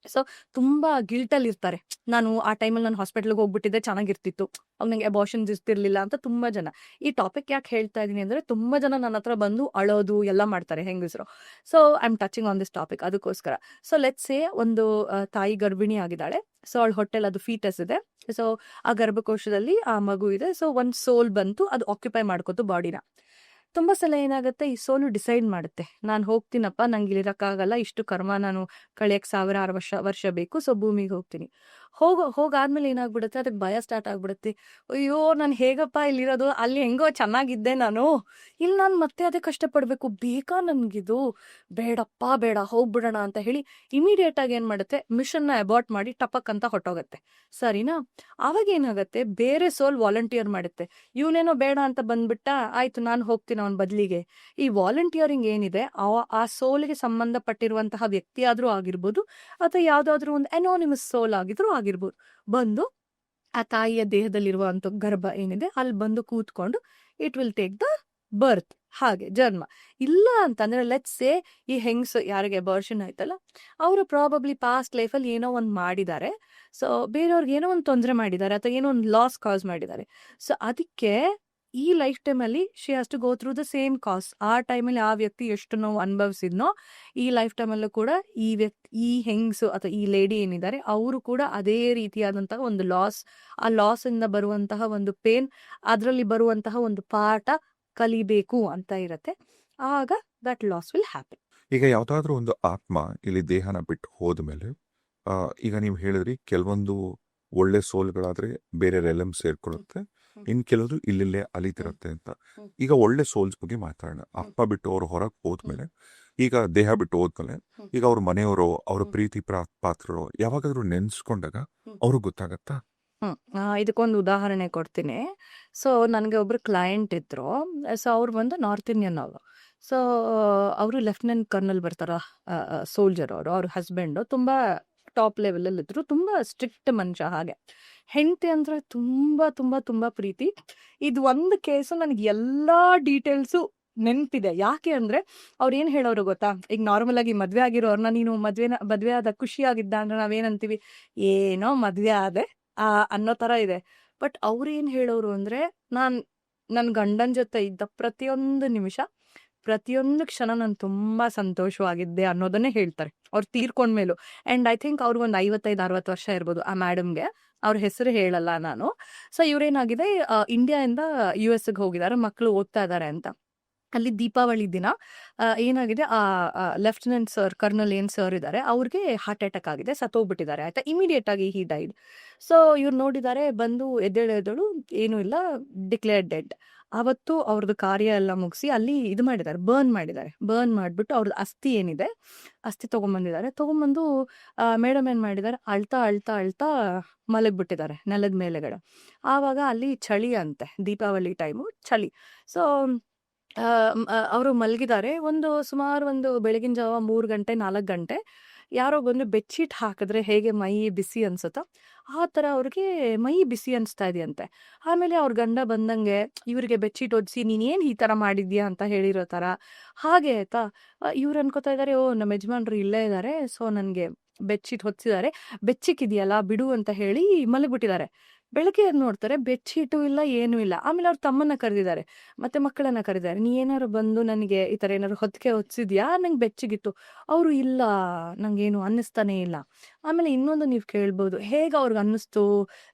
ಸೊ ತುಂಬಾ ಗಿಲ್ಟಲ್ಲಿ ಇರ್ತಾರೆ, ನಾನು ಆ ಟೈಮಲ್ಲಿ ನಾನು ಹಾಸ್ಪಿಟ್ಲಿಗೆ ಹೋಗ್ಬಿಟ್ಟಿದ್ದೆ ಚೆನ್ನಾಗಿರ್ತಿತ್ತು, ಅವಾಗ ನಂಗೆ ಅಬೋಷನ್ಸ್ ಇರ್ತಿರ್ಲಿಲ್ಲ ಅಂತ ತುಂಬಾ ಜನ. ಈ ಟಾಪಿಕ್ ಯಾಕೆ ಹೇಳ್ತಾ ಇದೀನಿ ಅಂದ್ರೆ, ತುಂಬಾ ಜನ ನನ್ನ ಹತ್ರ ಬಂದು ಅಳೋದು ಎಲ್ಲ ಮಾಡ್ತಾರೆ ಹೆಂಗಸರು. So I am touching on this topic ಅದಕ್ಕೋಸ್ಕರ. ಸೊ ಲೆಟ್ಸ್ ಸೇ ಒಂದು ತಾಯಿ ಗರ್ಭಿಣಿ ಆಗಿದ್ದಾಳೆ. ಸೊ ಅವಳ ಹೊಟ್ಟೆಲ್ ಅದು ಫೀಟಸ್ ಇದೆ. ಸೊ ಆ ಗರ್ಭಕೋಶದಲ್ಲಿ ಆ ಮಗು ಇದೆ. ಸೊ ಒಂದು ಸೋಲ್ ಬಂತು, ಅದು ಆಕ್ಯುಪೈ ಮಾಡ್ಕೋತು ಬಾಡಿನ. ತುಂಬಾ ಸಲ ಏನಾಗುತ್ತೆ, ಈ ಸೋಲು ಡಿಸೈಡ್ ಮಾಡುತ್ತೆ, ನಾನು ಹೋಗ್ತೀನಪ್ಪ, ನಂಗೆ ಇಲ್ಲಿರಕ್ಕಾಗಲ್ಲ, ಇಷ್ಟು ಕರ್ಮ ನಾನು ಕಳಿಯಕ್ಕೆ 1000 ವರ್ಷ ಬೇಕು, ಸೊ ಭೂಮಿಗೆ ಹೋಗ್ತೀನಿ. ಹೋಗಾದ್ಮೇಲೆ ಏನಾಗ್ಬಿಡುತ್ತೆ, ಅದಕ್ಕೆ ಭಯ ಸ್ಟಾರ್ಟ್ ಆಗ್ಬಿಡುತ್ತೆ. ಅಯ್ಯೋ ನಾನು ಹೇಗಪ್ಪ ಇಲ್ಲಿರೋದು, ಅಲ್ಲಿ ಹೆಂಗೋ ಚೆನ್ನಾಗಿದ್ದೆ ನಾನು, ಇಲ್ಲಿ ನಾನು ಮತ್ತೆ ಅದೇ ಕಷ್ಟಪಡ್ಬೇಕು, ಬೇಕಾ ನನ್ಗಿದು, ಬೇಡ ಹೋಗ್ಬಿಡೋಣ ಅಂತ ಹೇಳಿ ಇಮಿಡಿಯೇಟ್ ಆಗಿ ಏನ್ ಮಾಡುತ್ತೆ, ಮಿಷನ್ನ ಅಬಾರ್ಟ್ ಮಾಡಿ ಟಪಕ್ ಅಂತ ಹೊಟ್ಟೋಗತ್ತೆ. ಸರಿನಾ? ಆವಾಗ ಏನಾಗುತ್ತೆ, ಬೇರೆ ಸೋಲ್ ವಾಲಂಟಿಯರ್ ಮಾಡುತ್ತೆ. ಇವನೇನೋ ಬೇಡ ಅಂತ ಬಂದ್ಬಿಟ್ಟ, ಆಯ್ತು ನಾನು ಹೋಗ್ತೀನಿ ಅವನ ಬದಲಿಗೆ. ಈ ವಾಲಂಟಿಯರಿಂಗ್ ಏನಿದೆ, ಆ ಸೋಲ್ಗೆ ಸಂಬಂಧಪಟ್ಟಿರುವಂತಹ ವ್ಯಕ್ತಿ ಆದ್ರೂ ಆಗಿರ್ಬೋದು, ಅಥವಾ ಯಾವ್ದಾದ್ರು ಒಂದು ಅನೋನಿಮಸ್ ಸೋಲ್ ಆಗಿದ್ರು ಆಗಿರ್ಬೋದು, ಬಂದು ಆ ತಾಯಿಯ ದೇಹದಲ್ಲಿರುವಂತ ಗರ್ಭ ಏನಿದೆ ಅಲ್ಲಿ ಬಂದು ಕೂತ್ಕೊಂಡು it will take the birth, ಹಾಗೆ ಜನ್ಮ. ಇಲ್ಲ ಅಂತಂದ್ರೆ ಲೆಟ್ಸ್ ಸೇ ಈ ಹೆಂಗ್ಸ್ ಯಾರಿಗೆ ಅಬಾರ್ಷನ್ ಆಯ್ತಲ್ಲ, ಅವರು ಪ್ರಾಬಬ್ಲಿ ಪಾಸ್ಟ್ ಲೈಫಲ್ಲಿ ಏನೋ ಒಂದು ಮಾಡಿದ್ದಾರೆ. ಸೊ ಬೇರೆಯವ್ರಿಗೆ ಏನೋ ಒಂದು ತೊಂದರೆ ಮಾಡಿದ್ದಾರೆ, ಅಥವಾ ಏನೋ ಒಂದು ಲಾಸ್ ಕಾಸ್ ಮಾಡಿದ್ದಾರೆ. ಸೊ ಅದಕ್ಕೆ ಈ ಲೈಫ್ ಟೈಮಲ್ಲಿ she has to go through the same cause. ಆ ಟೈಮಲ್ಲಿ ಆ ವ್ಯಕ್ತಿ ಎಷ್ಟು ನೋವು ಅನುಭವಿಸಿದ್ನೋ, ಈ ಲೈಫ್ ಟೈಮಲ್ಲೂ ಕೂಡ ಈ ಹೆಂಗ್ಸು ಅಥವಾ ಈ ಲೇಡಿ ಏನಿದ್ದಾರೆ ಅವರು ಕೂಡ ಅದೇ ರೀತಿಯಾದಂತಹ ಒಂದು ಲಾಸ್, ಆ ಲಾಸ್ ಇಂದ ಬರುವಂತಹ ಒಂದು ಪೇನ್, ಅದರಲ್ಲಿ ಬರುವಂತಹ ಒಂದು ಪಾಠ ಕಲಿಬೇಕು ಅಂತ ಇರತ್ತೆ. ಆಗ ದಟ್ ಲಾಸ್ ವಿಲ್ ಹ್ಯಾಪನ್. ಈಗ ಯಾವ್ದಾದ್ರು ಒಂದು ಆತ್ಮ ಇಲ್ಲಿ ದೇಹನ ಬಿಟ್ಟು ಹೋದ್ಮೇಲೆ, ಈಗ ನೀವು ಹೇಳಿದ್ರಿ ಕೆಲವೊಂದು ಒಳ್ಳೆ ಸೋಲ್ಗಳಾದ್ರೆ ಬೇರೆ ರೆಲಮ್ ಸೇರ್ಕೊಳ್ಳುತ್ತೆ, ಇನ್ ಕೆಲವರು ಇಲ್ಲಿಲ್ಲೇ ಅಲಿತಿರತ್ತೆ ಅಂತ. ಈಗ ಒಳ್ಳೆ ಸೋಲ್ಸ್ ಬಗ್ಗೆ ಮಾತಾಡೋಣ. ಅಪ್ಪ ಬಿಟ್ಟು ಅವ್ರು ಹೊರಗೆ ಹೋದ್ಮೇಲೆ, ಈಗ ದೇಹ ಬಿಟ್ಟು ಹೋದ್ಮೇಲೆ, ಈಗ ಅವ್ರ ಮನೆಯವರು, ಅವ್ರ ಪ್ರೀತಿ ಪಾತ್ರರು ಯಾವಾಗಾದ್ರೂ ನೆನ್ಸ್ಕೊಂಡಾಗ ಅವ್ರಿಗೆ ಗೊತ್ತಾಗತ್ತಾ? ಇದಕ್ಕೊಂದು ಉದಾಹರಣೆ ಕೊಡ್ತೀನಿ. ಸೊ ನನಗೆ ಒಬ್ರು ಕ್ಲೈಂಟ್ ಇದ್ರು. ಸೊ ಅವ್ರು ಬಂದು ನಾರ್ತ್ ಇಂಡಿಯನ್ ಅವರು. ಸೊ ಅವರು ಲೆಫ್ಟಿನೆಂಟ್ ಕರ್ನಲ್ ಬರ್ತಾರ, ಸೋಲ್ಜರ್ ಅವರು. ಅವ್ರ ಹಸ್ಬೆಂಡು ತುಂಬಾ ಟಾಪ್ ಲೆವೆಲಲ್ಲಿ ಇದ್ರು, ತುಂಬಾ ಸ್ಟ್ರಿಕ್ಟ್ ಮನುಷ್ಯ. ಹಾಗೆ ಹೆಂಡತಿ ಅಂದ್ರೆ ತುಂಬಾ ತುಂಬಾ ತುಂಬಾ ಪ್ರೀತಿ. ಇದು ಒಂದು ಕೇಸು ನನಗೆ ಎಲ್ಲಾ ಡೀಟೇಲ್ಸು ನೆನಪಿದೆ. ಯಾಕೆ ಅಂದ್ರೆ ಅವ್ರು ಏನ್ ಹೇಳೋರು ಗೊತ್ತಾ, ಈಗ ನಾರ್ಮಲ್ ಆಗಿ ಮದ್ವೆ ಆಗಿರೋರ್ನ ನೀನು ಮದ್ವೆ ಆದ ಖುಷಿಯಾಗಿದ್ದ ಅಂದ್ರೆ ನಾವೇನಂತೀವಿ, ಏನೋ ಮದ್ವೆ ಆದೆ ಅನ್ನೋ ತರ ಇದೆ. ಬಟ್ ಅವ್ರು ಏನ್ ಹೇಳೋರು ಅಂದ್ರೆ, ನನ್ ಗಂಡನ ಜೊತೆ ಇದ್ದ ಪ್ರತಿಯೊಂದು ನಿಮಿಷ, ಪ್ರತಿಯೊಂದು ಕ್ಷಣ ನಾನು ತುಂಬಾ ಸಂತೋಷವಾಗಿದ್ದೆ ಅನ್ನೋದನ್ನೇ ಹೇಳ್ತಾರೆ, ಅವ್ರು ತೀರ್ಕೊಂಡ್ಮೇಲೂ. ಅಂಡ್ ಐ ಥಿಂಕ್ ಅವ್ರಿಗೊಂದು 55-60 ವರ್ಷ ಇರ್ಬೋದು ಆ ಮ್ಯಾಡಮ್ಗೆ. ಅವ್ರ ಹೆಸರು ಹೇಳಲ್ಲ ನಾನು. ಸೊ ಇವ್ರೇನಾಗಿದೆ, ಇಂಡಿಯಾದಿಂದ US ಹೋಗಿದ್ದಾರೆ, ಮಕ್ಕಳು ಓದ್ತಾ ಇದ್ದಾರೆ ಅಂತ. ಅಲ್ಲಿ ದೀಪಾವಳಿ ದಿನ ಏನಾಗಿದೆ, ಆ ಲೆಫ್ಟಿನೆಂಟ್ ಸರ್, ಕರ್ನಲ್ ಏನ್ ಸರ್ ಇದ್ದಾರೆ, ಅವ್ರಿಗೆ ಹಾರ್ಟ್ ಅಟ್ಯಾಕ್ ಆಗಿದೆ, ಸತ್ತೋಗ್ಬಿಟ್ಟಿದ್ದಾರೆ. ಆಯ್ತಾ? ಇಮಿಡಿಯೇಟ್ ಆಗಿ ಹಿ ಡೈಡ್. ಸೊ ಇವ್ರು ನೋಡಿದ್ದಾರೆ, ಬಂದು ಎದ್ದೇಳು, ಏನೂ ಇಲ್ಲ, ಡಿಕ್ಲೇರ್ಡ್ ಡೆಡ್. ಅವತ್ತು ಅವ್ರದ್ದು ಕಾರ್ಯ ಎಲ್ಲ ಮುಗಿಸಿ ಅಲ್ಲಿ ಇದು ಮಾಡಿದ್ದಾರೆ, ಬರ್ನ್ ಮಾಡಿಬಿಟ್ಟು ಅವ್ರದ್ದು ಅಸ್ಥಿ ಏನಿದೆ, ಅಸ್ಥಿ ತಗೊಂಬಂದು ಮೇಡಮ್ ಏನ್ ಮಾಡಿದ್ದಾರೆ, ಅಳ್ತಾ ಮಲಗ್ಬಿಟ್ಟಿದ್ದಾರೆ ನೆಲದ ಮೇಲೆಗಡೆ. ಆವಾಗ ಅಲ್ಲಿ ಚಳಿ ಅಂತೆ, ದೀಪಾವಳಿ ಟೈಮು ಚಳಿ. ಸೊ ಅವರು ಮಲಗಿದ್ದಾರೆ. ಸುಮಾರು ಬೆಳಗಿನ ಜಾವ 3 ಗಂಟೆ 4 ಗಂಟೆ ಯಾರೋ ಬಂದು ಬೆಡ್ಶೀಟ್ ಹಾಕಿದ್ರೆ ಹೇಗೆ ಮೈ ಬಿಸಿ ಅನ್ಸುತ್ತೋ ಆ ಥರ ಅವ್ರಿಗೆ ಮೈ ಬಿಸಿ ಅನಿಸ್ತಾ ಇದೆಯಂತೆ. ಆಮೇಲೆ ಅವ್ರ ಗಂಡ ಬಂದಂಗೆ ಇವ್ರಿಗೆ ಬೆಡ್ಶೀಟ್ ಒದಿಸಿ ನೀನೇನು ಈ ಥರ ಮಾಡಿದ್ಯಾ ಅಂತ ಹೇಳಿರೋ ಥರ ಹಾಗೆ. ಆಯ್ತಾ? ಇವ್ರು ಅನ್ಕೋತಾ ಇದ್ದಾರೆ, ಓ ನಮ್ಮ ಯಜಮಾನ್ರು ಇಲ್ಲೇ ಇದ್ದಾರೆ, ಸೊ ನನಗೆ ಬೆಡ್ಶೀಟ್ ಹೊದಿಸಿದ್ದಾರೆ, ಬೆಚ್ಚಿಕ್ಕಿದೆಯಲ್ಲ ಬಿಡು ಅಂತ ಹೇಳಿ ಮಲಗಿಬಿಟ್ಟಿದ್ದಾರೆ. ಬೆಳಗ್ಗೆ ಎದ್ದು ನೋಡ್ತಾರೆ ಬೆಡ್‌ಶೀಟು ಇಲ್ಲ, ಏನೂ ಇಲ್ಲ. ಆಮೇಲೆ ಅವ್ರ ತಮ್ಮನ್ನ ಕರೆದಿದ್ದಾರೆ, ಮತ್ತೆ ಮಕ್ಕಳನ್ನ ಕರೆದಿದ್ದಾರೆ. "ನೀ ಏನಾರು ಬಂದು ನನಗೆ ಈ ಥರ ಏನಾರು ಹೊದಿಕೆ ಹೊದ್ಸಿದ್ಯಾ? ನಂಗೆ ಬೆಚ್ಚಗಿತ್ತು." ಅವರು "ಇಲ್ಲ, ನಂಗೇನು ಅನ್ನಿಸ್ತಾನೇ ಇಲ್ಲ." ಆಮೇಲೆ ಇನ್ನೊಂದು ನೀವು ಕೇಳ್ಬೋದು, ಹೇಗೆ ಅವ್ರಿಗೆ ಅನ್ನಿಸ್ತು?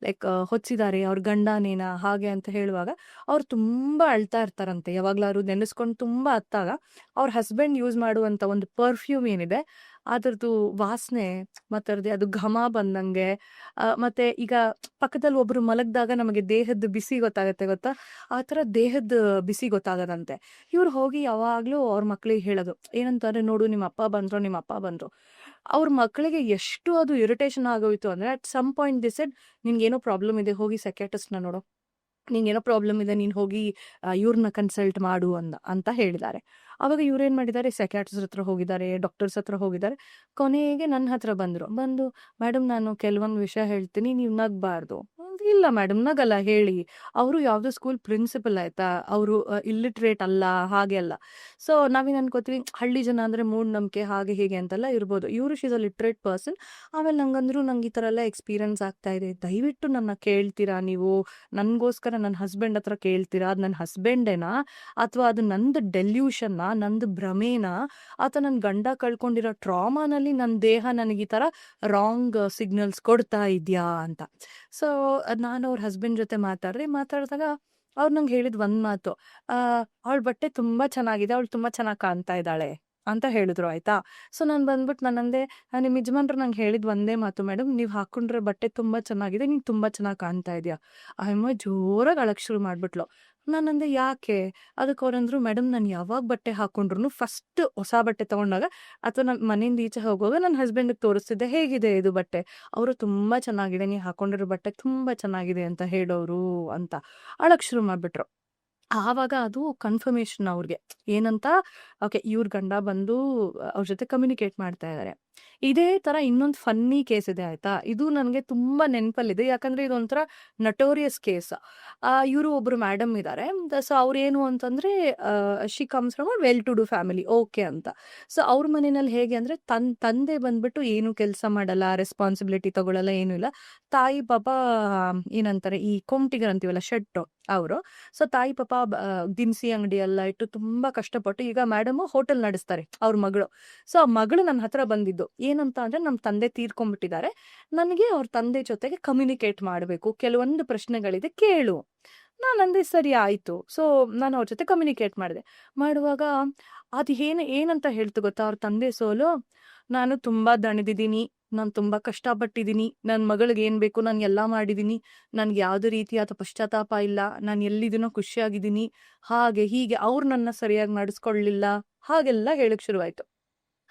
ಲೈಕ್ ಹೊದ್ಸಿದ್ದಾರೆ, ಅವ್ರ ಗಂಡನೇನಾ? ಹಾಗೆ ಅಂತ ಹೇಳುವಾಗ, ಅವ್ರು ತುಂಬಾ ಅಳ್ತಾ ಇರ್ತಾರಂತೆ. ಯಾವಾಗ್ಲಾದ್ರು ನೆನೆಸ್ಕೊಂಡು ತುಂಬಾ ಅತ್ತಾಗ, ಅವ್ರ ಹಸ್ಬೆಂಡ್ ಯೂಸ್ ಮಾಡುವಂತ ಒಂದು ಪರ್ಫ್ಯೂಮ್ ಏನಿದೆ, ಅದ್ರದ್ದು ವಾಸನೆ ಮತ್ತೆ ಅದು ಘಮ ಬಂದಂಗೆ, ಮತ್ತೆ ಈಗ ಪಕ್ಕದಲ್ಲಿ ಒಬ್ರು ಮಲಗ್ದಾಗ ನಮಗೆ ದೇಹದ ಬಿಸಿ ಗೊತ್ತಾಗತ್ತೆ ಗೊತ್ತಾ? ಆ ಥರ ದೇಹದ ಬಿಸಿ ಗೊತ್ತಾಗದಂತೆ. ಇವ್ರು ಹೋಗಿ ಯಾವಾಗ್ಲೂ ಅವ್ರ ಮಕ್ಳಿಗೆ ಹೇಳೋದು. ಏನಂತಾರೆ, "ನೋಡು ನಿಮ್ಮ ಅಪ್ಪ ಬಂದ್ರು, ನಿಮ್ಮ ಅಪ್ಪ ಬಂದ್ರು." ಅವ್ರ ಮಕ್ಕಳಿಗೆ ಎಷ್ಟು ಅದು ಇರಿಟೇಷನ್ ಆಗೋಯ್ತು ಅಂದ್ರೆ, at some point they said, "ನಿನ್ಗೇನೋ ಪ್ರಾಬ್ಲಮ್ ಇದೆ, ಹೋಗಿ ಸೈಕಿಯಾಟ್ರಿಸ್ಟ್‌ನ ನೋಡು. ನಿಂಗೇನೋ ಪ್ರಾಬ್ಲಮ್ ಇದೆ, ನೀನು ಹೋಗಿ ಇವ್ರನ್ನ ಕನ್ಸಲ್ಟ್ ಮಾಡು" ಅಂತ ಹೇಳಿದ್ದಾರೆ. ಅವಾಗ ಇವ್ರೇನ್ ಮಾಡಿದ್ದಾರೆ, ಸೈಕಿಯಾಟ್ರಿಸ್ಟ್ ಹತ್ರ ಹೋಗಿದ್ದಾರೆ, ಡಾಕ್ಟರ್ಸ್ ಹತ್ರ ಹೋಗಿದ್ದಾರೆ. ಕೊನೆಗೆ ನನ್ನ ಹತ್ರ ಬಂದು, "ಮೇಡಮ್, ನಾನು ಕೆಲವೊಂದು ವಿಷಯ ಹೇಳ್ತೀನಿ, ನೀವು ನಗ್ಬಾರ್ದು." "ಇಲ್ಲ ಮೇಡಮ್, ನಗಲ್ಲ, ಹೇಳಿ." ಅವರು ಯಾವ್ದೋ ಸ್ಕೂಲ್ ಪ್ರಿನ್ಸಿಪಲ್ ಆಯ್ತಾ, ಅವರು ಇಲ್ಲಿಟ್ರೇಟ್ ಅಲ್ಲ, ಹಾಗೆ ಅಲ್ಲ. ಸೊ ನಾವೇನ್ ಅನ್ಕೋತೀವಿ, ಹಳ್ಳಿ ಜನ ಅಂದ್ರೆ ಮೂಢನಂಬಿಕೆ ಹಾಗೆ ಹೀಗೆ ಅಂತೆಲ್ಲ ಇರ್ಬೋದು. ಇವರು ಶೀಸ್ ಅ ಲಿಟ್ರೇಟ್ ಪರ್ಸನ್. ಆಮೇಲೆ ನಂಗಂದ್ರು, "ನಂಗೆ ಈ ಥರ ಎಲ್ಲ ಎಕ್ಸ್ಪೀರಿಯನ್ಸ್ ಆಗ್ತಾ ಇದೆ, ದಯವಿಟ್ಟು ನನ್ನ ಕೇಳ್ತೀರಾ ನೀವು? ನನ್ಗೋಸ್ಕರ ನನ್ನ ಹಸ್ಬೆಂಡ್ ಹತ್ರ ಕೇಳ್ತೀರಾ? ಅದು ನನ್ನ ಹಸ್ಬೆಂಡೇನಾ? ಅಥವಾ ಅದು ನಂದು ಡೆಲ್ಯೂಷನ್ನಾ? ನಂದು ಭ್ರಮೇನಾ? ಅಥವಾ ನನ್ನ ಗಂಡ ಕಳ್ಕೊಂಡಿರೋ ಟ್ರಾಮಾನಲ್ಲಿ ನನ್ನ ದೇಹ ನನಗೆ ಈ ಥರ ರಾಂಗ್ ಸಿಗ್ನಲ್ಸ್ ಕೊಡ್ತಾ ಇದೆಯಾ?" ಅಂತ. ಸೊ ನಾನು ಅವ್ರ ಹಸ್ಬೆಂಡ್ ಜೊತೆ ಮಾತಾಡಿದಾಗ ಅವ್ರು ನಂಗೆ ಹೇಳಿದ ಒಂದ್ ಮಾತು, "ಅವಳ ಬಟ್ಟೆ ತುಂಬಾ ಚೆನ್ನಾಗಿದೆ, ಅವಳು ತುಂಬಾ ಚೆನ್ನಾಗಿ ಕಾಣ್ತಾ ಇದ್ದಾಳೆ" ಅಂತ ಹೇಳಿದ್ರು ಆಯ್ತಾ. ಸೊ ನಾನು ಬಂದ್ಬಿಟ್ಟು ನಾನಂದೆ, "ನಿಮ್ಮ ಯಜಮಾನ್ರು ನಂಗೆ ಹೇಳಿದ ಒಂದೇ ಮಾತು ಮೇಡಮ್, ನೀವು ಹಾಕೊಂಡ್ರೆ ಬಟ್ಟೆ ತುಂಬಾ ಚೆನ್ನಾಗಿದೆ, ನೀನು ತುಂಬಾ ಚೆನ್ನಾಗಿ ಕಾಣ್ತಾ ಇದೆಯಾ." ಆ ಅಮ್ಮ ಜೋರಾಗಿ ಅಳಕ್ ಶುರು ಮಾಡ್ಬಿಟ್ಲು. ನಾನಂದೆ, "ಯಾಕೆ?" ಅದಕ್ಕೆ ಅವ್ರಂದ್ರು, "ಮೇಡಮ್, ನಾನು ಯಾವಾಗ ಬಟ್ಟೆ ಹಾಕೊಂಡ್ರು ಫಸ್ಟ್ ಹೊಸ ಬಟ್ಟೆ ತಗೊಂಡಾಗ ಅಥವಾ ನಾನು ಮನೆಯಿಂದ ಈಚೆ ಹೋಗುವಾಗ ನನ್ನ ಹಸ್ಬೆಂಡ್‌ಗೆ ತೋರಿಸ್ತಿದ್ದೆ, 'ಹೇಗಿದೆ ಇದು ಬಟ್ಟೆ?' ಅವರು "ತುಂಬಾ ಚೆನ್ನಾಗಿದೆ, ನೀ ಹಾಕೊಂಡಿರೋ ಬಟ್ಟೆ ತುಂಬಾ ಚೆನ್ನಾಗಿದೆ" ಅಂತ ಹೇಳೋರು ಅಂತ ಅಳಕ್ ಶುರು ಮಾಡ್ಬಿಟ್ರು. ಆವಾಗ ಅದು ಕನ್ಫರ್ಮೇಷನ್ ಅವ್ರಿಗೆ. ಏನಂತ, ಓಕೆ, ಇವ್ರ ಗಂಡ ಬಂದು ಅವ್ರ ಜೊತೆ ಕಮ್ಯುನಿಕೇಟ್ ಮಾಡ್ತಾ ಇದ್ದಾರೆ. ಇದೇ ತರ ಇನ್ನೊಂದು ಫನ್ನಿ ಕೇಸ್ ಇದೆ ಆಯ್ತಾ. ಇದು ನನಗೆ ತುಂಬಾ ನೆನಪಲ್ಲಿದೆ. ಯಾಕಂದ್ರೆ ಇದೊಂಥರ ನಟೋರಿಯಸ್ ಕೇಸ್. ಇವರು ಒಬ್ರು ಮೇಡಮ್ ಇದ್ದಾರೆ. ಸೊ ಅವ್ರೇನು ಅಂತಂದ್ರೆ, she comes from a well to do family, okay ಅಂತ. ಸೊ ಅವ್ರ ಮನೆಯಲ್ಲಿ ಹೇಗೆ ಅಂದ್ರೆ, ತಂದೆ ಬಂದ್ಬಿಟ್ಟು ಏನು ಕೆಲಸ ಮಾಡಲ್ಲ, ರೆಸ್ಪಾನ್ಸಿಬಿಲಿಟಿ ತಗೊಳಲ್ಲ, ಏನೂ ಇಲ್ಲ. ತಾಯಿ ಪಾಪ ಏನಂತಾರೆ, ಈ ಕೊಂಟಿಗರ್ ಅಂತೀವಲ್ಲ, ಶೆಟ್ಟು ಅವರು. ಸೊ ತಾಯಿ ಪಾಪ ದಿನಸಿ ಅಂಗಡಿ ಎಲ್ಲ ಇಟ್ಟು ತುಂಬಾ ಕಷ್ಟಪಟ್ಟು ಈಗ ಮೇಡಮ್ ಹೋಟೆಲ್ ನಡೆಸ್ತಾರೆ, ಅವ್ರ ಮಗಳು. ಸೊ ಆ ಮಗಳು ನನ್ನ ಹತ್ರ ಬಂದಿದ್ದು ಏನಂತ ಅಂದ್ರೆ, ನಮ್ಮ ತಂದೆ ತೀರ್ಕೊಂಡ್ಬಿಟ್ಟಿದ್ದಾರೆ, ನನಗೆ ಅವ್ರ ತಂದೆ ಜೊತೆಗೆ ಕಮ್ಯುನಿಕೇಟ್ ಮಾಡಬೇಕು, ಕೆಲವೊಂದು ಪ್ರಶ್ನೆಗಳಿದೆ, ಕೇಳು. ನಾನಂದೆ ಸರಿ ಆಯ್ತು. ಸೊ ನಾನು ಅವ್ರ ಜೊತೆ ಕಮ್ಯುನಿಕೇಟ್ ಮಾಡುವಾಗ ಅದು ಏನಂತ ಹೇಳ್ತು ಗೊತ್ತಾ ಅವ್ರ ತಂದೆ ಸೋಲು, "ನಾನು ತುಂಬಾ ದಣಿದಿದ್ದೀನಿ, ನಾನು ತುಂಬಾ ಕಷ್ಟಪಟ್ಟಿದ್ದೀನಿ, ನನ್ನ ಮಗಳಿಗೆ ಏನ್ ಬೇಕು ನಾನು ಎಲ್ಲಾ ಮಾಡಿದ್ದೀನಿ, ನನ್ಗೆ ಯಾವುದೇ ರೀತಿಯಾದ ಪಶ್ಚಾತ್ತಾಪ ಇಲ್ಲ, ನಾನು ಎಲ್ಲಿದ್ದೀನೋ ಖುಷಿಯಾಗಿದ್ದೀನಿ, ಹಾಗೆ ಹೀಗೆ ಅವ್ರು ನನ್ನ ಸರಿಯಾಗಿ ನಡೆಸ್ಕೊಳ್ಳಿಲ್ಲ", ಹಾಗೆಲ್ಲ ಹೇಳಕ್ ಶುರುವಾಯ್ತು.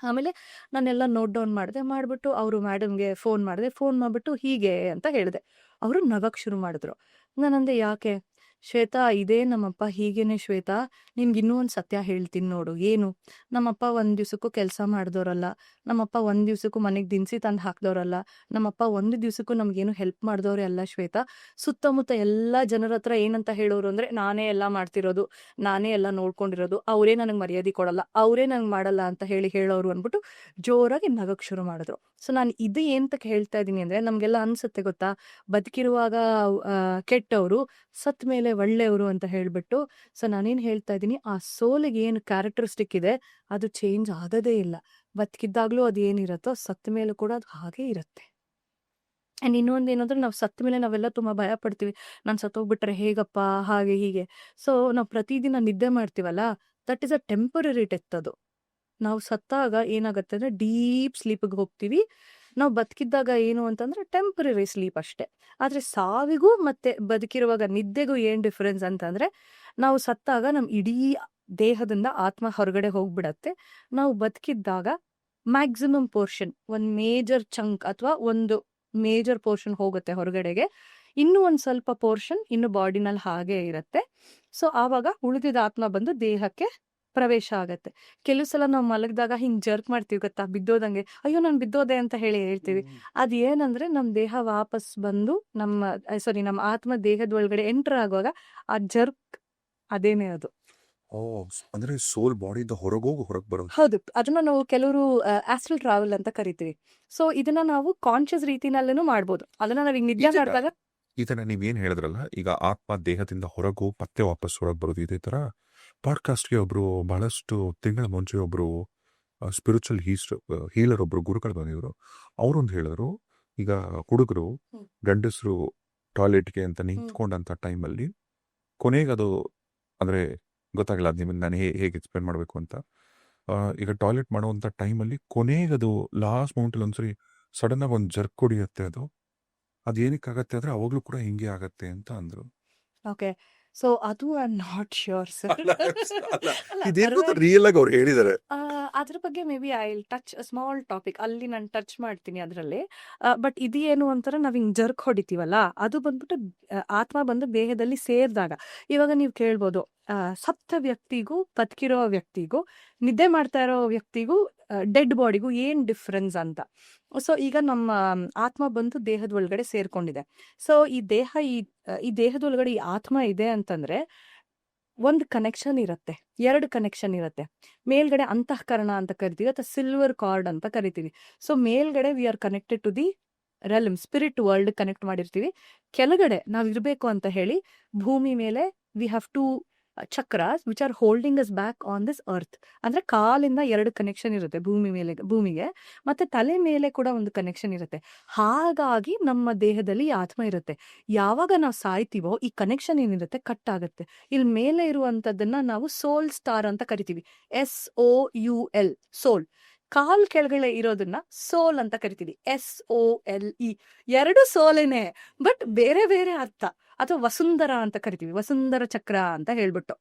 ಆಮೇಲೆ ನಾನೆಲ್ಲ ನೋಟ್ ಡೌನ್ ಮಾಡ್ಬಿಟ್ಟು ಅವರು ಮೇಡಮ್‌ಗೆ ಫೋನ್ ಫೋನ್ ಮಾಡ್ಬಿಟ್ಟು ಹೀಗೆ ಅಂತ ಹೇಳಿದೆ. ಅವರು ನಗಕ್ ಶುರು ಮಾಡಿದ್ರು. ನಾನಂದೆ, "ಯಾಕೆ?" "ಶ್ವೇತಾ, ಇದೇ ನಮ್ಮಪ್ಪ ಹೀಗೇನೆ ಶ್ವೇತಾ, ನಿನ್ಗೆ ಇನ್ನೂ ಒಂದು ಸತ್ಯ ಹೇಳ್ತೀನಿ ನೋಡು." "ಏನು?" "ನಮ್ಮಪ್ಪ ಒಂದ್ ದಿವ್ಸಕ್ಕೂ ಕೆಲಸ ಮಾಡ್ದೋರಲ್ಲ, ನಮ್ಮಪ್ಪ ಒಂದ್ ದಿವ್ಸಕ್ಕೂ ಮನೆಗೆ ದಿನಸಿ ತಂದು ಹಾಕ್ದೋರಲ್ಲ, ನಮ್ಮಪ್ಪ ಒಂದು ದಿವ್ಸಕ್ಕೂ ನಮ್ಗೇನು ಹೆಲ್ಪ್ ಮಾಡ್ದವ್ರೆ ಅಲ್ಲ ಶ್ವೇತಾ. ಸುತ್ತಮುತ್ತ ಎಲ್ಲ ಜನರ ಹತ್ರ ಏನಂತ ಹೇಳೋರು ಅಂದ್ರೆ, ನಾನೇ ಎಲ್ಲ ಮಾಡ್ತಿರೋದು, ನಾನೇ ಎಲ್ಲ ನೋಡ್ಕೊಂಡಿರೋದು, ಅವರೇ ನನಗೆ ಮರ್ಯಾದೆ ಕೊಡಲ್ಲ, ಅವರೇ ನಂಗೆ ಮಾಡಲ್ಲ ಅಂತ ಹೇಳೋರು" ಅಂದ್ಬಿಟ್ಟು ಜೋರಾಗಿ ನಗಕ್ ಶುರು ಮಾಡಿದ್ರು. ಸೊ ನಾನು ಇದು ಏಂತಕ್ಕೆ ಹೇಳ್ತಾ ಇದ್ದೀನಿ ಅಂದ್ರೆ, ನಮ್ಗೆಲ್ಲ ಅನ್ಸುತ್ತೆ ಗೊತ್ತಾ, ಬದುಕಿರುವಾಗ ಕೆಟ್ಟವರು, ಸತ್ ಮೇಲೆ ಒಳ್ಳೆಯವರು ಅಂತ ಹೇಳ್ಬಿಟ್ಟು. ಸೊ ನಾನೇನ್ ಹೇಳ್ತಾ ಇದ್ದೀನಿ, ಆ ಸೋಲಿಗೆ ಏನು ಕ್ಯಾರೆಕ್ಟರಿಸ್ಟಿಕ್ ಇದೆ, ಅದು ಚೇಂಜ್ ಆಗೋದೇ ಇಲ್ಲ. ಬದುಕಿದ್ದಾಗ್ಲೂ ಅದು ಏನಿರುತ್ತೋ, ಸತ್ತ ಮೇಲೂ ಕೂಡ ಅದು ಹಾಗೇ ಇರುತ್ತೆ. ಅಂಡ್ ಇನ್ನೊಂದೇನಂದ್ರೆ, ನಾವು ಸತ್ತ ಮೇಲೆ ನಾವೆಲ್ಲ ತುಂಬಾ ಭಯ ಪಡ್ತೀವಿ. ನಾನು ಸತ್ತೋಗ್ಬಿಟ್ರೆ ಹೇಗಪ್ಪ, ಹಾಗೆ ಹೀಗೆ. ಸೊ ನಾವು ಪ್ರತಿದಿನ ನಿದ್ದೆ ಮಾಡ್ತೀವಲ್ಲ, that is a temporary death ಅದು. ನಾವು ಸತ್ತಾಗ ಏನಾಗತ್ತೆ ಅಂದ್ರೆ ಡೀಪ್ ಸ್ಲೀಪ್‌ಗೆ ಹೋಗ್ತೀವಿ. ನಾವು ಬದುಕಿದ್ದಾಗ ಏನು ಅಂತಂದ್ರೆ ಟೆಂಪರರಿ ಸ್ಲೀಪ್ ಅಷ್ಟೇ. ಆದ್ರೆ ಸಾವಿಗೂ ಮತ್ತೆ ಬದುಕಿರುವಾಗ ನಿದ್ದೆಗೂ ಏನ್ ಡಿಫರೆನ್ಸ್ ಅಂತಂದ್ರೆ, ನಾವು ಸತ್ತಾಗ ನಮ್ ಇಡೀ ದೇಹದಿಂದ ಆತ್ಮ ಹೊರಗಡೆ ಹೋಗ್ಬಿಡತ್ತೆ. ನಾವು ಬದುಕಿದ್ದಾಗ ಮ್ಯಾಕ್ಸಿಮಮ್ ಪೋರ್ಷನ್, ಒಂದ್ ಮೇಜರ್ ಚಂಕ್ ಅಥವಾ ಒಂದು ಮೇಜರ್ ಪೋರ್ಷನ್ ಹೋಗುತ್ತೆ ಹೊರಗಡೆಗೆ. ಇನ್ನೂ ಒಂದ್ ಸ್ವಲ್ಪ ಪೋರ್ಷನ್ ಇನ್ನು ಬಾಡಿನಲ್ಲಿ ಹಾಗೆ ಇರತ್ತೆ. ಸೊ ಆವಾಗ ಉಳಿದಿದ್ದ ಆತ್ಮ ಬಂದು ದೇಹಕ್ಕೆ ಪ್ರವೇಶ ಆಗತ್ತೆ. ಕೆಲವು ಸಲ ನಾವು ಮಲಗಿದಾಗ ಹಿಂಗ್ ಜರ್ಕ್ ಮಾಡ್ತೀವಿ ಗೊತ್ತಾ, ಬಿದ್ದೋದಂಗೆ, "ಅಯ್ಯೋ ನಾನು ಬಿದ್ದೋದೆ" ಅಂತ ಹೇಳ್ತೀವಿ. ಅದ್ ಏನಂದ್ರೆ, ನಮ್ ದೇಹ ವಾಪಸ್ ಬಂದು ನಮ್ಮ ಆತ್ಮ ದೇಹದ ಒಳಗಡೆ ಎಂಟರ್ ಆಗುವಾಗ ಆ ಜರ್ಕ್ ಅದೇನೆ ಅದು. ಅಂದ್ರೆ ಸೋಲ್ ಬಾಡಿಯಿಂದ ಹೊರಗೋಗಿ ಹೊರಗೆ ಬರೋದು. ಹೌದು. ಅದನ್ನ ನಾವು ಕೆಲವರು ಆಸ್ಟ್ರಲ್ ಟ್ರಾವೆಲ್ ಅಂತ ಕರಿತೀವಿ. ಸೊ ಇದನ್ನ ನಾವು ಕಾನ್ಶಿಯಸ್ ರೀತಿನಲ್ಲೂ ಮಾಡ್ಬೋದು. ಅದನ್ನ ನಾವ್ ಈಗ ನಿದ್ದೆ ನಿಜನಾ? ಮಾಡಿದಾಗ ಇದನ್ನ ನೀವೇನ್ ಹೇಳಿದ್ರಲ್ಲ, ಈಗ ಆತ್ಮ ದೇಹದಿಂದ ಹೊರಗು ಮತ್ತೆ ವಾಪಸ್ ಹೊರಗೆ ಬರೋದು, ಇದೇ ತರ ಪಾಡ್ಕಾಸ್ಟ್ಗೆ ಒಬ್ರು ಬಹಳಷ್ಟು ತಿಂಗಳ ಮುಂಚೆ ಒಬ್ರು ಸ್ಪಿರಿಚುವಲ್ ಹೀಲರ್ ಒಬ್ರು ಗುರುಗಳು ಬಂದಿದ್ರು. ಅವರೊಂದು ಹೇಳಿದ್ರು, ಈಗ ಹುಡುಗರು ಹ್ಮ್. ಗಂಡಸರು ಟಾಯ್ಲೆಟ್ಗೆ ಅಂತ ನಿಂತ್ಕೊಂಡಂತ ಟೈಮಲ್ಲಿ ಕೊನೆಗೆ ಅದು ಅಂದ್ರೆ ಗೊತ್ತಾಗಲ್ಲ ಅದು ನಿಮಗೆ ನಾನು ಹೇಗೆ ಎಕ್ಸ್ಪ್ಲೇನ್ ಮಾಡಬೇಕು ಅಂತ. ಈಗ ಟಾಯ್ಲೆಟ್ ಮಾಡುವಂಥ ಟೈಮಲ್ಲಿ ಕೊನೆಗೆ ಅದು ಲಾಸ್ಟ್ ಮೂಮೆಂಟಲ್ಲಿ ಒಂದ್ಸರಿ ಸಡನ್ ಆಗಿ ಒಂದು ಜರ್ಕ್ ಹೊಡಿಯುತ್ತೆ. ಅದು ಏನಕ್ಕಾಗತ್ತೆ ಅಂದ್ರೆ ಅವಾಗಲೂ ಕೂಡ ಹಿಂಗೆ ಆಗತ್ತೆ ಅಂತ ಅಂದ್ರು. ಓಕೆ. ಸೊ ಅದು I am not sure sir. ಅಲ್ಲ, ಅಲ್ಲ, ಅಲ್ಲ ಇದೇನು ಪರವಾಗಿ ರಿಯಲ್ ಆಗಿ ಅವ್ರು ಹೇಳಿದ್ದಾರೆ. ಅದ್ರ ಬಗ್ಗೆ may be I touch small topic ಅಲ್ಲಿ ನಾನು ಟಚ್ ಮಾಡ್ತೀನಿ ಅದರಲ್ಲಿ. ಬಟ್ ಇದು ಏನು ಅಂತಾರೆ, ನಾವು ಹಿಂಗೆ ಜರ್ಕ್ ಹೊಡಿತೀವಲ್ಲ, ಅದು ಬಂದ್ಬಿಟ್ಟು ಆತ್ಮ ಬಂದು ದೇಹದಲ್ಲಿ ಸೇರಿದಾಗ. ಇವಾಗ ನೀವು ಕೇಳ್ಬೋದು, ಸತ್ತ ವ್ಯಕ್ತಿಗೂ ಬದುಕಿರೋ ವ್ಯಕ್ತಿಗೂ ನಿದ್ದೆ ಮಾಡ್ತಾ ಇರೋ ವ್ಯಕ್ತಿಗೂ ಡೆಡ್ ಬಾಡಿಗೂ ಏನು ಡಿಫ್ರೆನ್ಸ್ ಅಂತ. ಸೊ ಈಗ ನಮ್ಮ ಆತ್ಮ ಬಂದು ದೇಹದ ಒಳಗಡೆ ಸೇರ್ಕೊಂಡಿದೆ. ಸೊ ಈ ದೇಹದ ಒಳಗಡೆ ಈ ಆತ್ಮ ಇದೆ ಅಂತಂದ್ರೆ ಒಂದು ಕನೆಕ್ಷನ್ ಇರುತ್ತೆ, ಎರಡು ಕನೆಕ್ಷನ್ ಇರುತ್ತೆ. ಮೇಲ್ಗಡೆ ಅಂತಃಕರಣ ಅಂತ ಕರಿತೀವಿ, ಅಥವಾ ಸಿಲ್ವರ್ ಕಾರ್ಡ್ ಅಂತ ಕರಿತೀವಿ. ಸೊ ಮೇಲ್ಗಡೆ we are connected to the realm spirit world connect ಮಾಡಿರ್ತೀವಿ. ಕೆಳಗಡೆ ನಾವ್ ಇರ್ಬೇಕು ಅಂತ ಹೇಳಿ ಭೂಮಿ ಮೇಲೆ we have two chakras which are holding us back on this earth. ಅಂದ್ರೆ ಕಾಲಿಂದ ಎರಡು ಕನೆಕ್ಷನ್ ಇರುತ್ತೆ ಭೂಮಿಗೆ, ಮತ್ತೆ ತಲೆ ಮೇಲೆ ಕೂಡ ಒಂದು ಕನೆಕ್ಷನ್ ಇರುತ್ತೆ. ಹಾಗಾಗಿ ನಮ್ಮ ದೇಹದಲ್ಲಿ ಈ ಆತ್ಮ ಇರುತ್ತೆ. ಯಾವಾಗ ನಾವು ಸಾಯ್ತೀವೋ ಈ ಕನೆಕ್ಷನ್ ಏನಿರುತ್ತೆ ಕಟ್ ಆಗುತ್ತೆ. ಇಲ್ಲಿ ಮೇಲೆ ಇರುವಂತದ್ದನ್ನ ನಾವು ಸೋಲ್ ಸ್ಟಾರ್ ಅಂತ ಕರಿತೀವಿ. SOUL ಸೋಲ್. ಕಾಲ್ ಕೆಳಗಡೆ ಇರೋದನ್ನ ಸೋಲ್ ಅಂತ ಕರಿತೀವಿ. SOLE. ಎರಡು ಸೋಲೇನೆ, ಬಟ್ ಬೇರೆ ಬೇರೆ ಅರ್ಥ. ಅಥವಾ ವಸುಂಧರ ಅಂತ ಕರಿತೀವಿ, ವಸುಂಧರ ಚಕ್ರ ಅಂತ ಹೇಳ್ಬಿಟ್ಟು.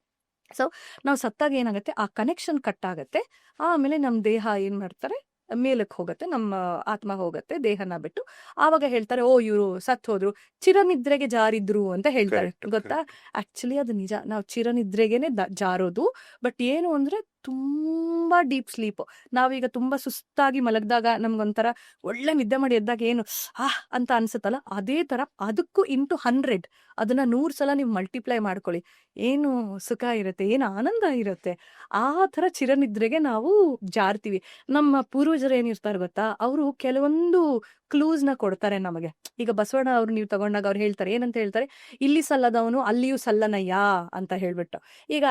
ಸೊ ನಾವು ಸತ್ತಾಗ ಏನಾಗುತ್ತೆ, ಆ ಕನೆಕ್ಷನ್ ಕಟ್ ಆಗತ್ತೆ. ಆಮೇಲೆ ನಮ್ಮ ದೇಹ ಏನ್ ಮಾಡ್ತಾರೆ, ಮೇಲಕ್ಕೆ ಹೋಗುತ್ತೆ, ನಮ್ಮ ಆತ್ಮ ಹೋಗುತ್ತೆ ದೇಹನ ಬಿಟ್ಟು. ಆವಾಗ ಹೇಳ್ತಾರೆ, ಓ ಇವರು ಸತ್ ಹೋದ್ರು, ಚಿರನಿದ್ರೆಗೆ ಜಾರಿದ್ರು ಅಂತ ಹೇಳ್ತಾರೆ. ಗೊತ್ತಾ? ಆಕ್ಚುಲಿ ಅದು ನಿಜ, ನಾವು ಚಿರನಿದ್ರೆಗೆನೆ ಜಾರೋದು. ಬಟ್ ಏನು ಅಂದ್ರೆ ತುಂಬಾ ಡೀಪ್ ಸ್ಲೀಪ್. ನಾವೀಗ ತುಂಬಾ ಸುಸ್ತಾಗಿ ಮಲಗಿದಾಗ ನಮ್ಗೊಂಥರ ಒಳ್ಳೆ ನಿದ್ದೆ ಮಾಡಿ ಎದ್ದಾಗ ಏನು ಅಂತ ಅನ್ಸುತ್ತಲ್ಲ, ಅದೇ ತರ ಅದಕ್ಕೂ ಇಂಟು 100 ಅದನ್ನ 100 ಸಲ ನೀವು ಮಲ್ಟಿಪ್ಲೈ ಮಾಡ್ಕೊಳ್ಳಿ, ಏನು ಸುಖ ಇರುತ್ತೆ, ಏನು ಆನಂದ ಇರುತ್ತೆ. ಆ ತರ ಚಿರನಿದ್ರೆಗೆ ನಾವು ಜಾರ್ತೀವಿ. ನಮ್ಮ ಪೂರ್ವಜರು ಏನಿರ್ತಾರೆ ಗೊತ್ತಾ, ಅವರು ಕೆಲವೊಂದು ಕ್ಲೂಸ್ ನ ಕೊಡ್ತಾರೆ ನಮಗೆ. ಈಗ ಬಸವಣ್ಣ ಅವ್ರು ನೀವು ತಗೊಂಡಾಗ ಅವ್ರು ಹೇಳ್ತಾರೆ, ಏನಂತ ಹೇಳ್ತಾರೆ, ಇಲ್ಲಿ ಸಲ್ಲದವನು ಅಲ್ಲಿಯೂ ಸಲ್ಲನಯ್ಯ ಅಂತ ಹೇಳ್ಬಿಟ್ಟು. ಈಗ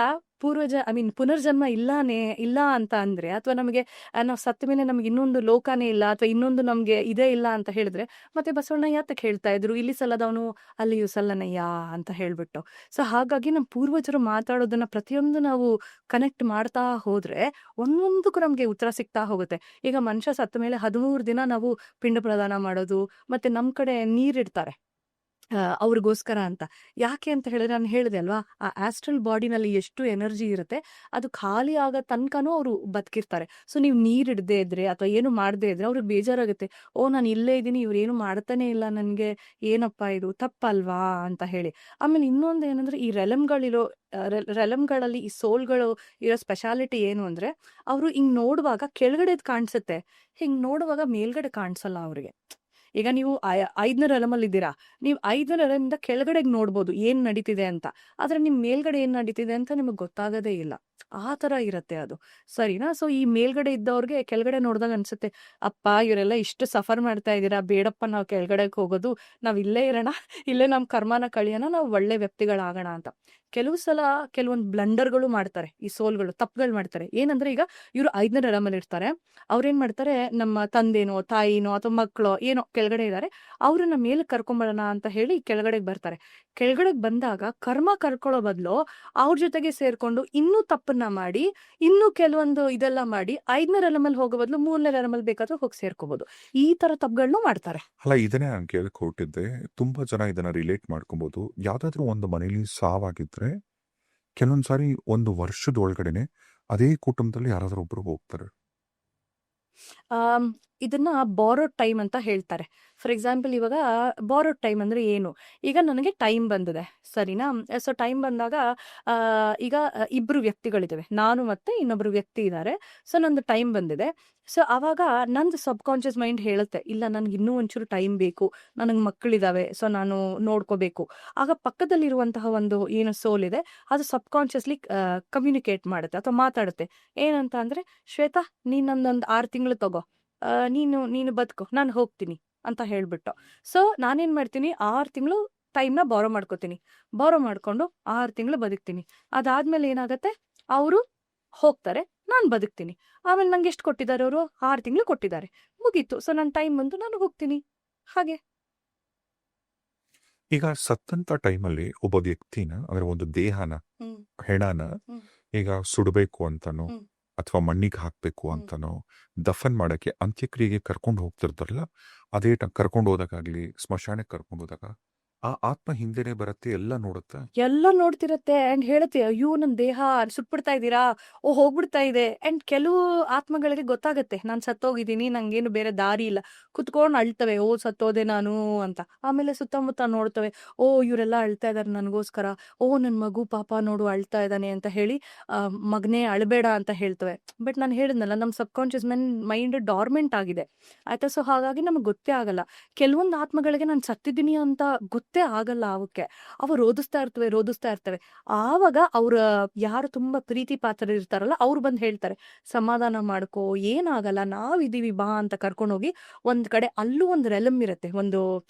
ಪುನರ್ಜನ್ಮ ಇಲ್ಲ ಅಂತ ಅಂದ್ರೆ, ಅಥವಾ ನಮಗೆ ನಾವು ಸತ್ತ ಮೇಲೆ ನಮ್ಗೆ ಇನ್ನೊಂದು ಲೋಕನೇ ಇಲ್ಲ, ಅಥವಾ ಇನ್ನೊಂದು ನಮ್ಗೆ ಇದೇ ಇಲ್ಲ ಅಂತ ಹೇಳಿದ್ರೆ, ಮತ್ತೆ ಬಸವಣ್ಣ ಯಾತಕ್ಕೆ ಹೇಳ್ತಾ ಇದ್ರು ಇಲ್ಲಿ ಸಲ್ಲದವನು ಅಲ್ಲಿಯೂ ಸಲ್ಲನಯ್ಯ ಅಂತ ಹೇಳ್ಬಿಟ್ಟು. ಸೊ ಹಾಗಾಗಿ ನಮ್ಮ ಪೂರ್ವಜರು ಮಾತಾಡೋದನ್ನ ಪ್ರತಿಯೊಂದು ನಾವು ಕನೆಕ್ಟ್ ಮಾಡ್ತಾ ಹೋದ್ರೆ ಒಂದೊಂದಕ್ಕೂ ನಮ್ಗೆ ಉತ್ತರ ಸಿಗ್ತಾ ಹೋಗುತ್ತೆ. ಈಗ ಮನುಷ್ಯ ಸತ್ತ ಮೇಲೆ 13 ದಿನ ನಾವು ಪಿಂಡ ಪ್ರದಾನ ಮಾಡೋದು, ಮತ್ತೆ ನಮ್ ಕಡೆ ನೀರಿಡ್ತಾರೆ ಅವ್ರಿಗೋಸ್ಕರ ಅಂತ. ಯಾಕೆ ಅಂತ ಹೇಳಿದ್ರೆ, ನಾನು ಹೇಳಿದೆ ಅಲ್ವಾ, ಆ ಆಸ್ಟ್ರಲ್ ಬಾಡಿನಲ್ಲಿ ಎಷ್ಟು ಎನರ್ಜಿ ಇರುತ್ತೆ, ಅದು ಖಾಲಿ ಆಗೋ ತನಕನೂ ಅವರು ಬದುಕಿರ್ತಾರೆ. ಸೊ ನೀವು ನೀರಿಡದೆ ಇದ್ರೆ ಅಥವಾ ಏನು ಮಾಡದೇ ಇದ್ರೆ ಅವ್ರಿಗೆ ಬೇಜಾರಾಗುತ್ತೆ. ಓ ನಾನು ಇಲ್ಲೇ ಇದ್ದೀನಿ, ಇವ್ರು ಏನು ಮಾಡ್ತಾನೆ ಇಲ್ಲ ನನ್ಗೆ, ಏನಪ್ಪಾ ಇದು ತಪ್ಪಲ್ವಾ ಅಂತ ಹೇಳಿ. ಆಮೇಲೆ ಇನ್ನೊಂದು ಏನಂದ್ರೆ, ಈ ರೆಲಮ್ಗಳಲ್ಲಿ ಈ ಸೋಲ್ಗಳು ಇರೋ ಸ್ಪೆಷಾಲಿಟಿ ಏನು ಅಂದ್ರೆ, ಅವರು ಹಿಂಗ್ ನೋಡುವಾಗ ಕೆಳಗಡೆದ್ ಕಾಣಿಸುತ್ತೆ, ಹಿಂಗ್ ನೋಡುವಾಗ ಮೇಲ್ಗಡೆ ಕಾಣಿಸಲ್ಲ ಅವ್ರಿಗೆ. ಈಗ ನೀವು 5ನೇ ರೆಲಮಲ್ಲಿ ಇದ್ದೀರಾ, ನೀವು 5ನೇ ರೆಲಮಿಂದ ಕೆಳಗಡೆಗೆ ನೋಡ್ಬೋದು ಏನ್ ನಡೀತಿದೆ ಅಂತ, ಆದ್ರೆ ನಿಮ್ ಮೇಲ್ಗಡೆ ಏನ್ ನಡೀತಿದೆ ಅಂತ ನಿಮಗೆ ಗೊತ್ತಾಗದೇ ಇಲ್ಲ. ಆ ತರ ಇರತ್ತೆ ಅದು, ಸರಿನಾ? ಸೊ ಈ ಮೇಲ್ಗಡೆ ಇದ್ದವ್ರಿಗೆ ಕೆಳಗಡೆ ನೋಡಿದಾಗ ಅನ್ಸುತ್ತೆ, ಅಪ್ಪ ಇವರೆಲ್ಲ ಇಷ್ಟು ಸಫರ್ ಮಾಡ್ತಾ ಇದ್ದೀರಾ, ಬೇಡಪ್ಪ ನಾವು ಕೆಳಗಡೆಗೆ ಹೋಗೋದು, ನಾವ್ ಇಲ್ಲೇ ಇರೋಣ, ಇಲ್ಲೇ ನಮ್ ಕರ್ಮನ ಕಳಿಯೋಣ, ನಾವು ಒಳ್ಳೆ ವ್ಯಕ್ತಿಗಳಾಗೋಣ ಅಂತ. ಕೆಲವು ಸಲ ಕೆಲವೊಂದು ಬ್ಲಂಡರ್ಗಳು ಮಾಡ್ತಾರೆ, ಈ ಸೋಲ್ಗಳು ತಪ್ಪುಗಳು ಮಾಡ್ತಾರೆ. ಏನಂದ್ರೆ, ಈಗ ಇವರು 5ನೇ ರೆಲಮಲ್ಲಿ ಇರ್ತಾರೆ, ಅವ್ರೇನ್ ಮಾಡ್ತಾರೆ, ನಮ್ಮ ತಂದೆನೋ ತಾಯಿನೋ ಅಥವಾ ಮಕ್ಕಳೋ ಏನೋ ಕೆಳಗಡೆ ಇದ್ದಾರೆ, ಅವ್ರನ್ನ ಮೇಲೆ ಕರ್ಕೊಂಬರೋಣ ಅಂತ ಹೇಳಿ ಕೆಳಗಡೆಗೆ ಬರ್ತಾರೆ. ಕೆಳಗಡೆಗೆ ಬಂದಾಗ ಕರ್ಮ ಕರ್ಕೊಳ್ಳೋ ಬದಲು ಅವ್ರ ಜೊತೆಗೆ ಸೇರ್ಕೊಂಡು ಇನ್ನೂ ತಪ್ಪನ್ನ ಮಾಡಿ, ಇನ್ನೂ ಕೆಲವೊಂದು ಇದೆಲ್ಲ ಮಾಡಿ 5ನೇ ರೆಲಮಲ್ಲಿ ಹೋಗೋ ಬದಲು 3ನೇ ರೆಲಮಲ್ಲಿ ಬೇಕಾದ್ರೂ ಹೋಗಿ ಸೇರ್ಕೋಬಹುದು. ಈ ತರ ತಪ್ಪುಗಳನ್ನು ಮಾಡ್ತಾರೆ. ಅಲ್ಲ, ಇದನ್ನೇ ನಾನು ಕೇಳಕ್ ಹೊರಟಿದ್ದೆ. ತುಂಬಾ ಜನ ಇದನ್ನ ರಿಲೇಟ್ ಮಾಡ್ಕೊಬಹುದು. ಯಾವ್ದಾದ್ರು ಒಂದು ಮನೇಲಿ ಸಾವಾಗಿದ್ರೆ ಕೆಲವೊಂದ್ಸಾರಿ ಒಂದು ವರ್ಷದ ಒಳಗಡೆನೆ ಅದೇ ಕುಟುಂಬದಲ್ಲಿ ಯಾರಾದ್ರೂ ಒಬ್ರು ಹೋಗ್ತಾರೆ. ಇದನ್ನ ಬಾರೋಡ್ ಟೈಮ್ ಅಂತ ಹೇಳ್ತಾರೆ. ಫಾರ್ ಎಕ್ಸಾಂಪಲ್, ಇವಾಗ ಬಾರೋಡ್ ಟೈಮ್ ಅಂದ್ರೆ ಏನು, ಈಗ ನನಗೆ ಟೈಮ್ ಬಂದಿದೆ, ಸರಿನಾ? ಸೊ ಟೈಮ್ ಬಂದಾಗ ಈಗ ಇಬ್ರು ವ್ಯಕ್ತಿಗಳಿದ್ದಾವೆ, ನಾನು ಮತ್ತೆ ಇನ್ನೊಬ್ರು ವ್ಯಕ್ತಿ ಇದ್ದಾರೆ. ಸೊ ನಂದು ಟೈಮ್ ಬಂದಿದೆ. ಸೊ ಅವಾಗ ನಂದು ಸಬ್ ಕಾನ್ಶಿಯಸ್ ಮೈಂಡ್ ಹೇಳುತ್ತೆ, ಇಲ್ಲ ನನ್ಗೆ ಇನ್ನೂ ಒಂಚೂರು ಟೈಮ್ ಬೇಕು, ನನಗೆ ಮಕ್ಕಳಿದಾವೆ, ಸೊ ನಾನು ನೋಡ್ಕೋಬೇಕು. ಆಗ ಪಕ್ಕದಲ್ಲಿರುವಂತಹ ಒಂದು ಏನು ಸೋಲ್ ಇದೆ, ಅದು ಸಬ್ ಕಾನ್ಶಿಯಸ್ಲಿ ಕಮ್ಯುನಿಕೇಟ್ ಮಾಡುತ್ತೆ ಅಥವಾ ಮಾತಾಡುತ್ತೆ. ಏನಂತ ಅಂದ್ರೆ, ಶ್ವೇತಾ ನೀನ್ ನಂದೊಂದು 6 ತಿಂಗಳು ತಗೋ, ನೀನು ಬದುಕೋ, ನಾನು ಹೋಗ್ತೀನಿ ಅಂತ ಹೇಳ್ಬಿಟ್ಟು. ಸೊ ನಾನೇನ್ ಮಾಡ್ತೀನಿ, 6 ತಿಂಗಳು ಟೈಮ್ನ ಬಾರೋ ಮಾಡ್ಕೋತೀನಿ. ಬಾರೋ ಮಾಡ್ಕೊಂಡು 6 ತಿಂಗಳು ಬದುಕ್ತೀನಿ. ಅದಾದ್ಮೇಲೆ ಏನಾಗತ್ತೆ, ಅವರು ಹೋಗ್ತಾರೆ, ನಾನು ಬದುಕ್ತೀನಿ. ಆಮೇಲೆ ನಂಗೆ ಎಷ್ಟು ಕೊಟ್ಟಿದ್ದಾರೆ ಅವರು? 6 ತಿಂಗಳು ಕೊಟ್ಟಿದ್ದಾರೆ, ಮುಗೀತು. ಸೊ ನನ್ನ ಟೈಮ್ ಬಂತು, ನಾನು ಹೋಗ್ತೀನಿ. ಹಾಗೆ. ಈಗ ಸತ್ತಂತ ಟೈಮಲ್ಲಿ ಒಬ್ಬ ವ್ಯಕ್ತಿನ ಅಂದ್ರೆ ಒಂದು ದೇಹನ, ಹ್ಮ್ ಹೆಣನ ಹ್ಮ್ ಈಗ ಸುಡಬೇಕು ಅಂತನೋ ಹ್ಮ್ ಅಥವಾ ಮಣ್ಣಿಗೆ ಹಾಕ್ಬೇಕು ಹ್ಮ್ ಅಂತನೋ ದಫನ್ ಮಾಡಕ್ಕೆ ಅಂತ್ಯಕ್ರಿಯೆಗೆ ಕರ್ಕೊಂಡು ಹೋಗ್ತಿರ್ತಾರಲ್ಲ, ಅದೇ ಕರ್ಕೊಂಡು ಹೋದಾಗ್ಲಿ ಸ್ಮಶಾನಕ್ಕೆ ಕರ್ಕೊಂಡು ಹೋದಾಗ ಆ ಆತ್ಮ ಹಿಂದೆನೆ ಬರುತ್ತೆ, ಎಲ್ಲ ನೋಡುತ್ತೆ. ಎಲ್ಲ ನೋಡ್ತಿರತ್ತೆ ಅಂಡ್ ಹೇಳುತ್ತೆ, ಅಯ್ಯೋ ನನ್ ದೇಹ ಸುಟ್ಬಿಡ್ತಾ ಇದ್ದೀರಾ, ಓ ಹೋಗ್ಬಿಡ್ತಾ ಇದೆ. ಅಂಡ್ ಕೆಲವು ಆತ್ಮಗಳಿಗೆ ಗೊತ್ತಾಗತ್ತೆ, ನಾನ್ ಸತ್ತೋಗಿದ್ದೀನಿ, ನಂಗೇನು ಬೇರೆ ದಾರಿ ಇಲ್ಲ. ಕುತ್ಕೊಂಡು ಅಳ್ತವೆ, ಓ ಸತ್ತೋದೆ ನಾನು ಅಂತ. ಆಮೇಲೆ ಸುತ್ತಮುತ್ತ ನೋಡ್ತವೆ, ಓ ಇವರೆಲ್ಲ ಅಳ್ತಾ ಇದಾರೆ ನನಗೋಸ್ಕರ, ಓ ನನ್ ಮಗು ಪಾಪ ನೋಡು ಅಳ್ತಾ ಇದ್ದಾನೆ ಅಂತ ಹೇಳಿ ಮಗನೇ ಅಳ್ಬೇಡ ಅಂತ ಹೇಳ್ತವೆ. ಬಟ್ ನಾನು ಹೇಳಿದ್ನಲ್ಲ, ನಮ್ ಸಬ್ ಕಾನ್ಶಿಯಸ್ ಮೈಂಡ್ ಡಾರ್ಮೆಂಟ್ ಆಗಿದೆ, ಆಯ್ತಾ. ಸೊ ಹಾಗಾಗಿ ನಮ್ಗೆ ಗೊತ್ತೇ ಆಗಲ್ಲ. ಕೆಲವೊಂದು ಆತ್ಮಗಳಿಗೆ ನಾನು ಸತ್ತಿದ್ದೀನಿ ಅಂತ ಗೊತ್ತೇ ಆಗಲ್ಲ. ಅವಕ್ಕೆ ಅವು ರೋಧಿಸ್ತಾ ಇರ್ತವೆ. ಆವಾಗ ಅವ್ರ ಯಾರು ತುಂಬಾ ಪ್ರೀತಿ ಪಾತ್ರ ಇರ್ತಾರಲ್ಲ, ಅವ್ರು ಬಂದು ಹೇಳ್ತಾರೆ, ಸಮಾಧಾನ ಮಾಡ್ಕೋ, ಏನಾಗಲ್ಲ, ನಾವಿದೀವಿ ಬಾ ಅಂತ ಕರ್ಕೊಂಡೋಗಿ ಒಂದ್ ಕಡೆ, ಅಲ್ಲೂ ಒಂದು ರೆಲಮ್ ಇರುತ್ತೆ. ಒಂದು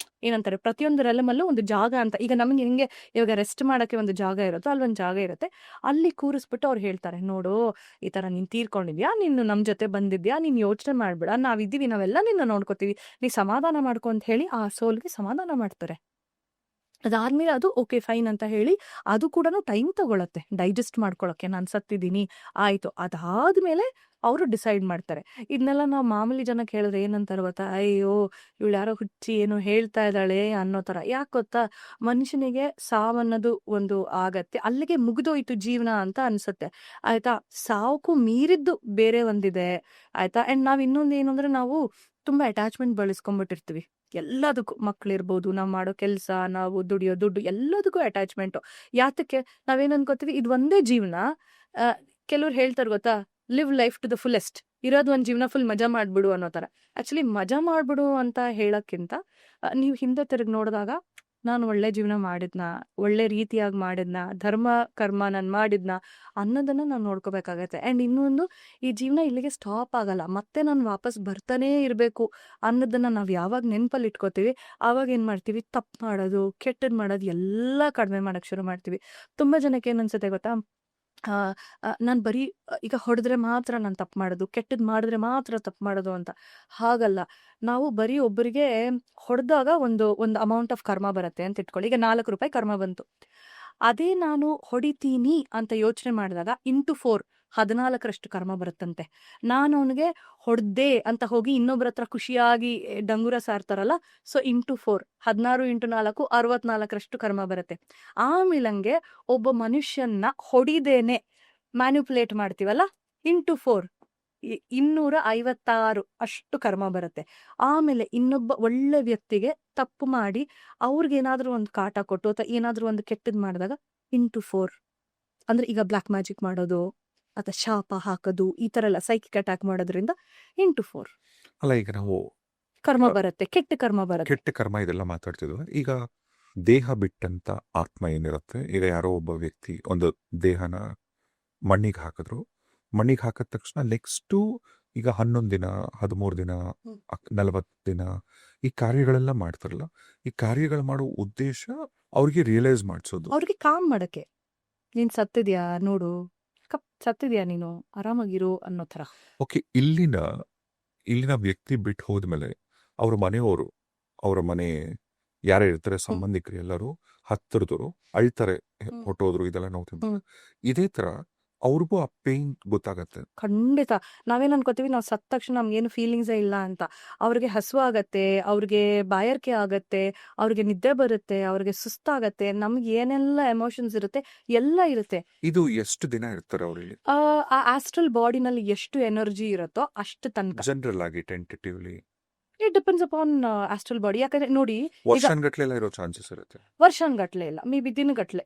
ಏನಂತಾರೆ, ಪ್ರತಿಯೊಂದು ರೆಲಮ್ ಅಲ್ಲೂ ಒಂದು ಜಾಗ ಅಂತ. ಈಗ ನಮ್ಗೆ ಹೆಂಗೆ ಇವಾಗ ರೆಸ್ಟ್ ಮಾಡಕ್ಕೆ ಒಂದು ಜಾಗ ಇರುತ್ತೋ, ಅಲ್ಲೊಂದು ಜಾಗ ಇರುತ್ತೆ. ಅಲ್ಲಿ ಕೂರಿಸ್ಬಿಟ್ಟು ಅವ್ರು ಹೇಳ್ತಾರೆ, ನೋಡು ಈ ತರ ನೀನ್ ತೀರ್ಕೊಂಡಿದ್ಯಾ, ನೀನು ನಮ್ ಜೊತೆ ಬಂದಿದ್ಯಾ, ನೀನ್ ಯೋಚನೆ ಮಾಡ್ಬೇಡ, ನಾವಿದ್ದೀವಿ, ನಾವೆಲ್ಲ ನಿನ್ನ ನೋಡ್ಕೋತೀವಿ, ನೀ ಸಮಾಧಾನ ಮಾಡ್ಕೊ ಅಂತ ಹೇಳಿ ಆ ಸೋಲ್ಗೆ ಸಮಾಧಾನ ಮಾಡ್ತಾರೆ. ಅದಾದ್ಮೇಲೆ ಅದು ಓಕೆ ಫೈನ್ ಅಂತ ಹೇಳಿ, ಅದು ಕೂಡ ಟೈಮ್ ತಗೊಳತ್ತೆ ಡೈಜೆಸ್ಟ್ ಮಾಡ್ಕೊಳಕ್ಕೆ, ನಾನು ಸತ್ತಿದ್ದೀನಿ ಆಯ್ತು. ಅದಾದ್ಮೇಲೆ ಅವರು ಡಿಸೈಡ್ ಮಾಡ್ತಾರೆ. ಇದನ್ನೆಲ್ಲ ನಾವು ಮಾಮೂಲಿ ಜನಕ್ಕೆ ಹೇಳಿದ್ರೆ ಏನಂತಾರೆ ಗೊತ್ತಾ, ಅಯ್ಯೋ ಇವಳು ಯಾರೋ ಹುಚ್ಚಿ ಏನೋ ಹೇಳ್ತಾ ಇದ್ದಾಳೆ ಅನ್ನೋ ತರ. ಯಾಕೆ ಗೊತ್ತಾ, ಮನುಷ್ಯನಿಗೆ ಸಾವನ್ನೋದು ಒಂದು ಆಗತ್ತೆ, ಅಲ್ಲಿಗೆ ಮುಗಿದೋಯ್ತು ಜೀವನ ಅಂತ ಅನ್ಸುತ್ತೆ, ಆಯ್ತಾ. ಸಾವುಕು ಮೀರಿದ್ದು ಬೇರೆ ಒಂದಿದೆ, ಆಯ್ತಾ. ಅಂಡ್ ನಾವ್ ಇನ್ನೊಂದು ಏನು ಅಂದ್ರೆ, ನಾವು ತುಂಬಾ ಅಟ್ಯಾಚ್ಮೆಂಟ್ ಬೆಳೆಸ್ಕೊಂಡ್ಬಿಟ್ಟಿರ್ತೀವಿ ಎಲ್ಲದಕ್ಕೂ. ಮಕ್ಳಿರ್ಬೋದು, ನಾವು ಮಾಡೋ ಕೆಲಸ, ನಾವು ದುಡಿಯೋ ದುಡ್ಡು, ಎಲ್ಲದಕ್ಕೂ ಅಟ್ಯಾಚ್ಮೆಂಟು. ಯಾತಕ್ಕೆ, ನಾವೇನ್ ಅನ್ಕೋತೀವಿ, ಇದು ಒಂದೇ ಜೀವನ. ಕೆಲವ್ರು ಹೇಳ್ತಾರೆ ಗೊತ್ತಾ, live life to the fullest, ಇರೋದು ಒಂದ್ ಜೀವನ ಫುಲ್ ಮಜಾ ಮಾಡ್ಬಿಡು ಅನ್ನೋ ತರ. ಆಕ್ಚುಲಿ ಮಜಾ ಮಾಡ್ಬಿಡು ಅಂತ ಹೇಳಕ್ಕಿಂತ, ನೀವು ಹಿಂದೆ ತಿರುಗಿ ನೋಡಿದಾಗ, ನಾನು ಒಳ್ಳೆ ಜೀವನ ಮಾಡಿದ್ನ, ಒಳ್ಳೆ ರೀತಿಯಾಗಿ ಮಾಡಿದ್ನ, ಧರ್ಮ ಕರ್ಮ ನಾನು ಮಾಡಿದ್ನ ಅನ್ನೋದನ್ನ ನಾವು ನೋಡ್ಕೋಬೇಕಾಗತ್ತೆ. ಅಂಡ್ ಇನ್ನೊಂದು, ಈ ಜೀವನ ಇಲ್ಲಿಗೆ ಸ್ಟಾಪ್ ಆಗಲ್ಲ, ಮತ್ತೆ ನಾನು ವಾಪಸ್ ಬರ್ತಾನೇ ಇರಬೇಕು ಅನ್ನೋದನ್ನ ನಾವು ಯಾವಾಗ ನೆನಪಲ್ಲಿ ಇಟ್ಕೋತೀವಿ, ಆವಾಗ ಏನ್ ಮಾಡ್ತೀವಿ, ತಪ್ಪು ಮಾಡೋದು, ಕೆಟ್ಟದ್ ಮಾಡೋದು ಎಲ್ಲ ಕಡಿಮೆ ಮಾಡಕ್ ಶುರು ಮಾಡ್ತೀವಿ. ತುಂಬಾ ಜನಕ್ಕೆ ಏನ್ ಅನ್ಸುತ್ತೆ ಗೊತ್ತಾ, ನಾನು ಬರೀ ಈಗ ಹೊಡೆದ್ರೆ ಮಾತ್ರ ನಾನು ತಪ್ಪು ಮಾಡೋದು, ಕೆಟ್ಟದ್ ಮಾಡಿದ್ರೆ ಮಾತ್ರ ತಪ್ಪು ಮಾಡೋದು ಅಂತ. ಹಾಗಲ್ಲ. ನಾವು ಬರೀ ಒಬ್ಬರಿಗೆ ಹೊಡೆದಾಗ ಒಂದು ಒಂದು ಅಮೌಂಟ್ ಆಫ್ ಕರ್ಮ ಬರುತ್ತೆ ಅಂತ ಇಟ್ಕೊಳ್ಳಿ. ಈಗ 4 ರೂಪಾಯಿ ಕರ್ಮ ಬಂತು. ಅದೇ ನಾನು ಹೊಡಿತೀನಿ ಅಂತ ಯೋಚನೆ ಮಾಡಿದಾಗ ಇಂಟು 4, 14ರಷ್ಟು ಕರ್ಮ ಬರುತ್ತಂತೆ. ನಾನು ಅವನಿಗೆ ಹೊಡೆದೆ ಅಂತ ಹೋಗಿ ಇನ್ನೊಬ್ಬರ ಹತ್ರ ಖುಷಿಯಾಗಿ ಡಂಗುರ ಸಾರ್ತಾರಲ್ಲ, ಸೊ ಇಂಟು 4, 16 ಇಂಟು 4, 64ರಷ್ಟು ಕರ್ಮ ಬರುತ್ತೆ. ಆಮೇಲಂಗೆ ಒಬ್ಬ ಮನುಷ್ಯನ್ನ ಹೊಡಿದೇನೆ ಮ್ಯಾನ್ಯುಪುಲೇಟ್ ಮಾಡ್ತೀವಲ್ಲ, ಇಂಟು 4, 256 ಅಷ್ಟು ಕರ್ಮ ಬರುತ್ತೆ. ಆಮೇಲೆ ಇನ್ನೊಬ್ಬ ಒಳ್ಳೆ ವ್ಯಕ್ತಿಗೆ ತಪ್ಪು ಮಾಡಿ ಅವ್ರಿಗೇನಾದ್ರೂ ಒಂದು ಕಾಟ ಕೊಟ್ಟು ಅಥವಾ ಏನಾದ್ರೂ ಒಂದು ಕೆಟ್ಟದ್ ಮಾಡಿದಾಗ ಇಂಟು 4. ಅಂದ್ರೆ ಈಗ ಬ್ಲಾಕ್ ಮ್ಯಾಜಿಕ್ ಮಾಡೋದು ಅಥವಾ ಶಾಪ ಹಾಕೋದು, ಈ ತರ ಎಲ್ಲ ಸೈಕಿಕ್ ಅಟ್ಯಾಕ್ ಮಾಡೋದ್ರಿಂದ ಇಂಟು 4 ಅಲ್ಲ, ಈಗ ನಾವು ಕರ್ಮ ಬರುತ್ತೆ, ಕೆಟ್ಟ ಕರ್ಮ ಬರುತ್ತೆ. ಕೆಟ್ಟ ಕರ್ಮ ಇದೆಲ್ಲ ಮಾತಾಡ್ತಿದ್ವಿ. ಈಗ ದೇಹ ಬಿಟ್ಟಂತ ಆತ್ಮ ಏನಿರುತ್ತೆ, ಈಗ ಯಾರೋ ಒಬ್ಬ ವ್ಯಕ್ತಿ ಒಂದು ದೇಹನ ಮಣ್ಣಿಗೆ ಹಾಕಿದ್ರು, ಮಣ್ಣಿಗೆ ಹಾಕಿದ ತಕ್ಷಣ ನೆಕ್ಸ್ಟು ಈಗ 11 ದಿನ, 13 ದಿನ, 40 ದಿನ ಈ ಕಾರ್ಯಗಳೆಲ್ಲ ಮಾಡ್ತಾರಲ್ಲ, ಈ ಕಾರ್ಯಗಳು ಮಾಡೋ ಉದ್ದೇಶ ಅವ್ರಿಗೆ ರಿಯಲೈಸ್ ಮಾಡಿಸೋದು, ಅವ್ರಿಗೆ ಕಾಮ್ ಮಾಡಕ್ಕೆ, ನೀನ್ ಸತ್ತಿದ್ಯಾ ನೋಡು, ಸತ್ತಿದ್ಯಾ ನೀನು, ಆರಾಮಾಗಿರು ಅನ್ನೋ ತರ. ಓಕೆ. ಇಲ್ಲಿನ ವ್ಯಕ್ತಿ ಬಿಟ್ಟು ಹೋದ್ಮೇಲೆ ಅವ್ರ ಮನೆಯವರು, ಅವರ ಮನೆ ಯಾರೇ ಇರ್ತಾರೆ, ಸಂಬಂಧಿಕರು ಎಲ್ಲರೂ ಹತ್ತಿರದವರು ಅಳ್ತಾರೆ, ಹೊಟ್ಟೋದ್ರು, ಇದೆಲ್ಲ ನೋಡ್ತಿದ್ರು. ಇದೇ ತರ ಅವ್ರಿಗೂ ಆ ಪೇನ್ ಗೊತ್ತಾಗತ್ತೆ. ಖಂಡಿತ. ನಾವೇನ್ ಅನ್ಕೋತೀವಿ, ನಾವು ಸತ್ತ ತಕ್ಷಣ ನಮ್ಗೇನು ಫೀಲಿಂಗ್ಸೇ ಇಲ್ಲ ಅಂತ. ಅವ್ರಿಗೆ ಹಸುವಾಗತ್ತೆ, ಅವ್ರಿಗೆ ಬಾಯಾರಿಕೆ ಆಗತ್ತೆ, ಅವ್ರಿಗೆ ನಿದ್ದೆ ಬರುತ್ತೆ, ಅವ್ರಿಗೆ ಸುಸ್ತಾಗತ್ತೆ, ನಮ್ಗೆ ಏನೆಲ್ಲ ಎಮೋಷನ್ಸ್ ಇರುತ್ತೆ ಎಲ್ಲ ಇರುತ್ತೆ. ಇದು ಎಷ್ಟು ದಿನ ಇರ್ತಾರೆ ಅವ್ರಲ್ಲಿ? ಆ ಆಸ್ಟ್ರಲ್ ಬಾಡಿನಲ್ಲಿ ಎಷ್ಟು ಎನರ್ಜಿ ಇರುತ್ತೋ ಅಷ್ಟು ತನಕ. ಜನರಲ್ ಆಗಿ tentatively it depends upon astral body. ಯಾಕಂದ್ರೆ ನೋಡಿ, ವರ್ಷಗಟ್ಲೆ ಇರೋ ಚಾನ್ಸಸ್ ಇರುತ್ತೆ. ವರ್ಷಗಟ್ಲೆ ಇಲ್ಲ, ಮೇ ಬಿ ದಿನಗಟ್ಲೆ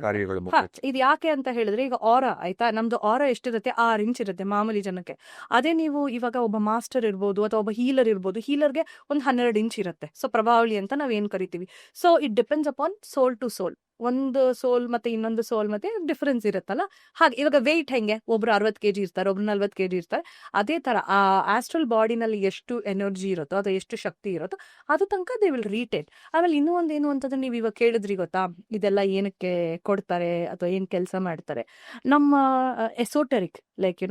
ಕಾರ್ಯಗಳು ಇದು ಯಾಕೆ ಅಂತ ಹೇಳಿದ್ರೆ, ಈಗ ಆರಾ ಆಯ್ತಾ, ನಮ್ದು ಆರಾ ಎಷ್ಟಿರುತ್ತೆ, 6 ಇಂಚ್ ಇರುತ್ತೆ ಮಾಮೂಲಿ ಜನಕ್ಕೆ. ಅದೇ ನೀವು ಇವಾಗ ಒಬ್ಬ ಮಾಸ್ಟರ್ ಇರ್ಬೋದು ಅಥವಾ ಒಬ್ಬ ಹೀಲರ್ ಇರ್ಬೋದು, ಹೀಲರ್ಗೆ ಒಂದು 12 ಇಂಚ್ ಇರುತ್ತೆ. ಸೊ ಪ್ರಭಾವಳಿ ಅಂತ ನಾವ್ ಏನ್ ಕರಿತೀವಿ. So it depends upon soul to soul. ಒಂದು ಸೋಲ್ ಮತ್ತೆ ಇನ್ನೊಂದು ಸೋಲ್ ಮತ್ತೆ ಡಿಫರೆನ್ಸ್ ಇರುತ್ತಲ್ಲ. ಹಾಗೆ ಇವಾಗ ವೆಯ್ಟ್ ಹೆಂಗೆ, ಒಬ್ರು 60 ಕೆಜಿ ಇರ್ತಾರೆ, ಒಬ್ರು 40 ಕೆಜಿ ಇರ್ತಾರೆ. ಅದೇ ತರ ಆ ಆಸ್ಟ್ರಲ್ ಬಾಡಿನಲ್ಲಿ ಎಷ್ಟು ಎನರ್ಜಿ ಇರುತ್ತೋ ಅಥವಾ ಎಷ್ಟು ಶಕ್ತಿ ಇರುತ್ತೋ ಅದು ತನಕ ದೇ ವಿಲ್ ರೀಟೇನ್. ಆಮೇಲೆ ಇನ್ನೂ ಒಂದೇನು ಅಂತಂದ್ರೆ, ನೀವು ಇವಾಗ ಕೇಳಿದ್ರಿ ಗೊತ್ತಾ, ಇದೆಲ್ಲ ಏನಕ್ಕೆ ಕೊಡ್ತಾರೆ ಅಥವಾ ಏನ್ ಕೆಲಸ ಮಾಡ್ತಾರೆ. ನಮ್ಮ ಎಸೋಟೆರಿಕ್ ಲೈಕ್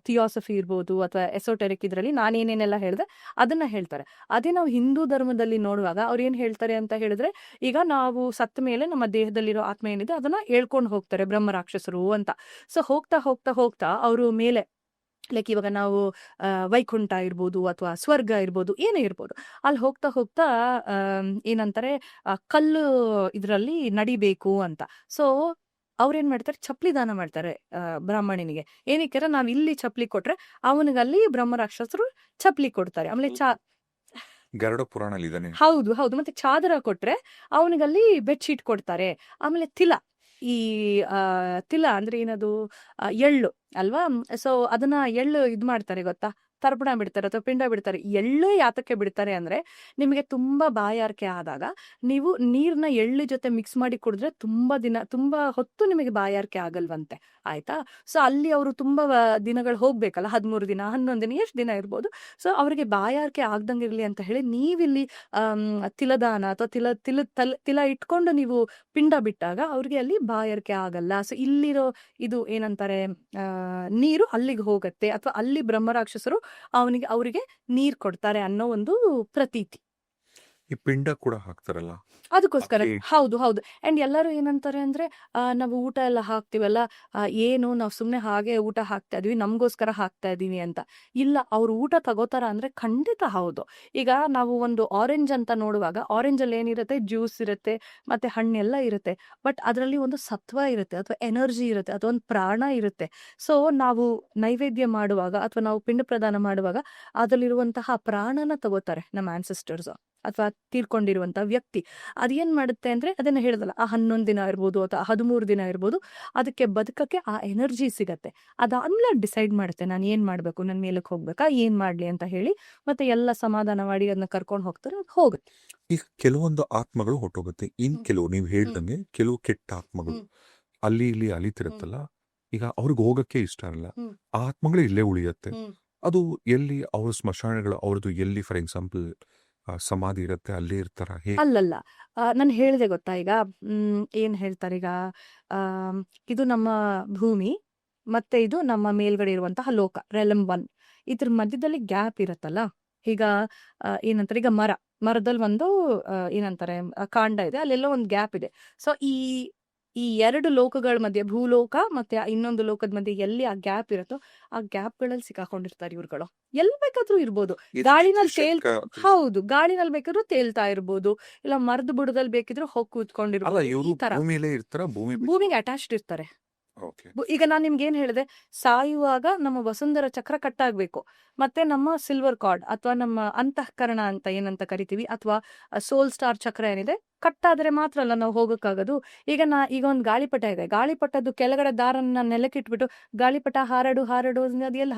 ಥಿಯಾಸಫಿ ಇರ್ಬೋದು ಅಥವಾ ಎಸೋಟೆರಿಕ್ ಇದರಲ್ಲಿ ನಾನೇನೇನೆಲ್ಲ ಹೇಳಿದೆ ಅದನ್ನ ಹೇಳ್ತಾರೆ. ಅದೇ ನಾವು ಹಿಂದೂ ಧರ್ಮದಲ್ಲಿ ನೋಡುವಾಗ ಅವ್ರು ಏನ್ ಹೇಳ್ತಾರೆ ಅಂತ ಹೇಳಿದ್ರೆ, ಈಗ ನಾವು ಸತ್ತ ಮೇಲೆ ನಮ್ಮ ದೇಹದಲ್ಲಿರೋ ಆತ್ಮ ಏನಿದೆ ಅದನ್ನ ಹೇಳ್ಕೊಂಡು ಹೋಗ್ತಾರೆ ಬ್ರಹ್ಮ ರಾಕ್ಷಸರು ಅಂತ. ಸೊ ಹೋಗ್ತಾ ಹೋಗ್ತಾ ಹೋಗ್ತಾ ಅವರು ಮೇಲೆ ಲೈಕ್ ಇವಾಗ ನಾವು ವೈಕುಂಠ ಇರ್ಬೋದು ಅಥವಾ ಸ್ವರ್ಗ ಇರ್ಬೋದು, ಏನೇ ಇರ್ಬೋದು, ಅಲ್ಲಿ ಹೋಗ್ತಾ ಹೋಗ್ತಾ ಏನಂತಾರೆ, ಕಲ್ಲು ಇದರಲ್ಲಿ ನಡಿಬೇಕು ಅಂತ. ಸೊ ಅವ್ರೇನ್ ಮಾಡ್ತಾರೆ, ಚಪ್ಲಿ ದಾನ ಮಾಡ್ತಾರೆ ಬ್ರಾಹ್ಮಣನಿಗೆ. ಏನಕ್ಕೆ, ನಾವ್ ಇಲ್ಲಿ ಚಪ್ಲಿ ಕೊಟ್ರೆ ಅವನಿಗಲ್ಲಿ ಬ್ರಹ್ಮ ರಾಕ್ಷಸರು ಚಪ್ಲಿ ಕೊಡ್ತಾರೆ. ಆಮೇಲೆ ಗರುಡ ಪುರಾಣಲ್ಲಿ ಇದಾನೆ. ಹೌದು ಹೌದು. ಮತ್ತೆ ಚಾದರ ಕೊಟ್ರೆ ಅವನಿಗಲ್ಲಿ ಬೆಡ್ಶೀಟ್ ಕೊಡ್ತಾರೆ. ಆಮೇಲೆ ಈ ತಿಲ ಅಂದ್ರೆ ಏನದು, ಎಳ್ಳು ಅಲ್ವಾ. ಸೊ ಅದನ್ನ ಎಳ್ಳು ಇದ್ ಮಾಡ್ತಾರೆ ಗೊತ್ತಾ, ತರ್ಪಣ ಬಿಡ್ತಾರೆ ಅಥವಾ ಪಿಂಡ ಬಿಡ್ತಾರೆ. ಎಳ್ಳು ಯಾತಕ್ಕೆ ಬಿಡ್ತಾರೆ ಅಂದ್ರೆ, ನಿಮಗೆ ತುಂಬಾ ಬಾಯಾರಿಕೆ ಆದಾಗ ನೀವು ನೀರ್ನ ಎಳ್ಳು ಜೊತೆ ಮಿಕ್ಸ್ ಮಾಡಿ ಕುಡಿದ್ರೆ ತುಂಬಾ ಹೊತ್ತು ನಿಮಗೆ ಬಾಯಾರಿಕೆ ಆಗಲ್ವಂತೆ, ಆಯ್ತಾ. ಸೊ ಅಲ್ಲಿ ಅವರು ತುಂಬಾ ದಿನಗಳು ಹೋಗ್ಬೇಕಲ್ಲ, 13 ದಿನ 11 ದಿನ ಎಷ್ಟು ದಿನ ಇರ್ಬೋದು. ಸೊ ಅವರಿಗೆ ಬಾಯಾರಿಕೆ ಆಗ್ದಂಗಿರ್ಲಿ ಅಂತ ಹೇಳಿ ನೀವಿಲ್ಲಿ ತಿಲದಾನ ಅಥವಾ ತಿಲ ಇಟ್ಕೊಂಡು ನೀವು ಪಿಂಡ ಬಿಟ್ಟಾಗ ಅವ್ರಿಗೆ ಅಲ್ಲಿ ಬಾಯಾರಿಕೆ ಆಗಲ್ಲ. ಸೊ ಇಲ್ಲಿರೋ ಇದು ಏನಂತಾರೆ, ನೀರು ಅಲ್ಲಿಗೆ ಹೋಗತ್ತೆ ಅಥವಾ ಅಲ್ಲಿ ಬ್ರಹ್ಮರಾಕ್ಷಸರು ಅವರಿಗೆ ನೀರ್ ಕೊಡ್ತಾರೆ ಅನ್ನೋ ಒಂದು ಪ್ರತೀತಿ. ಈ ಪಿಂಡ ಕೂಡ ಹಾಕ್ತಾರಲ್ಲ ಅದಕ್ಕೋಸ್ಕರ. ಹೌದು ಹೌದು. ಅಂಡ್ ಎಲ್ಲರೂ ಏನಂತಾರೆ ಅಂದ್ರೆ, ನಾವು ಊಟ ಎಲ್ಲ ಹಾಕ್ತಿವಲ್ಲ, ಏನು ನಾವು ಸುಮ್ನೆ ಹಾಗೆ ಊಟ ಹಾಕ್ತಾ ಇದೀವಿ, ನಮ್ಗೋಸ್ಕರ ಹಾಕ್ತಾ ಇದೀವಿ ಅಂತ. ಇಲ್ಲ, ಅವ್ರು ಊಟ ತಗೋತಾರ ಅಂದ್ರೆ ಖಂಡಿತ ಹೌದು. ಈಗ ನಾವು ಒಂದು ಆರೆಂಜ್ ಅಂತ ನೋಡುವಾಗ, ಆರೆಂಜ್ ಅಲ್ಲಿ ಏನಿರುತ್ತೆ, ಜ್ಯೂಸ್ ಇರುತ್ತೆ ಮತ್ತೆ ಹಣ್ಣೆಲ್ಲ ಇರುತ್ತೆ. ಬಟ್ ಅದರಲ್ಲಿ ಒಂದು ಸತ್ವ ಇರುತ್ತೆ ಅಥವಾ ಎನರ್ಜಿ ಇರುತ್ತೆ ಅಥವಾ ಒಂದು ಪ್ರಾಣ ಇರುತ್ತೆ. ಸೊ ನಾವು ನೈವೇದ್ಯ ಮಾಡುವಾಗ ಅಥವಾ ನಾವು ಪಿಂಡ ಪ್ರದಾನ ಮಾಡುವಾಗ ಅದರಲ್ಲಿರುವಂತಹ ಪ್ರಾಣನ ತಗೋತಾರೆ ನಮ್ಮ ಆನ್ಸೆಸ್ಟರ್ಸ್ ಅಥವಾ ತೀರ್ಕೊಂಡಿರುವಂತ ವ್ಯಕ್ತಿ. ಅದೇನ್ ಮಾಡುತ್ತೆ ಅಂದ್ರೆ, ಅದನ್ನ ಹೇಳಿದಲ್ಲ, ಆ 11 ದಿನ ಇರ್ಬೋದು ಅಥವಾ 13 ದಿನ ಇರ್ಬೋದು, ಅದಕ್ಕೆ ಬದುಕಕ್ಕೆ ಆ ಎನರ್ಜಿ ಸಿಗತ್ತೆ. ಅದಾದ್ಮೇಲೆ ಡಿಸೈಡ್ ಮಾಡುತ್ತೆ, ನಾನು ಏನ್ ಮಾಡ್ಬೇಕು, ನನ್ ಮೇಲಕ್ಕೆ ಹೋಗ್ಬೇಕಾ, ಏನ್ ಮಾಡ್ಲಿ ಅಂತ ಹೇಳಿ. ಮತ್ತೆ ಎಲ್ಲ ಸಮಾಧಾನ ಮಾಡಿ ಅದನ್ನ ಕರ್ಕೊಂಡು ಹೋಗ್ತಾರೆ, ಹೋಗುತ್ತೆ. ಈಗ ಕೆಲವೊಂದು ಆತ್ಮಗಳು ಹೊಟ್ಟೋಗುತ್ತೆ, ಕೆಲವು ನೀವು ಹೇಳ್ದಂಗೆ ಕೆಲವು ಕೆಟ್ಟ ಆತ್ಮಗಳು ಅಲ್ಲಿ ಇಲ್ಲಿ ಅಲಿತಿರುತ್ತಲ್ಲ, ಈಗ ಅವ್ರಿಗೆ ಹೋಗಕ್ಕೆ ಇಷ್ಟ ಇಲ್ಲ, ಆ ಆತ್ಮಗಳು ಇಲ್ಲೇ ಉಳಿಯತ್ತೆ. ಅದು ಎಲ್ಲಿ ಅವ್ರ ಸ್ಮಶಾನಗಳು, ಅವ್ರದ್ದು ಎಲ್ಲಿ, ಫಾರ್ ಎಕ್ಸಾಂಪಲ್ ಸಮಾಧಿ ಇರುತ್ತೆ, ಅಲ್ಲೇ ಇರ್ತಾರ? ಅಲ್ಲಲ್ಲ, ನಾನು ಹೇಳಿದೆ ಗೊತ್ತಾ, ಈಗ ಏನ್ ಹೇಳ್ತಾರೆ, ಈಗ ಇದು ನಮ್ಮ ಭೂಮಿ ಮತ್ತೆ ಇದು ನಮ್ಮ ಮೇಲ್ಗಡೆ ಇರುವಂತಹ ಲೋಕ, ರೆಲಮ್ 1. ಇದ್ರ ಮಧ್ಯದಲ್ಲಿ ಗ್ಯಾಪ್ ಇರತ್ತಲ್ಲ. ಈಗ ಏನಂತಾರೆ, ಈಗ ಮರದಲ್ಲಿ ಒಂದು ಏನಂತಾರೆ ಕಾಂಡ ಇದೆ, ಅಲ್ಲೆಲ್ಲ ಒಂದು ಗ್ಯಾಪ್ ಇದೆ. ಸೊ ಈ ಎರಡು ಲೋಕಗಳ ಮಧ್ಯೆ, ಭೂಲೋಕ ಮತ್ತೆ ಇನ್ನೊಂದು ಲೋಕದ ಮಧ್ಯೆ ಎಲ್ಲಿ ಆ ಗ್ಯಾಪ್ ಇರುತ್ತೋ ಆ ಗ್ಯಾಪ್ ಗಳಲ್ಲಿ ಸಿಕ್ಕಾಕೊಂಡಿರ್ತಾರೆ ಇವ್ರುಗಳು. ಎಲ್ಲಿ ಬೇಕಾದ್ರೂ ಇರ್ಬೋದು, ಗಾಳಿನಲ್ಲಿ ಹೌದು, ಗಾಳಿನಲ್ಲಿ ಬೇಕಾದ್ರೂ ತೇಲ್ತಾ ಇರ್ಬೋದು, ಇಲ್ಲ ಮರದ ಬುಡದಲ್ಲಿ ಬೇಕಿದ್ರು ಹೋಗಿ ಕೂತ್ಕೊಂಡಿರ್ಬೋದು. ಈ ತರ ಭೂಮಿಗೆ ಅಟ್ಯಾಚ್ಡ್ ಇರ್ತಾರೆ. ಈಗ ನಾನ್ ನಿಮ್ಗೆ ಏನ್ ಹೇಳಿದೆ, ಸಾಯುವಾಗ ನಮ್ಮ ವಸುಂಧರ ಚಕ್ರ ಕಟ್ಟಾಗ್ಬೇಕು, ಮತ್ತೆ ನಮ್ಮ ಸಿಲ್ವರ್ ಕಾರ್ಡ್ ಅಥವಾ ನಮ್ಮ ಅಂತಃಕರಣ ಅಂತ ಏನಂತ ಕರಿತೀವಿ, ಅಥವಾ ಸೋಲ್ ಸ್ಟಾರ್ ಚಕ್ರ ಏನಿದೆ, ಕಟ್ಟಾದ್ರೆ ಮಾತ್ರ ಅಲ್ಲ ನಾವು ಹೋಗಕ್ಕಾಗೋದು. ಈಗ ಒಂದು ಗಾಳಿಪಟ ಇದೆ, ಗಾಳಿಪಟದ್ದು ಕೆಳಗಡೆ ದಾರನ್ನ ನೆಲಕ್ಕಿಟ್ಬಿಟ್ಟು ಗಾಳಿಪಟ ಹಾರಾಡು ಅದು ಎಲ್ಲಿ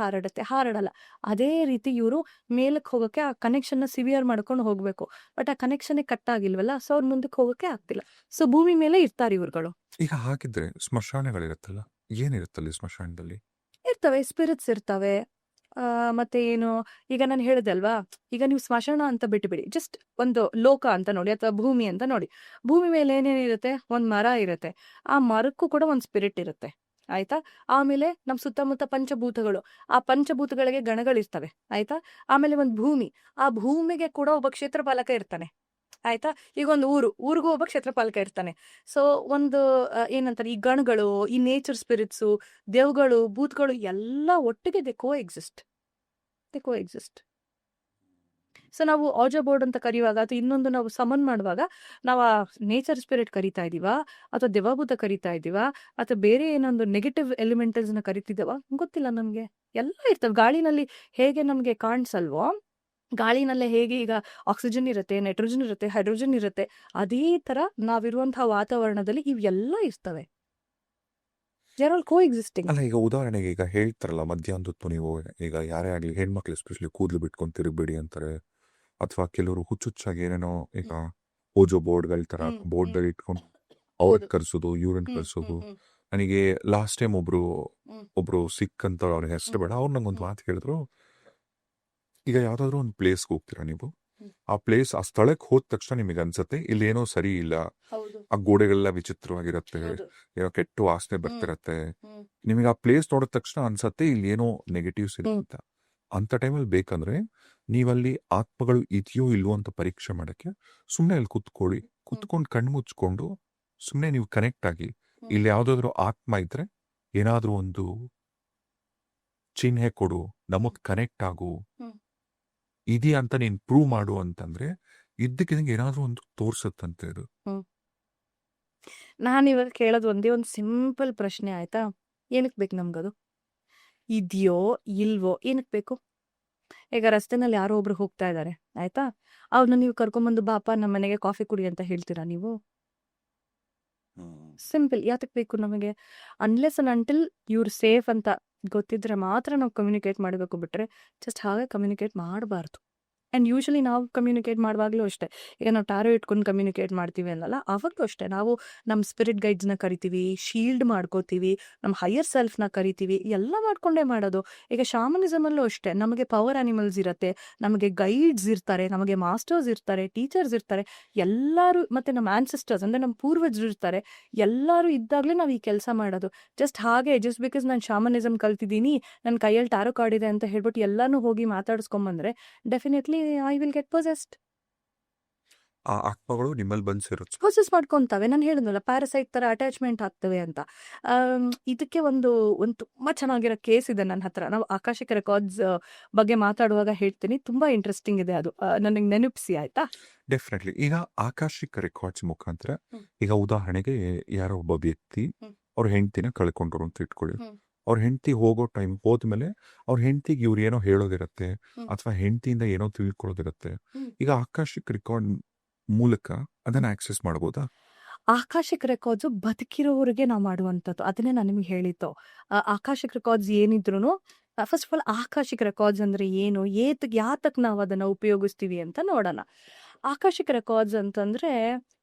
ಹಾರಾಡಲ್ಲ. ಅದೇ ರೀತಿ ಇವರು ಮೇಲಕ್ಕೆ ಹೋಗಕ್ಕೆ ಆ ಕನೆಕ್ಷನ್ ನ ಸಿವಿಯರ್ ಮಾಡ್ಕೊಂಡು ಹೋಗ್ಬೇಕು. ಬಟ್ ಆ ಕನೆಕ್ಷನ್ ಕಟ್ಟಾಗಿಲ್ವಲ್ಲ, ಸೊ ಅವ್ರ ಮುಂದಕ್ಕೆ ಹೋಗಕ್ಕೆ ಆಗ್ತಿಲ್ಲ. ಸೊ ಭೂಮಿ ಮೇಲೆ ಇರ್ತಾರೆ ಇವ್ರುಗಳು. ಈಗ ಹಾಕಿದ್ರೆ ಸ್ಮಶಾನಗಳಿರುತ್ತಲ್ಲ, ಏನಿರುತ್ತಲ್ಲಿ ಸ್ಮಶಾನದಲ್ಲಿ? ಇರ್ತವೆ, ಸ್ಪಿರಿಟ್ಸ್ ಇರ್ತವೆ. ಮತ್ತೆ ಏನು, ಈಗ ನಾನು ಹೇಳಿದೆ ಅಲ್ವಾ, ಈಗ ನೀವು ಸ್ಮಶಾನ ಅಂತ ಬಿಟ್ಟುಬಿಡಿ, ಜಸ್ಟ್ ಒಂದು ಲೋಕ ಅಂತ ನೋಡಿ ಅಥವಾ ಭೂಮಿ ಅಂತ ನೋಡಿ. ಭೂಮಿ ಮೇಲೆ ಏನೇನಿರುತ್ತೆ, ಒಂದ್ ಮರ ಇರುತ್ತೆ, ಆ ಮರಕ್ಕೂ ಕೂಡ ಒಂದ್ ಸ್ಪಿರಿಟ್ ಇರುತ್ತೆ, ಆಯ್ತಾ. ಆಮೇಲೆ ನಮ್ ಸುತ್ತಮುತ್ತ ಪಂಚಭೂತಗಳು, ಆ ಪಂಚಭೂತಗಳಿಗೆ ಗಣಗಳಿರ್ತವೆ, ಆಯ್ತಾ. ಆಮೇಲೆ ಒಂದ್ ಭೂಮಿ, ಆ ಭೂಮಿಗೆ ಕೂಡ ಒಬ್ಬ ಕ್ಷೇತ್ರಪಾಲಕ ಇರ್ತಾನೆ, ಆಯ್ತಾ. ಈಗ ಒಂದು ಊರಿಗೂ ಒಬ್ಬ ಕ್ಷೇತ್ರಪಾಲಕ ಇರ್ತಾನೆ. ಸೊ ಒಂದು ಏನಂತಾರೆ, ಈ ಗಣಗಳು, ಈ ನೇಚರ್ ಸ್ಪಿರಿಟ್ಸು, ದೇವ್ಗಳು, ಭೂತಗಳು ಎಲ್ಲ ಒಟ್ಟಿಗೆ ದೆ ಕೋ ಎಕ್ಸಿಸ್ಟ್. ಸೊ ನಾವು ಆಜಾ ಬೋರ್ಡ್ ಅಂತ ಕರೆಯುವಾಗ ಅಥವಾ ಇನ್ನೊಂದು ನಾವು ಸಮನ್ ಮಾಡುವಾಗ ನಾವು ಆ ನೇಚರ್ ಸ್ಪಿರಿಟ್ ಕರಿತಾ ಇದೀವಾ ಅಥವಾ ದೇವಭೂತ ಕರಿತಾ ಇದೀವಾ ಅಥವಾ ಬೇರೆ ಏನೊಂದು ನೆಗೆಟಿವ್ ಎಲಿಮೆಂಟಲ್ಸ್ ನ ಕರಿತಿದ್ದೇವಾ ಗೊತ್ತಿಲ್ಲ ನಮ್ಗೆ. ಎಲ್ಲ ಇರ್ತವೆ. ಗಾಳಿನಲ್ಲಿ ಹೇಗೆ ನಮ್ಗೆ ಕಾಣಿಸಲ್ವೋ, ಗಾಳಿನಲ್ಲೇ ಹೇಗೆ ಈಗ ಆಕ್ಸಿಜನ್ ಇರುತ್ತೆ, ನೈಟ್ರೋಜನ್ ಇರುತ್ತೆ, ಹೈಡ್ರೋಜನ್ ಇರುತ್ತೆ, ಅದೇ ತರ ನಾವಿರುವಂತಹ ವಾತಾವರಣದಲ್ಲಿ ಇವೆಲ್ಲ ಇರ್ತವೆ. ಕೋ ಎಕ್ಸಿಸ್ಟಿಂಗ್. ಅಲ್ಲ, ಈಗ ಉದಾಹರಣೆಗೆ ಈಗ ಹೇಳ್ತಾರಲ್ಲ, ಮಧ್ಯಾಹ್ನದ ಹೊತ್ತು ನೀವು ಈಗ ಯಾರೇ ಆಗ್ಲಿ, ಹೆಣ್ಮಕ್ಳು ಎಸ್ಪೆಷಲಿ ಕೂದಲು ಬಿಟ್ಕೊಂಡು ತಿರುಗಬೇಡಿ ಅಂತಾರೆ, ಅಥವಾ ಕೆಲವರು ಹುಚ್ಚುಚ್ಚಾಗಿ ಏನೇನೋ ಈಗ ಓಜೋ ಬೋರ್ಡ್ಗಳ ತರ ಬೋರ್ಡ್ ಇಟ್ಕೊಂಡು ಅವ್ರಿಗೆ ಹೌದು. ಕರ್ಸೋದು, ಯೂರಿನ್ ಹ್ಮ್ ಹ್ಮ್ ಕರ್ಸೋದು. ಹ್ಮ್ ನನಗೆ ಲಾಸ್ಟ್ ಟೈಮ್ ಹ್ಮ್ ಒಬ್ರು ಸಿಕ್ ಅಂತ ಅವ್ರ ಹೆಸರು ಹ್ಮ್ ಬೇಡ, ಅವ್ರು ನಂಗೊಂದು ಹ್ಮ್ ಮಾತು ಹೇಳಿದ್ರು. ಈಗ ಯಾವ್ದಾದ್ರು ಒಂದು ಪ್ಲೇಸ್ಗೆ ಹೋಗ್ತೀರಾ ನೀವು, ಹ್ಮ್. ಆ ಸ್ಥಳಕ್ಕೆ ಹೋದ ತಕ್ಷಣ ನಿಮಗೆ ಅನ್ಸತ್ತೆ ಇಲ್ಲೇನೋ ಸರಿ ಇಲ್ಲ, ಹೌದು ಆ ಗೋಡೆಗಳೆಲ್ಲ ವಿಚಿತ್ರವಾಗಿರತ್ತೆ, ಹೌದು ಏನೋ ಕೆಟ್ಟ ವಾಸನೆ ಹ್ಮ್ ಬರ್ತಿರತ್ತೆ, ಹ್ಮ್ ನಿಮಗೆ ಆ ಪ್ಲೇಸ್ ನೋಡಿದ ತಕ್ಷಣ ಅನ್ಸತ್ತೆ ಇಲ್ಲಿ ಏನೋ ನೆಗೆಟಿವ್ಸ್ ಇದೆ ಹ್ಮ್ ಅಂತ. ಅಂತ ಟೈಮಲ್ಲಿ ಬೇಕಂದ್ರೆ ನೀವಲ್ಲಿ ಆತ್ಮಗಳು ಇದೆಯೋ ಇಲ್ವೋ ಅಂತ ಪರೀಕ್ಷೆ ಮಾಡಕ್ಕೆ ಸುಮ್ಮನೆ ಅಲ್ಲಿ ಕುತ್ಕೊಳ್ಳಿ, ಹ್ಮ್ ಕುತ್ಕೊಂಡು ಕಣ್ಣು ಮುಚ್ಕೊಂಡು ಸುಮ್ಮನೆ ನೀವು ಕನೆಕ್ಟ್ ಆಗಿ. ಹ್ಮ್ ಇಲ್ಲಿ ಯಾವ್ದಾದ್ರು ಆತ್ಮ ಇದ್ರೆ ಏನಾದ್ರೂ ಒಂದು ಚಿಹ್ನೆ ಕೊಡು, ಹ್ಮ್ ನಮಗ್ ಕನೆಕ್ಟ್ ಆಗು, ಹ್ಮ್ ಇದೆಯಾ ಅಂತ ನೀನ್ ಪ್ರೂವ್ ಹ್ಮ್ ಮಾಡು ಅಂತಂದ್ರೆ ಇದ್ದಕ್ಕಿದಂಗೆ ಏನಾದ್ರೂ ಒಂದು ತೋರ್ಸತ್ತಂತೆ ಅದು. ಹ್ಮ್. ನಾನಿವಾಗ ಕೇಳೋದು ಒಂದೇ ಒಂದು ಸಿಂಪಲ್ ಪ್ರಶ್ನೆ ಆಯ್ತಾ? ಏನಕ್ಕೆ ಬೇಕು ನಮ್ಗದು? ಇದೆಯೋ ಇಲ್ವೋ ಏನಕ್ಕೆ ಬೇಕು? ಈಗ ರಸ್ತೆನಲ್ಲಿ ಯಾರೋ ಒಬ್ರು ಹೋಗ್ತಾ ಇದ್ದಾರೆ ಆಯ್ತಾ? ಅವ್ರನ್ನ ನೀವು ಕರ್ಕೊಂಬಂದು ಬಾಪ ನಮ್ಮ ಮನೆಗೆ ಕಾಫಿ ಕುಡಿ ಅಂತ ಹೇಳ್ತೀರಾ ನೀವು? ಸಿಂಪಲ್. ಯಾತಕ್ಕೆ ಬೇಕು ನಮಗೆ? ಅನ್ಲೆಸ್ ಅಂಡ್ ಅಂಟಿಲ್ ಇವ್ರು ಸೇಫ್ ಅಂತ ಗೊತ್ತಿದ್ರೆ ಮಾತ್ರ ನಾವು ಕಮ್ಯುನಿಕೇಟ್ ಮಾಡಬೇಕು, ಬಿಟ್ರೆ ಜಸ್ಟ್ ಹಾಗೆ ಕಮ್ಯುನಿಕೇಟ್ ಮಾಡಬಾರ್ದು. ಆ್ಯಂಡ್ ಯೂಶಲಿ ನಾವು ಕಮ್ಯುನಿಕೇಟ್ ಮಾಡುವಾಗಲೂ ಅಷ್ಟೇ, ಈಗ ನಾವು ಟ್ಯಾರೋ ಇಟ್ಕೊಂಡು ಕಮ್ಯುನಿಕೇಟ್ ಮಾಡ್ತೀವಿ ಅನ್ನಲ್ಲ, ಅವಾಗಲೂ ಅಷ್ಟೇ ನಾವು ನಮ್ಮ ಸ್ಪಿರಿಟ್ ಗೈಡ್ಸ್ನ ಕರಿತೀವಿ, ಶೀಲ್ಡ್ ಮಾಡ್ಕೋತೀವಿ, ನಮ್ಮ ಹೈಯರ್ ಸೆಲ್ಫ್ನ ಕರಿತೀವಿ, ಎಲ್ಲ ಮಾಡ್ಕೊಂಡೇ ಮಾಡೋದು. ಈಗ ಶಾಮನಿಸಮಲ್ಲೂ ಅಷ್ಟೇ, ನಮಗೆ ಪವರ್ ಆನಿಮಲ್ಸ್ ಇರುತ್ತೆ, ನಮಗೆ ಗೈಡ್ಸ್ ಇರ್ತಾರೆ, ನಮಗೆ ಮಾಸ್ಟರ್ಸ್ ಇರ್ತಾರೆ, ಟೀಚರ್ಸ್ ಇರ್ತಾರೆ, ಎಲ್ಲರೂ, ಮತ್ತು ನಮ್ಮ ಆನ್ಸಿಸ್ಟರ್ಸ್ ಅಂದರೆ ನಮ್ಮ ಪೂರ್ವಜರು ಇರ್ತಾರೆ. ಎಲ್ಲರೂ ಇದ್ದಾಗಲೇ ನಾವು ಈ ಕೆಲಸ ಮಾಡೋದು. ಜಸ್ಟ್ ಹಾಗೆ ಜಸ್ಟ್ ಬಿಕಾಸ್ ನಾನು ಶಾಮನಿಸಮ್ ಕಲ್ತಿದ್ದೀನಿ, ನನ್ನ ಕೈಯಲ್ಲಿ ಟ್ಯಾರೋ ಕಾರ್ಡ್ ಇದೆ ಅಂತ ಹೇಳ್ಬಿಟ್ಟು ಎಲ್ಲನೂ ಹೋಗಿ ಮಾತಾಡಿಸ್ಕೊಂಬಂದ್ರೆ definitely I will get possessed. ಆ ಆತ್ಮಗಳು ನಿಮ್ಮಲ್ಲಿ ಬಂದು ಸೇರುತ್ತೆ. ಪೊಸೆಸ್ ಮಾಡ್ಕೊತವೆ. ನಾನು ಹೇಳಿದ್ನಲ್ಲ, ಪ್ಯಾರಸೈಟ್ ಥರ ಅಟ್ಯಾಚ್ಮೆಂಟ್ ಆಗ್ತವೆ ಅಂತ. ಇದಕ್ಕೆ ಒಂದು ತುಂಬ ಚೆನ್ನಾಗಿರೋ ಕೇಸ್ ಇದೆ ನನ್ನ ಹತ್ರ. ನಾವು ಆಕಾಶಿಕ ರೆಕಾರ್ಡ್ಸ್ ಬಗ್ಗೆ ಮಾತಾಡುವಾಗ ಹೇಳ್ತೀನಿ, ತುಂಬ ಇಂಟ್ರೆಸ್ಟಿಂಗ್ ಇದೆ ಅದು. ನನಗೆ ನೆನಪಿಸಿ ಆಯ್ತಾ? ಡೆಫಿನೆಟ್ಲಿ. ಈಗ ಆಕಾಶಿಕ ರೆಕಾರ್ಡ್ಸ್ ಮುಖಾಂತರ, ಹ್ಮ್. ಈಗ ಉದಾಹರಣೆಗೆ ಯಾರೋ ಒಬ್ಬ ವ್ಯಕ್ತಿ ಹ್ಮ್. ಅವ್ರ ಹೆಂಡತಿನ ಕಳ್ಕೊಂಡ್ರು ಅಂತ ಇಟ್ಕೊಳ್ಳಿ. ಹ್ಮ್. ಅವ್ರ ಹೆಂಡತಿ ಹೋಗೋ ಟೈಮ್ ಹೋದ್ಮೇಲೆ ಅವ್ರ ಹೆಂಡತಿಗೆ ಇವ್ರು ಏನೋ ಹೇಳೋದಿರತ್ತೆ, ಹ್ಮ್. ಅಥವಾ ಹೆಂಡತಿಯಿಂದ ಏನೋ ತಿಳ್ಕೊಳ್ಳೋದಿರತ್ತೆ. ಹ್ಮ್. ಈಗ ಆಕಾಶಿಕ್ ರೆಕಾರ್ಡ್ ಮೂಲಕ ಅದನ್ನ ಆಕ್ಸೆಸ್ ಮಾಡ್ಬೋದಾ? ಆಕಾಶಿಕ ರೆಕಾರ್ಡ್ಸು ಬದುಕಿರೋರಿಗೆ ನಾವು ಮಾಡುವಂಥದ್ದು. ಅದನ್ನೇ ನಾನು ನಿಮ್ಗೆ ಹೇಳಿದ್ದು. ಆಕಾಶಿಕ ರೆಕಾರ್ಡ್ಸ್ ಏನಿದ್ರೂ ಫಸ್ಟ್ ಆಫ್ ಆಲ್ ಆಕಾಶಿಕ ರೆಕಾರ್ಡ್ಸ್ ಅಂದರೆ ಏನು, ಯಾತಕ್ಕೆ ನಾವು ಅದನ್ನು ಉಪಯೋಗಿಸ್ತೀವಿ ಅಂತ ನೋಡೋಣ. ಆಕಾಶಿಕ ರೆಕಾರ್ಡ್ಸ್ ಅಂತಂದರೆ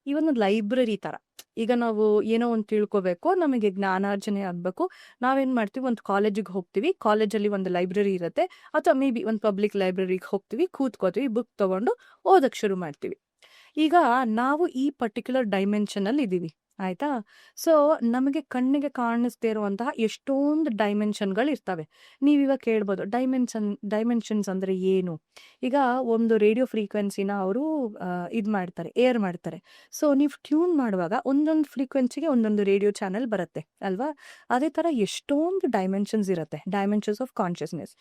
ಈ ಒಂದು ಲೈಬ್ರರಿ ಥರ. ಈಗ ನಾವು ಏನೋ ಒಂದು ತಿಳ್ಕೊಬೇಕು, ನಮಗೆ ಜ್ಞಾನಾರ್ಜನೆ ಆಗಬೇಕು, ನಾವೇನು ಮಾಡ್ತೀವಿ, ಒಂದು ಕಾಲೇಜಿಗೆ ಹೋಗ್ತೀವಿ, ಕಾಲೇಜಲ್ಲಿ ಒಂದು ಲೈಬ್ರರಿ ಇರುತ್ತೆ, ಅಥವಾ ಮೇ ಬಿ ಒಂದು ಪಬ್ಲಿಕ್ ಲೈಬ್ರರಿಗೆ ಹೋಗ್ತೀವಿ, ಕೂತ್ಕೋತೀವಿ, ಬುಕ್ ತೊಗೊಂಡು ಓದಕ್ಕೆ ಶುರು ಮಾಡ್ತೀವಿ. ಈಗ ನಾವು ಈ ಪರ್ಟಿಕ್ಯುಲರ್ ಡೈಮೆನ್ಷನಲ್ಲಿ ಇದ್ದೀವಿ ಆಯ್ತಾ? ಸೊ ನಮಗೆ ಕಣ್ಣಿಗೆ ಕಾಣಿಸ್ದೇ ಇರುವಂತಹ ಎಷ್ಟೊಂದು ಡೈಮೆನ್ಷನ್ಗಳು ಇರ್ತವೆ. ನೀವಿವಾಗ ಕೇಳ್ಬೋದು, ಡೈಮೆನ್ಷನ್ಸ್ ಅಂದರೆ ಏನು? ಈಗ ಒಂದು ರೇಡಿಯೋ ಫ್ರೀಕ್ವೆನ್ಸಿನ ಅವರು ಇದು ಮಾಡ್ತಾರೆ, ಏರ್ ಮಾಡ್ತಾರೆ. ಸೊ ನೀವು ಟ್ಯೂನ್ ಮಾಡುವಾಗ ಒಂದೊಂದು ಫ್ರೀಕ್ವೆನ್ಸಿಗೆ ಒಂದೊಂದು ರೇಡಿಯೋ ಚಾನೆಲ್ ಬರುತ್ತೆ ಅಲ್ವಾ? ಅದೇ ಥರ ಎಷ್ಟೊಂದು ಡೈಮೆನ್ಷನ್ಸ್ ಇರುತ್ತೆ, ಡೈಮೆನ್ಷನ್ಸ್ ಆಫ್ ಕಾನ್ಷಿಯಸ್ನೆಸ್.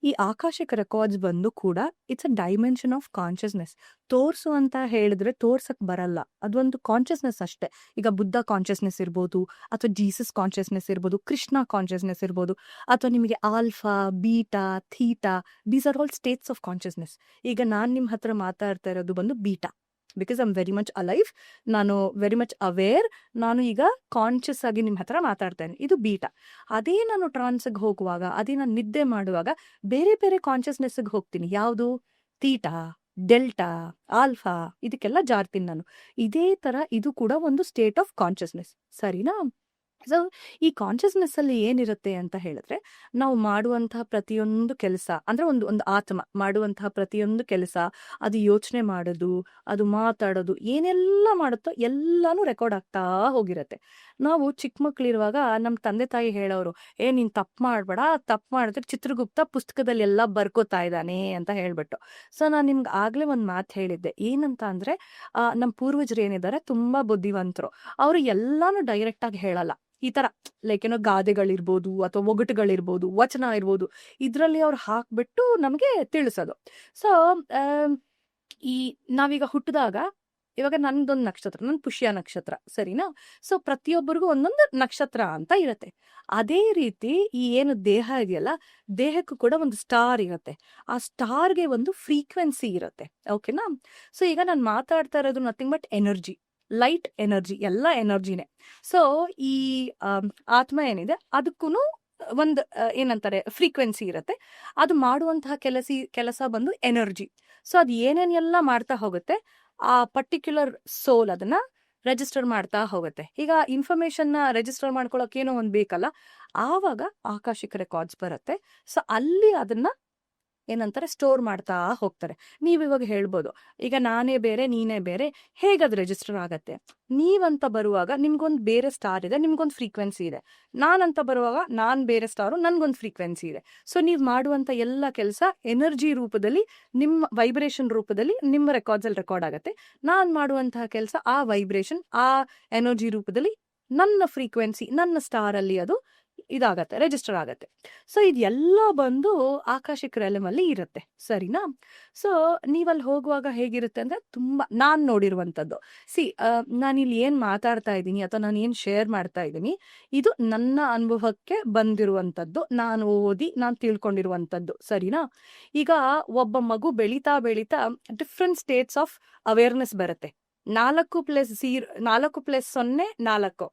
ಈ ಆಕಾಶಿಕ ರೆಕಾರ್ಡ್ಸ್ ಬಂದು ಕೂಡ it's a dimension of consciousness. ತೋರಿಸು ಅಂತ ಹೇಳಿದ್ರೆ ತೋರ್ಸಕ್ ಬರಲ್ಲ, ಅದೊಂದು ಕಾನ್ಷಿಯಸ್ನೆಸ್ ಅಷ್ಟೇ. ಈಗ ಬುದ್ಧ ಕಾನ್ಷಿಯಸ್ನೆಸ್ ಇರ್ಬೋದು, ಅಥವಾ ಜೀಸಸ್ ಕಾನ್ಷಿಯಸ್ನೆಸ್ ಇರ್ಬೋದು, ಕೃಷ್ಣ ಕಾನ್ಷಿಯಸ್ನೆಸ್ ಇರ್ಬೋದು, ಅಥವಾ ನಿಮಗೆ alpha, beta, theta, these are all States of consciousness. ಈಗ ನಾನು ನಿಮ್ಮ ಹತ್ರ ಮಾತಾಡ್ತಾ ಇರೋದು ಬಂದು beta, because I am very much alive, ನಾನು ವೆರಿ ಮಚ್ ಅವೇರ್, ನಾನು ಈಗ ಕಾನ್ಷಿಯಸ್ ಆಗಿ ನಿಮ್ಮ ಹತ್ರ ಮಾತಾಡ್ತೇನೆ, ಇದು ಬೀಟಾ. ಅದೇ ನಾನು ಟ್ರಾನ್ಸ್ಗೆ ಹೋಗುವಾಗ, ಅದೇ ನಾನು ನಿದ್ದೆ ಮಾಡುವಾಗ ಬೇರೆ ಬೇರೆ ಕಾನ್ಷಿಯಸ್ನೆಸ್ಗೆ ಹೋಗ್ತೀನಿ. ಯಾವುದು? ಥೀಟಾ, ಡೆಲ್ಟಾ, ಆಲ್ಫಾ, ಇದಕ್ಕೆಲ್ಲ ಜಾರ್ತೀನಿ ನಾನು. ಇದೇ ಥರ ಇದು ಕೂಡ ಒಂದು ಸ್ಟೇಟ್ ಆಫ್ ಕಾನ್ಷಿಯಸ್ನೆಸ್, ಸರಿನಾ? ಸೊ ಈ ಕಾನ್ಷಿಯಸ್ನೆಸ್ಸಲ್ಲಿ ಏನಿರುತ್ತೆ ಅಂತ ಹೇಳಿದ್ರೆ, ನಾವು ಮಾಡುವಂತಹ ಪ್ರತಿಯೊಂದು ಕೆಲಸ, ಅಂದರೆ ಒಂದು ಒಂದು ಆತ್ಮ ಮಾಡುವಂತಹ ಪ್ರತಿಯೊಂದು ಕೆಲಸ, ಅದು ಯೋಚನೆ ಮಾಡೋದು, ಅದು ಮಾತಾಡೋದು, ಏನೆಲ್ಲ ಮಾಡುತ್ತೋ ಎಲ್ಲನೂ ರೆಕಾರ್ಡ್ ಆಗ್ತಾ ಹೋಗಿರುತ್ತೆ. ನಾವು ಚಿಕ್ಕ ಮಕ್ಕಳಿರುವಾಗ ನಮ್ಮ ತಂದೆ ತಾಯಿ ಹೇಳೋರು, ನೀನು ತಪ್ಪು ಮಾಡಬೇಡ, ತಪ್ಪು ಮಾಡಿದ್ರೆ ಚಿತ್ರಗುಪ್ತ ಪುಸ್ತಕದಲ್ಲಿ ಎಲ್ಲ ಬರ್ಕೋತಾ ಇದ್ದಾನೆ ಅಂತ ಹೇಳ್ಬಿಟ್ಟು. ಸೊ ನಾನು ನಿಮ್ಗೆ ಆಗಲೇ ಒಂದು ಮಾತು ಹೇಳಿದ್ದೆ, ಏನಂತ ಅಂದರೆ ನಮ್ಮ ಪೂರ್ವಜರು ಏನಿದ್ದಾರೆ ತುಂಬ ಬುದ್ಧಿವಂತರು, ಅವರು ಎಲ್ಲನೂ ಡೈರೆಕ್ಟಾಗಿ ಹೇಳಲ್ಲ. ಈ ಥರ ಲೈಕ್ ಏನೋ ಗಾದೆಗಳಿರ್ಬೋದು, ಅಥವಾ ಒಗಟುಗಳಿರ್ಬೋದು, ವಚನ ಇರ್ಬೋದು, ಇದರಲ್ಲಿ ಅವ್ರು ಹಾಕ್ಬಿಟ್ಟು ನಮಗೆ ತಿಳಿಸೋದು. ಸೊ ಈ ನಾವೀಗ ಹುಟ್ಟಿದಾಗ, ಇವಾಗ ನಂದೊಂದು ನಕ್ಷತ್ರ, ನನ್ನ ಪುಷ್ಯ ನಕ್ಷತ್ರ, ಸರಿನಾ? ಸೊ ಪ್ರತಿಯೊಬ್ಬರಿಗೂ ಒಂದೊಂದು ನಕ್ಷತ್ರ ಅಂತ ಇರುತ್ತೆ. ಅದೇ ರೀತಿ ಈ ಏನು ದೇಹ ಇದೆಯಲ್ಲ, ದೇಹಕ್ಕೂ ಕೂಡ ಒಂದು ಸ್ಟಾರ್ ಇರುತ್ತೆ. ಆ ಸ್ಟಾರ್ಗೆ ಒಂದು ಫ್ರೀಕ್ವೆನ್ಸಿ ಇರುತ್ತೆ, ಓಕೆನಾ? ಸೊ ಈಗ ನಾನು ಮಾತಾಡ್ತಾ ಇರೋದು nothing but energy, light energy, ಎಲ್ಲ ಎನರ್ಜಿನೇ. ಸೊ ಈ ಆತ್ಮ ಏನಿದೆ ಅದಕ್ಕೂ ಒಂದು ಏನಂತಾರೆ ಫ್ರೀಕ್ವೆನ್ಸಿ ಇರುತ್ತೆ. ಅದು ಮಾಡುವಂತಹ ಕೆಲಸ ಬಂದು ಎನರ್ಜಿ. ಸೊ ಅದು ಏನೇನೆಲ್ಲ ಮಾಡ್ತಾ ಹೋಗುತ್ತೆ, ಆ ಪರ್ಟಿಕ್ಯುಲರ್ ಸೋಲ್ ಅದನ್ನ ರಿಜಿಸ್ಟರ್ ಮಾಡ್ತಾ ಹೋಗುತ್ತೆ. ಈಗ ಇನ್ಫಾರ್ಮೇಶನ್ನ ರಿಜಿಸ್ಟರ್ ಮಾಡ್ಕೊಳಕ್ಕೆ ಏನೋ ಒಂದು ಬೇಕಲ್ಲ, ಆವಾಗ ಆಕಾಶಿಕ್ ರೆಕಾರ್ಡ್ಸ್ ಬರುತ್ತೆ. ಸೊ ಅಲ್ಲಿ ಅದನ್ನ ಏನಂತಾರೆ ಸ್ಟೋರ್ ಮಾಡ್ತಾ ಹೋಗ್ತಾರೆ. ನೀವಿವಾಗ ಹೇಳ್ಬೋದು, ಈಗ ನಾನೇ ಬೇರೆ ನೀನೇ ಬೇರೆ, ಹೇಗದು ರಿಜಿಸ್ಟರ್ ಆಗತ್ತೆ? ನೀವಂತ ಬರುವಾಗ ನಿಮ್ಗೊಂದು ಬೇರೆ ಸ್ಟಾರ್ ಇದೆ, ನಿಮ್ಗೊಂದು ಫ್ರೀಕ್ವೆನ್ಸಿ ಇದೆ. ನಾನಂತ ಬರುವಾಗ ನಾನ್ ಬೇರೆ ಸ್ಟಾರು, ನನ್ಗೊಂದು ಫ್ರೀಕ್ವೆನ್ಸಿ ಇದೆ. ಸೊ ನೀವು ಮಾಡುವಂತ ಎಲ್ಲ ಕೆಲಸ ಎನರ್ಜಿ ರೂಪದಲ್ಲಿ, ನಿಮ್ಮ ವೈಬ್ರೇಷನ್ ರೂಪದಲ್ಲಿ ನಿಮ್ಮ ರೆಕಾರ್ಡ್ಸ್ ಅಲ್ಲಿ ರೆಕಾರ್ಡ್ ಆಗತ್ತೆ. ನಾನ್ ಮಾಡುವಂತಹ ಕೆಲಸ ಆ ವೈಬ್ರೇಷನ್, ಆ ಎನರ್ಜಿ ರೂಪದಲ್ಲಿ ನನ್ನ ಫ್ರೀಕ್ವೆನ್ಸಿ, ನನ್ನ ಸ್ಟಾರ್ ಅಲ್ಲಿ ಅದು ಇದಾಗತ್ತೆ, ರಿಜಿಸ್ಟರ್ ಆಗತ್ತೆ. ಸೊ ಇದೆಲ್ಲ ಬಂದು ಆಕಾಶಿಕ್ ರೆಲಮ್ ಅಲ್ಲಿ ಇರುತ್ತೆ, ಸರಿನಾ? ಸೊ ನೀವಲ್ಲಿ ಹೋಗುವಾಗ ಹೇಗಿರುತ್ತೆ ಅಂದ್ರೆ, ತುಂಬಾ ನಾನ್ ನೋಡಿರುವಂತದ್ದು, ನಾನಿಲ್ಲಿ ಏನ್ ಮಾತಾಡ್ತಾ ಇದ್ದೀನಿ ಅಥವಾ ನಾನು ಏನ್ ಶೇರ್ ಮಾಡ್ತಾ ಇದ್ದೀನಿ, ಇದು ನನ್ನ ಅನುಭವಕ್ಕೆ ಬಂದಿರುವಂತದ್ದು, ನಾನು ಓದಿ ನಾನು ತಿಳ್ಕೊಂಡಿರುವಂತದ್ದು, ಸರಿನಾ? ಈಗ ಒಬ್ಬ ಮಗು ಬೆಳೀತಾ ಬೆಳೀತಾ ಡಿಫ್ರೆಂಟ್ ಸ್ಟೇಟ್ಸ್ ಆಫ್ ಅವೇರ್ನೆಸ್ ಬರುತ್ತೆ. 4+0 4,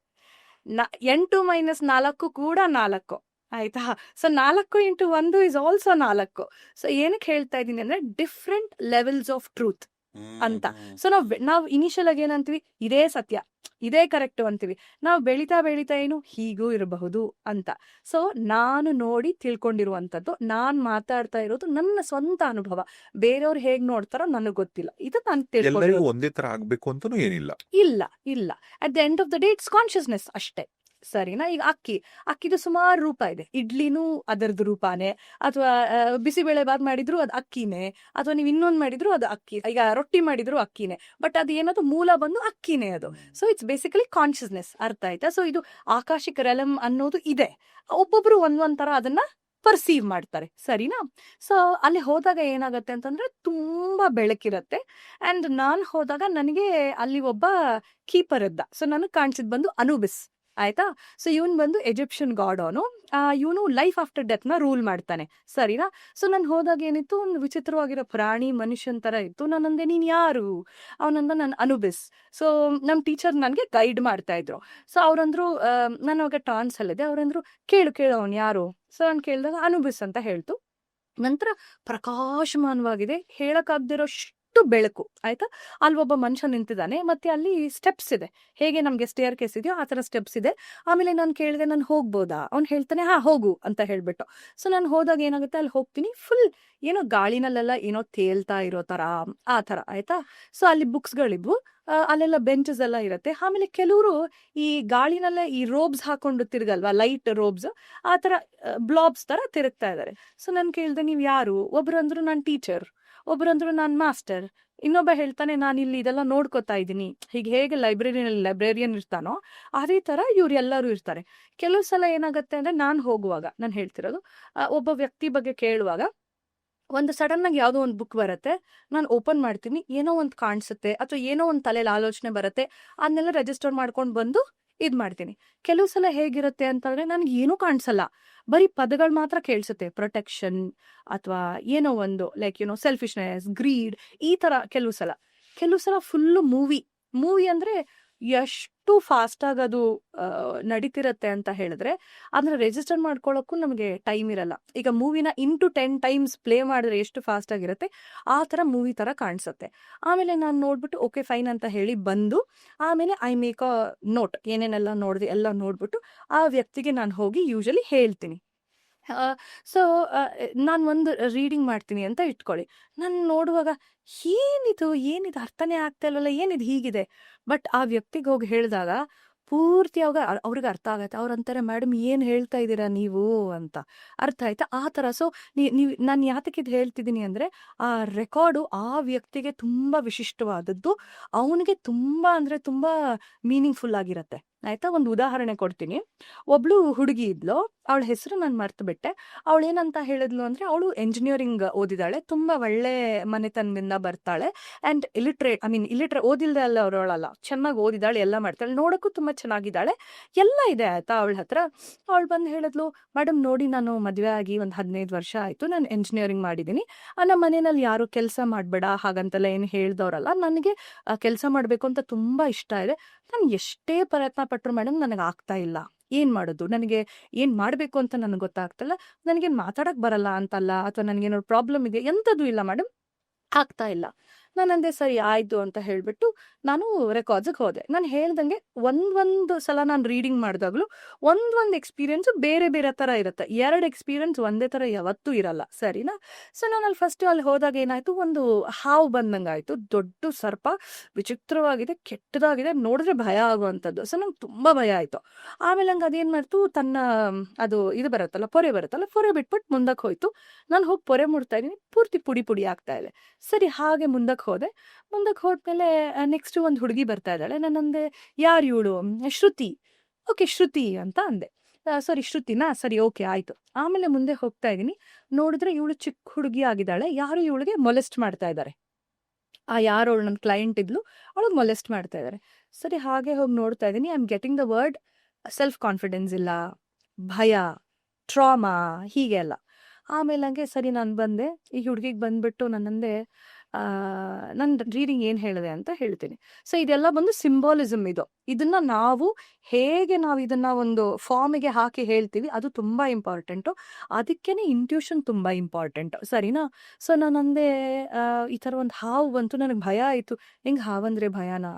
8 - 4 ಕೂಡ 4, ಆಯ್ತಾ? So 4 × 1 is also 4. ಸೊ ಏನಕ್ಕೆ ಹೇಳ್ತಾ ಇದ್ದೀನಿ ಅಂದ್ರೆ, ಡಿಫ್ರೆಂಟ್ ಲೆವೆಲ್ಸ್ ಆಫ್ ಟ್ರೂತ್ ಅಂತ. ಸೊ ನಾವು ಇನಿಷಿಯಲ್ ಆಗಿ ಏನಂತೀವಿ, ಇದೇ ಸತ್ಯ, ಇದೇ ಕರೆಕ್ಟ್ ಅಂತೀವಿ. ನಾವು ಬೆಳೀತಾ ಬೆಳೀತಾ ಏನು, ಹೀಗೂ ಇರಬಹುದು ಅಂತ. ಸೊ ನಾನು ನೋಡಿ ತಿಳ್ಕೊಂಡಿರುವಂತದ್ದು, ನಾನ್ ಮಾತಾಡ್ತಾ ಇರೋದು ನನ್ನ ಸ್ವಂತ ಅನುಭವ. ಬೇರೆಯವ್ರು ಹೇಗ್ ನೋಡ್ತಾರೋ ನನಗ್ ಗೊತ್ತಿಲ್ಲ, ಇದು ನಾನು ಎಲ್ಲರಿಗೂ ತಿಳ್ಕೊಂಡಿರೋದು. ಒಂದೇ ತರ ಆಗ್ಬೇಕು ಅಂತಾನು ಏನಿಲ್ಲ. ಇಲ್ಲ ಇಲ್ಲ, at the end of the day it's consciousness ಅಷ್ಟೇ, ಸರಿನಾ? ಈಗ ಅಕ್ಕಿದು ಸುಮಾರು ರೂಪ ಇದೆ. ಇಡ್ಲಿನೂ ಅದರದ್ದು ರೂಪಾನೇ, ಅಥವಾ ಬಿಸಿಬೇಳೆ ಬಾತ್ ಮಾಡಿದ್ರು ಅದು ಅಕ್ಕಿನೇ, ಅಥವಾ ನೀವು ಇನ್ನೊಂದು ಮಾಡಿದ್ರು ಅದು ಅಕ್ಕಿ, ಈಗ ರೊಟ್ಟಿ ಮಾಡಿದ್ರು ಅಕ್ಕಿನೇ, ಬಟ್ ಅದು ಏನದು ಮೂಲ ಬಂದು ಅಕ್ಕಿನೇ ಅದು. ಸೊ ಇಟ್ಸ್ ಬೇಸಿಕಲಿ ಕಾನ್ಶಿಯಸ್ನೆಸ್, ಅರ್ಥ ಆಯ್ತಾ? ಸೊ ಇದು ಆಕಾಶಿಕ್ ರೆಲಮ್ ಅನ್ನೋದು ಇದೆ. ಒಬ್ಬೊಬ್ರು ಒಂದೊಂಥರ ಅದನ್ನ ಪರ್ಸೀವ್ ಮಾಡ್ತಾರೆ, ಸರಿನಾ? ಸೊ ಅಲ್ಲಿ ಹೋದಾಗ ಏನಾಗತ್ತೆ ಅಂತಂದ್ರೆ, ತುಂಬಾ ಬೆಳಕಿರತ್ತೆ. ಅಂಡ್ ನಾನ್ ಹೋದಾಗ ನನಗೆ ಅಲ್ಲಿ ಒಬ್ಬ ಕೀಪರ್ ಇದ್ದ. ಸೊ ನನಗೆ ಕಾಣಿಸಿದ್ ಬಂದು ಅನುಬಿಸ್, ಆಯ್ತಾ? ಸೊ ಇವನ್ ಬಂದು ಎಜಿಪ್ಷಿಯನ್ ಗಾಡ್. ಅವನು ಇವನು ಲೈಫ್ ಆಫ್ಟರ್ ಡೆತ್ ನ ರೂಲ್ ಮಾಡ್ತಾನೆ, ಸರಿನಾ? ಸೊ ನಾನು ಹೋದಾಗ ಏನಿತ್ತು, ಒಂದು ವಿಚಿತ್ರವಾಗಿರೋ ಪ್ರಾಣಿ ಮನುಷ್ಯನ್ ತರ ಇತ್ತು. ನಾನಂದೆ, ನೀನ್ ಯಾರು? ಅವನಂದ, ನಾನು ಅನುಬಿಸ್. ಸೊ ನಮ್ ಟೀಚರ್ ನನ್ಗೆ ಗೈಡ್ ಮಾಡ್ತಾ ಇದ್ರು. ಸೊ ಅವ್ರಂದ್ರು, ನಾನು ಅವಾಗ ಟ್ರಾನ್ಸ್ ಅಲ್ಲಿದೆ, ಅವ್ರಂದ್ರು ಕೇಳು ಅವನ್ ಯಾರು? ಸೊ ನಾನು ಕೇಳಿದಾಗ ಅನುಬಿಸ್ ಅಂತ ಹೇಳ್ತು. ನಂತರ ಪ್ರಕಾಶಮಾನವಾಗಿದೆ, ಹೇಳಕ್ಕಾಗ್ದಿರೋಷ್ಟು ಬೆಳಕು, ಆಯ್ತಾ? ಅಲ್ಲಿ ಒಬ್ಬ ಮನುಷ್ಯ ನಿಂತಿದ್ದಾನೆ, ಮತ್ತೆ ಅಲ್ಲಿ ಸ್ಟೆಪ್ಸ್ ಇದೆ, ಹೇಗೆ ನಮ್ಗೆ ಸ್ಟೇರ್ ಕೇಸ್ ಇದೆಯೋ ಆ ತರ ಸ್ಟೆಪ್ಸ್ ಇದೆ. ಆಮೇಲೆ ನಾನು ಕೇಳಿದೆ, ನಾನು ಹೋಗ್ಬೋದಾ? ಅವ್ನು ಹೇಳ್ತಾನೆ, ಹಾ ಹೋಗು ಅಂತ ಹೇಳ್ಬಿಟ್ಟು. ಸೊ ನಾನು ಹೋದಾಗ ಏನಾಗುತ್ತೆ, ಅಲ್ಲಿ ಹೋಗ್ತೀನಿ, ಫುಲ್ ಏನೋ ಗಾಳಿನಲ್ಲೆಲ್ಲ ಏನೋ ತೇಲ್ತಾ ಇರೋ ತರ, ಆ ತರ, ಆಯ್ತಾ? ಸೊ ಅಲ್ಲಿ ಬುಕ್ಸ್ಗಳಿದ್ವು, ಅಲ್ಲೆಲ್ಲ ಬೆಂಚಸ್ ಎಲ್ಲ ಇರುತ್ತೆ. ಆಮೇಲೆ ಕೆಲವರು ಈ ಗಾಳಿನಲ್ಲೇ ಈ ರೋಬ್ಸ್ ಹಾಕೊಂಡು ತಿರುಗಲ್ವಾ, ಲೈಟ್ ರೋಬ್ಸ್, ಆ ತರ ಬ್ಲಾಬ್ಸ್ ತರ ತಿರುಗ್ತಾ ಇದಾರೆ. ಸೊ ನಾನು ಕೇಳ್ದೆ, ನೀವ್ ಯಾರು? ಒಬ್ರು ಅಂದ್ರು, ನಾನ್ ಟೀಚರ್, ಒಬ್ರಂದ್ರು ನಾನ್ ಮಾಸ್ಟರ್, ಇನ್ನೊಬ್ಬ ಹೇಳ್ತಾನೆ, ನಾನು ಇಲ್ಲಿ ಇದೆಲ್ಲ ನೋಡ್ಕೋತಾ ಇದ್ದೀನಿ. ಹೀಗೆ ಹೇಗೆ ಲೈಬ್ರೇರಿಯನ್ ಇರ್ತಾನೋ ಅದೇ ತರ ಇವ್ರೆಲ್ಲರೂ ಇರ್ತಾರೆ. ಕೆಲವು ಸಲ ಏನಾಗುತ್ತೆ ಅಂದ್ರೆ, ನಾನ್ ಹೋಗುವಾಗ, ನಾನು ಹೇಳ್ತಿರೋದು, ಒಬ್ಬ ವ್ಯಕ್ತಿ ಬಗ್ಗೆ ಕೇಳುವಾಗ ಒಂದು ಸಡನ್ ಆಗಿ ಯಾವುದೋ ಒಂದು ಬುಕ್ ಬರುತ್ತೆ, ನಾನು ಓಪನ್ ಮಾಡ್ತೀನಿ, ಏನೋ ಒಂದು ಕಾಣಿಸುತ್ತೆ ಅಥವಾ ಏನೋ ಒಂದು ತಲೆಯಲ್ಲಿ ಆಲೋಚನೆ ಬರುತ್ತೆ, ಅದನ್ನೆಲ್ಲ ರಿಜಿಸ್ಟರ್ ಮಾಡ್ಕೊಂಡು ಬಂದು ಇದ್ ಮಾಡ್ತೀನಿ. ಕೆಲವು ಸಲ ಹೇಗಿರುತ್ತೆ ಅಂತಂದ್ರೆ, ನನ್ಗೆ ಏನೂ ಕಾಣಿಸಲ್ಲ, ಬರೀ ಪದಗಳು ಮಾತ್ರ ಕೇಳಿಸುತ್ತೆ. ಪ್ರೊಟೆಕ್ಷನ್ ಅಥವಾ ಏನೋ ಒಂದು, ಲೈಕ್ ಸೆಲ್ಫಿಶ್ನೆಸ್, ಗ್ರೀಡ್, ಈ ತರ. ಕೆಲವು ಸಲ ಫುಲ್ಲು ಮೂವಿ ಅಂದ್ರೆ ಎಷ್ಟು ಫಾಸ್ಟ್ ಆಗಿ ಅದು ನಡೀತಿರತ್ತೆ ಅಂತ ಹೇಳಿದ್ರೆ, ಅದನ್ನ ರಿಜಿಸ್ಟರ್ ಮಾಡ್ಕೊಳ್ಳೋಕ್ಕೂ ನಮಗೆ ಟೈಮ್ ಇರಲ್ಲ. ಈಗ ಮೂವಿನ 10 ಟೈಮ್ಸ್ ಪ್ಲೇ ಮಾಡಿದ್ರೆ ಎಷ್ಟು ಫಾಸ್ಟ್ ಆಗಿರುತ್ತೆ, ಆ ತರ ಮೂವಿ ತರ ಕಾಣಿಸುತ್ತೆ. ಆಮೇಲೆ ನಾನು ನೋಡ್ಬಿಟ್ಟು ಓಕೆ ಫೈನ್ ಅಂತ ಹೇಳಿ ಬಂದು, ಆಮೇಲೆ ಐ ಮೇಕ್ ಅ ನೋಟ್, ಏನೇನೆಲ್ಲ ನೋಡಿದೆ ಎಲ್ಲ ನೋಡ್ಬಿಟ್ಟು ಆ ವ್ಯಕ್ತಿಗೆ ನಾನು ಹೋಗಿ ಯೂಶಲಿ ಹೇಳ್ತೀನಿ. ಸೊ ನಾನು ಒಂದು ರೀಡಿಂಗ್ ಮಾಡ್ತೀನಿ ಅಂತ ಇಟ್ಕೊಳ್ಳಿ. ನಾನು ನೋಡುವಾಗ, ಏನಿದು ಅರ್ಥನೇ ಆಗ್ತಾ ಇಲ್ವಲ್ಲ, ಏನಿದು ಹೀಗಿದೆ? ಬಟ್ ಆ ವ್ಯಕ್ತಿಗೆ ಹೋಗಿ ಹೇಳಿದಾಗ ಪೂರ್ತಿ ಅವ್ರಿಗೆ ಅರ್ಥ ಆಗತ್ತೆ. ಅವ್ರಂತಾರೆ, ಮೇಡಮ್ ಏನ್ ಹೇಳ್ತಾ ಇದ್ದೀರಾ ನೀವು ಅಂತ. ಅರ್ಥ ಆಯ್ತಾ? ಆ ತರ. ಸೊ ನೀವು ನಾನು ಯಾತಕ್ಕೆ ಇದು ಹೇಳ್ತಿದ್ದೀನಿ ಅಂದ್ರೆ, ಆ ರೆಕಾರ್ಡು ಆ ವ್ಯಕ್ತಿಗೆ ತುಂಬಾ ವಿಶಿಷ್ಟವಾದದ್ದು, ಅವನಿಗೆ ತುಂಬಾ ಅಂದ್ರೆ ತುಂಬಾ ಮೀನಿಂಗ್ಫುಲ್ ಆಗಿರತ್ತೆ, ಆಯ್ತಾ? ಒಂದು ಉದಾಹರಣೆ ಕೊಡ್ತೀನಿ. ಒಬ್ಳು ಹುಡುಗಿ ಇದ್ಲು, ಅವಳ ಹೆಸರು ನಾನು ಮರ್ತು ಬಿಟ್ಟೆ. ಅವಳು ಏನಂತ ಹೇಳಿದ್ಲು ಅಂದ್ರೆ, ಅವಳು ಎಂಜಿನಿಯರಿಂಗ್ ಓದಿದಾಳೆ, ತುಂಬಾ ಒಳ್ಳೆ ಮನೆತನದಿಂದ ಬರ್ತಾಳೆ, ಅಂಡ್ ಇಲಿಟ್ರೇಟ್ ಓದಿಲ್ದೆ ಅಲ್ಲ ಅವಳಲ್ಲ, ಚೆನ್ನಾಗಿ ಓದಿದಾಳೆ, ಎಲ್ಲ ಮಾಡ್ತಾಳೆ, ನೋಡಕ್ಕೂ ತುಂಬಾ ಚೆನ್ನಾಗಿದ್ದಾಳೆ, ಎಲ್ಲ ಇದೆ, ಆಯ್ತಾ ಅವಳ ಹತ್ರ. ಅವಳು ಬಂದು ಹೇಳಿದ್ಲು, ಮೇಡಮ್ ನೋಡಿ, ನಾನು ಮದುವೆ ಆಗಿ ಒಂದು 15 ವರ್ಷ ಆಯ್ತು, ನಾನು ಎಂಜಿನಿಯರಿಂಗ್ ಮಾಡಿದ್ದೀನಿ, ನಮ್ಮ ಮನೆಯಲ್ಲಿ ಯಾರು ಕೆಲಸ ಮಾಡಬೇಡ ಹಾಗಂತೆಲ್ಲ ಏನು ಹೇಳ್ದವ್ರಲ್ಲ, ನನಗೆ ಕೆಲಸ ಮಾಡಬೇಕು ಅಂತ ತುಂಬಾ ಇಷ್ಟ ಇದೆ, ನಾನು ಎಷ್ಟೇ ಪ್ರಯತ್ನ ಪಟ್ರು ಮೇಡಮ್ ನನಗೆ ಆಗ್ತಾ ಇಲ್ಲ, ಏನ್ ಮಾಡೋದು, ನನಗೆ ಏನ್ ಮಾಡ್ಬೇಕು ಅಂತ ನನಗೆ ಗೊತ್ತಾಗ್ತಲ್ಲ, ನನಗೇನ್ ಮಾತಾಡಕ್ ಬರಲ್ಲ ಅಂತಲ್ಲ, ಅಥವಾ ನನಗೇನೋ ಪ್ರಾಬ್ಲಮ್ ಇದೆ, ಎಂಥದ್ದು ಇಲ್ಲ ಮೇಡಮ್, ಆಗ್ತಾ ಇಲ್ಲ. ನಾನಂದೆ ಸರಿ ಆಯ್ತು ಅಂತ ಹೇಳ್ಬಿಟ್ಟು ನಾನು ರೆಕಾರ್ಡ್ಸ್ಗೆ ಹೋದೆ. ನಾನು ಹೇಳ್ದಂಗೆ ಒಂದೊಂದು ಸಲ ನಾನು ರೀಡಿಂಗ್ ಮಾಡಿದಾಗ್ಲೂ ಒಂದೊಂದು ಎಕ್ಸ್ಪೀರಿಯನ್ಸ್ ಬೇರೆ ಬೇರೆ ಥರ ಇರುತ್ತೆ. 2 ಎಕ್ಸ್ಪೀರಿಯನ್ಸ್ ಒಂದೇ ಥರ ಯಾವತ್ತೂ ಇರಲ್ಲ. ಸರಿನಾ? ಸೊ ನಾನು ಅಲ್ಲಿ ಫಸ್ಟ್ ಅಲ್ಲಿ ಹೋದಾಗ ಏನಾಯ್ತು, ಒಂದು ಹಾವು ಬಂದಂಗಾಯ್ತು. ದೊಡ್ಡ ಸರ್ಪ, ವಿಚಿತ್ರವಾಗಿದೆ, ಕೆಟ್ಟದಾಗಿದೆ, ನೋಡಿದ್ರೆ ಭಯ ಆಗುವಂಥದ್ದು. ಸೊ ನಂಗೆ ತುಂಬಾ ಭಯ ಆಯ್ತು. ಆಮೇಲೆ ಹಂಗೆ ಅದೇನ್ ಮಾಡ್ತು, ತನ್ನ ಅದು ಇದು ಬರುತ್ತಲ್ಲ, ಪೊರೆ ಬರುತ್ತಲ್ಲ, ಪೊರೆ ಬಿಟ್ಬಿಟ್ಟು ಮುಂದಕ್ಕೆ ಹೋಯ್ತು. ನಾನು ಹೋಗಿ ಪೊರೆ ಮುಡ್ತಾ ಇದೀನಿ, ಪೂರ್ತಿ ಪುಡಿ ಪುಡಿ ಆಗ್ತಾ ಇದೆ. ಸರಿ ಹಾಗೆ ಮುಂದಕ್ಕೆ ಹೋದೆ. ಮುಂದಕ್ಕೆ ಹೋದ್ಮೇಲೆ ನೆಕ್ಸ್ಟ್ ಒಂದು ಹುಡುಗಿ ಬರ್ತಾ ಇದ್ದಾಳೆ. ನಾನಂದೆ ಯಾರು ಇವಳು? ಶ್ರುತಿ. ಓಕೆ ಶ್ರುತಿ ಅಂತ ಅಂದೆ. ಸಾರಿ ಶ್ರುತಿನಾ? ಸರಿ ಓಕೆ ಆಯ್ತು. ಆಮೇಲೆ ಮುಂದೆ ಹೋಗ್ತಾ ಇದೀನಿ, ನೋಡಿದ್ರೆ ಇವಳು ಚಿಕ್ಕ ಹುಡುಗಿ ಆಗಿದ್ದಾಳೆ. ಯಾರು ಇವಳಿಗೆ ಮೊಲೆಸ್ಟ್ ಮಾಡ್ತಾ ಇದ್ದಾರೆ. ಯಾರು ಅವಳು ನನ್ನ ಕ್ಲೈಂಟ್ ಇದ್ಲು, ಅವಳಿಗೆ ಮೊಲೆಸ್ಟ್ ಮಾಡ್ತಾ ಇದ್ದಾರೆ. ಸರಿ ಹಾಗೆ ಹೋಗಿ ನೋಡ್ತಾ ಇದ್ದೀನಿ, I am getting the word self confidence ಇಲ್ಲ, ಭಯ, ಟ್ರಾಮಾ, ಹೀಗೆ ಎಲ್ಲ. ಆಮೇಲೆ ಹಂಗೆ ಸರಿ ನಾನು ಬಂದೆ. ಈ ಹುಡುಗಿಗೆ ಬಂದ್ಬಿಟ್ಟು ನನ್ನಂದೆ ನನ್ನ ರೀಡಿಂಗ್ ಏನು ಹೇಳಿದೆ ಅಂತ ಹೇಳ್ತೀನಿ. ಸೊ ಇದೆಲ್ಲ ಬಂದು ಸಿಂಬಾಲಿಸಮ್ ಇದು. ಇದನ್ನ ನಾವು ಹೇಗೆ ನಾವು ಇದನ್ನ ಒಂದು ಫಾರ್ಮಿಗೆ ಹಾಕಿ ಹೇಳ್ತೀವಿ, ಅದು ತುಂಬ ಇಂಪಾರ್ಟೆಂಟು. ಅದಕ್ಕೇನೆ ಇಂಟ್ಯೂಷನ್ ತುಂಬ ಇಂಪಾರ್ಟೆಂಟು. ಸರಿನಾ? ಸೊ ನಾನಂದೆ ಈ ಥರ ಒಂದು ಹಾವು ಬಂತು, ನನಗೆ ಭಯ ಆಯಿತು. ಹೆಂಗೆ ಹಾವಂದ್ರೆ ಭಯನಾ?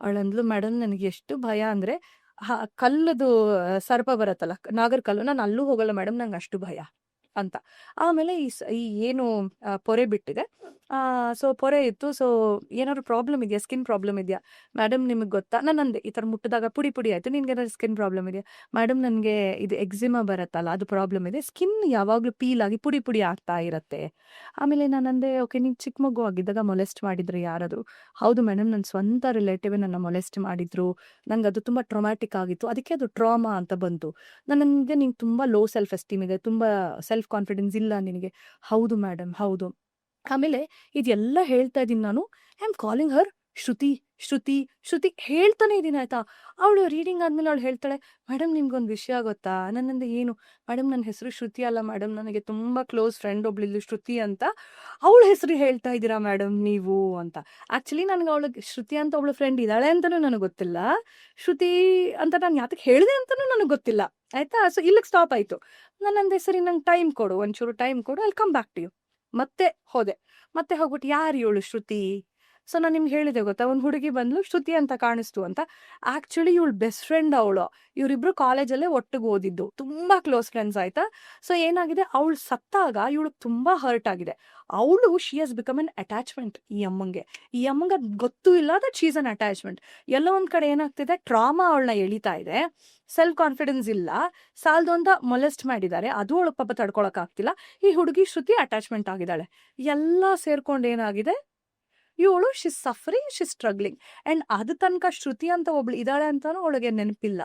ಅವಳಂದ್ಲು ಮೇಡಮ್ ನನಗೆ ಎಷ್ಟು ಭಯ ಅಂದರೆ ಕಲ್ಲದು ಸರ್ಪ ಬರುತ್ತಲ್ಲ, ನಾಗರ ಕಲ್ಲು, ನಾನು ಅಲ್ಲೂ ಹೋಗಲ್ಲ ಮೇಡಮ್, ನಂಗೆ ಅಷ್ಟು ಭಯ ಅಂತ. ಆಮೇಲೆ ಈ ಏನು ಪೊರೆ ಬಿಟ್ಟಿದೆ, ಸೊ ಪೊರೆ ಇತ್ತು. ಸೊ ಏನಾದ್ರು ಪ್ರಾಬ್ಲಮ್ ಇದೆಯಾ, ಸ್ಕಿನ್ ಪ್ರಾಬ್ಲಮ್ ಇದೆಯಾ ಮೇಡಮ್ ನಿಮಗೆ ಗೊತ್ತಾ? ನಾನು ಅಂದೆ ಈ ಥರ ಮುಟ್ಟಿದಾಗ ಪುಡಿ ಪುಡಿ ಆಯಿತು, ನಿನ್ಗೆ ಏನಾದ್ರು ಸ್ಕಿನ್ ಪ್ರಾಬ್ಲಮ್ ಇದೆಯಾ ಮೇಡಮ್? ನನಗೆ ಇದು ಎಕ್ಸಿಮಾ ಬರುತ್ತಲ್ಲ, ಅದು ಪ್ರಾಬ್ಲಮ್ ಇದೆ, ಸ್ಕಿನ್ ಯಾವಾಗಲೂ ಪೀಲ್ ಆಗಿ ಪುಡಿ ಪುಡಿ ಆಗ್ತಾ ಇರುತ್ತೆ. ಆಮೇಲೆ ನಾನಂದೆ ಓಕೆ ನೀನು ಚಿಕ್ಕ ಮಗು ಆಗಿದ್ದಾಗ ಮೊಲೆಸ್ಟ್ ಮಾಡಿದ್ರು ಯಾರಾದರೂ? ಹೌದು ಮೇಡಮ್, ನನ್ನ ಸ್ವಂತ ರಿಲೇಟಿವ್ ನನ್ನ ಮೊಲೆಸ್ಟ್ ಮಾಡಿದ್ರು, ನಂಗೆ ಅದು ತುಂಬ ಟ್ರೊಮ್ಯಾಟಿಕ್ ಆಗಿತ್ತು, ಅದಕ್ಕೆ ಅದು ಟ್ರಾಮಾ ಅಂತ ಬಂತು. ನನಗೆ ನಿಂಗೆ ತುಂಬ ಲೋ ಸೆಲ್ಫ್ ಎಸ್ಟೀಮ್ ಇದೆ, ತುಂಬ ಸೆಲ್ಫ್ ಕಾನ್ಫಿಡೆನ್ಸ್ ಇಲ್ಲ ನಿನಗೆ. ಹೌದು ಮೇಡಮ್ ಹೌದು. ಆಮೇಲೆ ಇದೆಲ್ಲ ಹೇಳ್ತಾ ಇದ್ದೀನಿ ನಾನು. ಐ ಆಮ್ ಕಾಲಿಂಗ್ ಹರ್ ಶ್ರುತಿ ಶ್ರುತಿ ಶ್ರುತಿ ಹೇಳ್ತಾನೆ ಇದ್ದೀನಿ ಆಯ್ತಾ. ಅವಳು ರೀಡಿಂಗ್ ಆದ್ಮೇಲೆ ಅವಳು ಹೇಳ್ತಾಳೆ ಮೇಡಮ್ ನಿಮ್ಗೊಂದು ವಿಷಯ ಗೊತ್ತಾ? ನನ್ನಂದೆ ಏನು? ಮೇಡಮ್ ನನ್ನ ಹೆಸರು ಶ್ರುತಿ ಅಲ್ಲ ಮೇಡಮ್, ನನಗೆ ತುಂಬ ಕ್ಲೋಸ್ ಫ್ರೆಂಡ್ ಒಬ್ಳಿದ್ಲು ಶ್ರುತಿ ಅಂತ, ಅವಳ ಹೆಸರು ಹೇಳ್ತಾ ಇದ್ದೀರಾ ಮೇಡಮ್ ನೀವು ಅಂತ. ಆ್ಯಕ್ಚುಲಿ ನನಗೆ ಅವಳಿಗೆ ಶ್ರುತಿ ಅಂತ ಒಬ್ಳು ಫ್ರೆಂಡ್ ಇದ್ದಾಳೆ ಅಂತಲೂ ನನಗೆ ಗೊತ್ತಿಲ್ಲ, ಶ್ರುತಿ ಅಂತ ನಾನು ಯಾತಕ್ಕೆ ಹೇಳಿದೆ ಅಂತಲೂ ನನಗೆ ಗೊತ್ತಿಲ್ಲ ಆಯ್ತಾ. ಸೊ ಇಲ್ಲಿಗೆ ಸ್ಟಾಪ್ ಆಯಿತು. ನನ್ನಂದೆ ಸರಿ ನಂಗೆ ಟೈಮ್ ಕೊಡು, ಒಂಚೂರು ಟೈಮ್ ಕೊಡು, ಅಲ್ಲಿ ಕಮ್ ಬ್ಯಾಕ್ ಟು ಯು. ಮತ್ತೆ ಹೋದೆ. ಮತ್ತೆ ಹೋಗ್ಬಿಟ್ಟು ಯಾರು ಇವಳು ಶ್ರುತಿ? ಸೊ ನಾನು ನಿಮ್ಗೆ ಹೇಳಿದೆ ಗೊತ್ತಾ, ಒಂದು ಹುಡುಗಿ ಬಂದ್ಲು ಶ್ರುತಿ ಅಂತ ಕಾಣಿಸ್ತು ಅಂತ. ಆ್ಯಕ್ಚುಲಿ ಇವಳು ಬೆಸ್ಟ್ ಫ್ರೆಂಡ್ ಅವಳು. ಇವರಿಬ್ರು ಕಾಲೇಜಲ್ಲೇ ಒಟ್ಟಿಗೆ ಓದಿದ್ದು, ತುಂಬ ಕ್ಲೋಸ್ ಫ್ರೆಂಡ್ಸ್ ಆಯ್ತಾ. ಸೊ ಏನಾಗಿದೆ, ಅವಳು ಸತ್ತಾಗ ಇವಳಿಗೆ ತುಂಬ ಹರ್ಟ್ ಆಗಿದೆ. ಅವಳು she has become an attachment ಈ ಅಮ್ಮಂಗೆ ಅದು ಗೊತ್ತೂ ಇಲ್ಲ ದಟ್ ಶೀಸ್ ಅನ್ ಅಟ್ಯಾಚ್ಮೆಂಟ್. ಎಲ್ಲೋ ಒಂದು ಕಡೆ ಏನಾಗ್ತಿದೆ, ಟ್ರಾಮಾ ಅವಳನ್ನ ಎಳಿತಾ ಇದೆ, ಸೆಲ್ಫ್ ಕಾನ್ಫಿಡೆನ್ಸ್ ಇಲ್ಲ, ಸಾಲದು ಅಂತ ಮೊಲೆಸ್ಟ್ ಮಾಡಿದ್ದಾರೆ, ಅದು ಅವಳು ಪಾಪ ತಡ್ಕೊಳಕ್ಕಾಗ್ತಿಲ್ಲ. ಈ ಹುಡುಗಿ ಶ್ರುತಿ ಅಟ್ಯಾಚ್ಮೆಂಟ್ ಆಗಿದ್ದಾಳೆ. ಎಲ್ಲ ಸೇರ್ಕೊಂಡು ಏನಾಗಿದೆ, ಇವಳು she suffering, she struggling. And ಅದು ತನಕ ಶ್ರುತಿ ಅಂತ ಒಬ್ಳು ಇದ್ದಾಳೆ ಅಂತಾನು ಅವಳಿಗೆ ನೆನಪಿಲ್ಲ.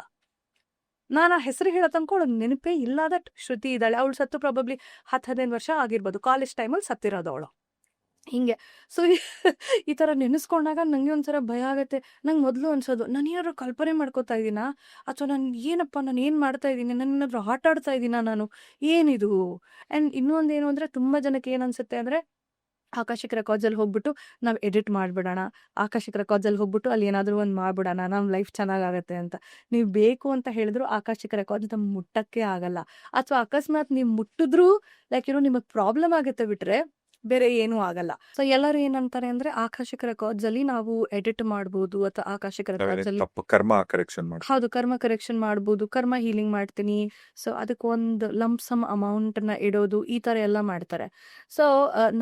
ನಾನು ಆ ಹೆಸರು ಹೇಳೋ ತನಕ ಅವಳಿಗೆ ನೆನಪೇ ಇಲ್ಲ ದಟ್ ಶ್ರುತಿ ಇದ್ದಾಳೆ. ಅವಳು ಸತ್ತು ಪ್ರಾಬಬ್ಲಿ 10-15 ವರ್ಷ ಆಗಿರ್ಬೋದು, ಕಾಲೇಜ್ ಟೈಮಲ್ಲಿ ಸತ್ತಿರೋದು ಅವಳು. ಹಿಂಗೆ. ಸೊ ಈ ಥರ ನೆನೆಸ್ಕೊಂಡಾಗ ನನಗೆ ಒಂಥರ ಭಯ ಆಗುತ್ತೆ. ನಂಗೆ ಮೊದಲು ಅನ್ಸೋದು, ನಾನು ಏನಾದ್ರು ಕಲ್ಪನೆ ಮಾಡ್ಕೋತಾ ಇದ್ದೀನಾ, ಅಥವಾ ನಾನು ಏನಪ್ಪ ನಾನು ಏನು ಮಾಡ್ತಾ ಇದ್ದೀನಿ, ನಾನು ಏನಾದರೂ ಆಟ ಆಡ್ತಾ ಇದ್ದೀನಾ, ನಾನು ಏನಿದು? ಆ್ಯಂಡ್ ಇನ್ನೊಂದು ಏನು ಅಂದರೆ, ತುಂಬ ಜನಕ್ಕೆ ಏನು ಅನ್ಸುತ್ತೆ ಅಂದರೆ, ಆಕಾಶಿಕ್ ರೆಕಾರ್ಡ್ಸಲ್ಲಿ ಹೋಗ್ಬಿಟ್ಟು ನಾವು ಎಡಿಟ್ ಮಾಡಿಬಿಡೋಣ, ಆಕಾಶಿಕ್ ರೆಕಾರ್ಡ್ಸಲ್ಲಿ ಹೋಗ್ಬಿಟ್ಟು ಅಲ್ಲಿ ಏನಾದರೂ ಒಂದು ಮಾಡಿಬಿಡೋಣ, ನಮ್ಮ ಲೈಫ್ ಚೆನ್ನಾಗಾಗತ್ತೆ ಅಂತ. ನೀವು ಬೇಕು ಅಂತ ಹೇಳಿದ್ರು ಆಕಾಶಿಕ್ ರೆಕಾರ್ಡ್ಸ್ ನಮ್ಗೆ ಮುಟ್ಟಕ್ಕೆ ಆಗಲ್ಲ. ಅಥವಾ ಅಕಸ್ಮಾತ್ ನೀವು ಮುಟ್ಟಿದ್ರೂ ನಿಮಗೆ ಪ್ರಾಬ್ಲಮ್ ಆಗುತ್ತೆ ಬಿಟ್ರೆ ಬೇರೆ ಏನೂ ಆಗಲ್ಲ. ಸೊ ಎಲ್ಲರೂ ಏನಂತಾರೆ ಅಂದ್ರೆ, ಆಕಾಶಿಕ್ ರೆಕಾರ್ಡ್ಸ್ ಅಲ್ಲಿ ನಾವು ಎಡಿಟ್ ಮಾಡ್ಬೋದು, ಅಥವಾ ಆಕಾಶಿಕ್ ರೆಕಾರ್ಡ್ಸ್ ಅಲ್ಲಿ ಕರ್ಮ ಕರೆಕ್ಷನ್ ಮಾಡಿ, ಹೌದು ಕರ್ಮ ಕರೆಕ್ಷನ್ ಮಾಡ್ಬೋದು, ಕರ್ಮ ಹೀಲಿಂಗ್ ಮಾಡ್ತೀನಿ, ಸೊ ಅದಕ್ಕೆ ಒಂದು ಲಂಪ್ ಸಮ್ ಅಮೌಂಟ್ನ ಇಡೋದು, ಈ ಥರ ಎಲ್ಲ ಮಾಡ್ತಾರೆ. ಸೊ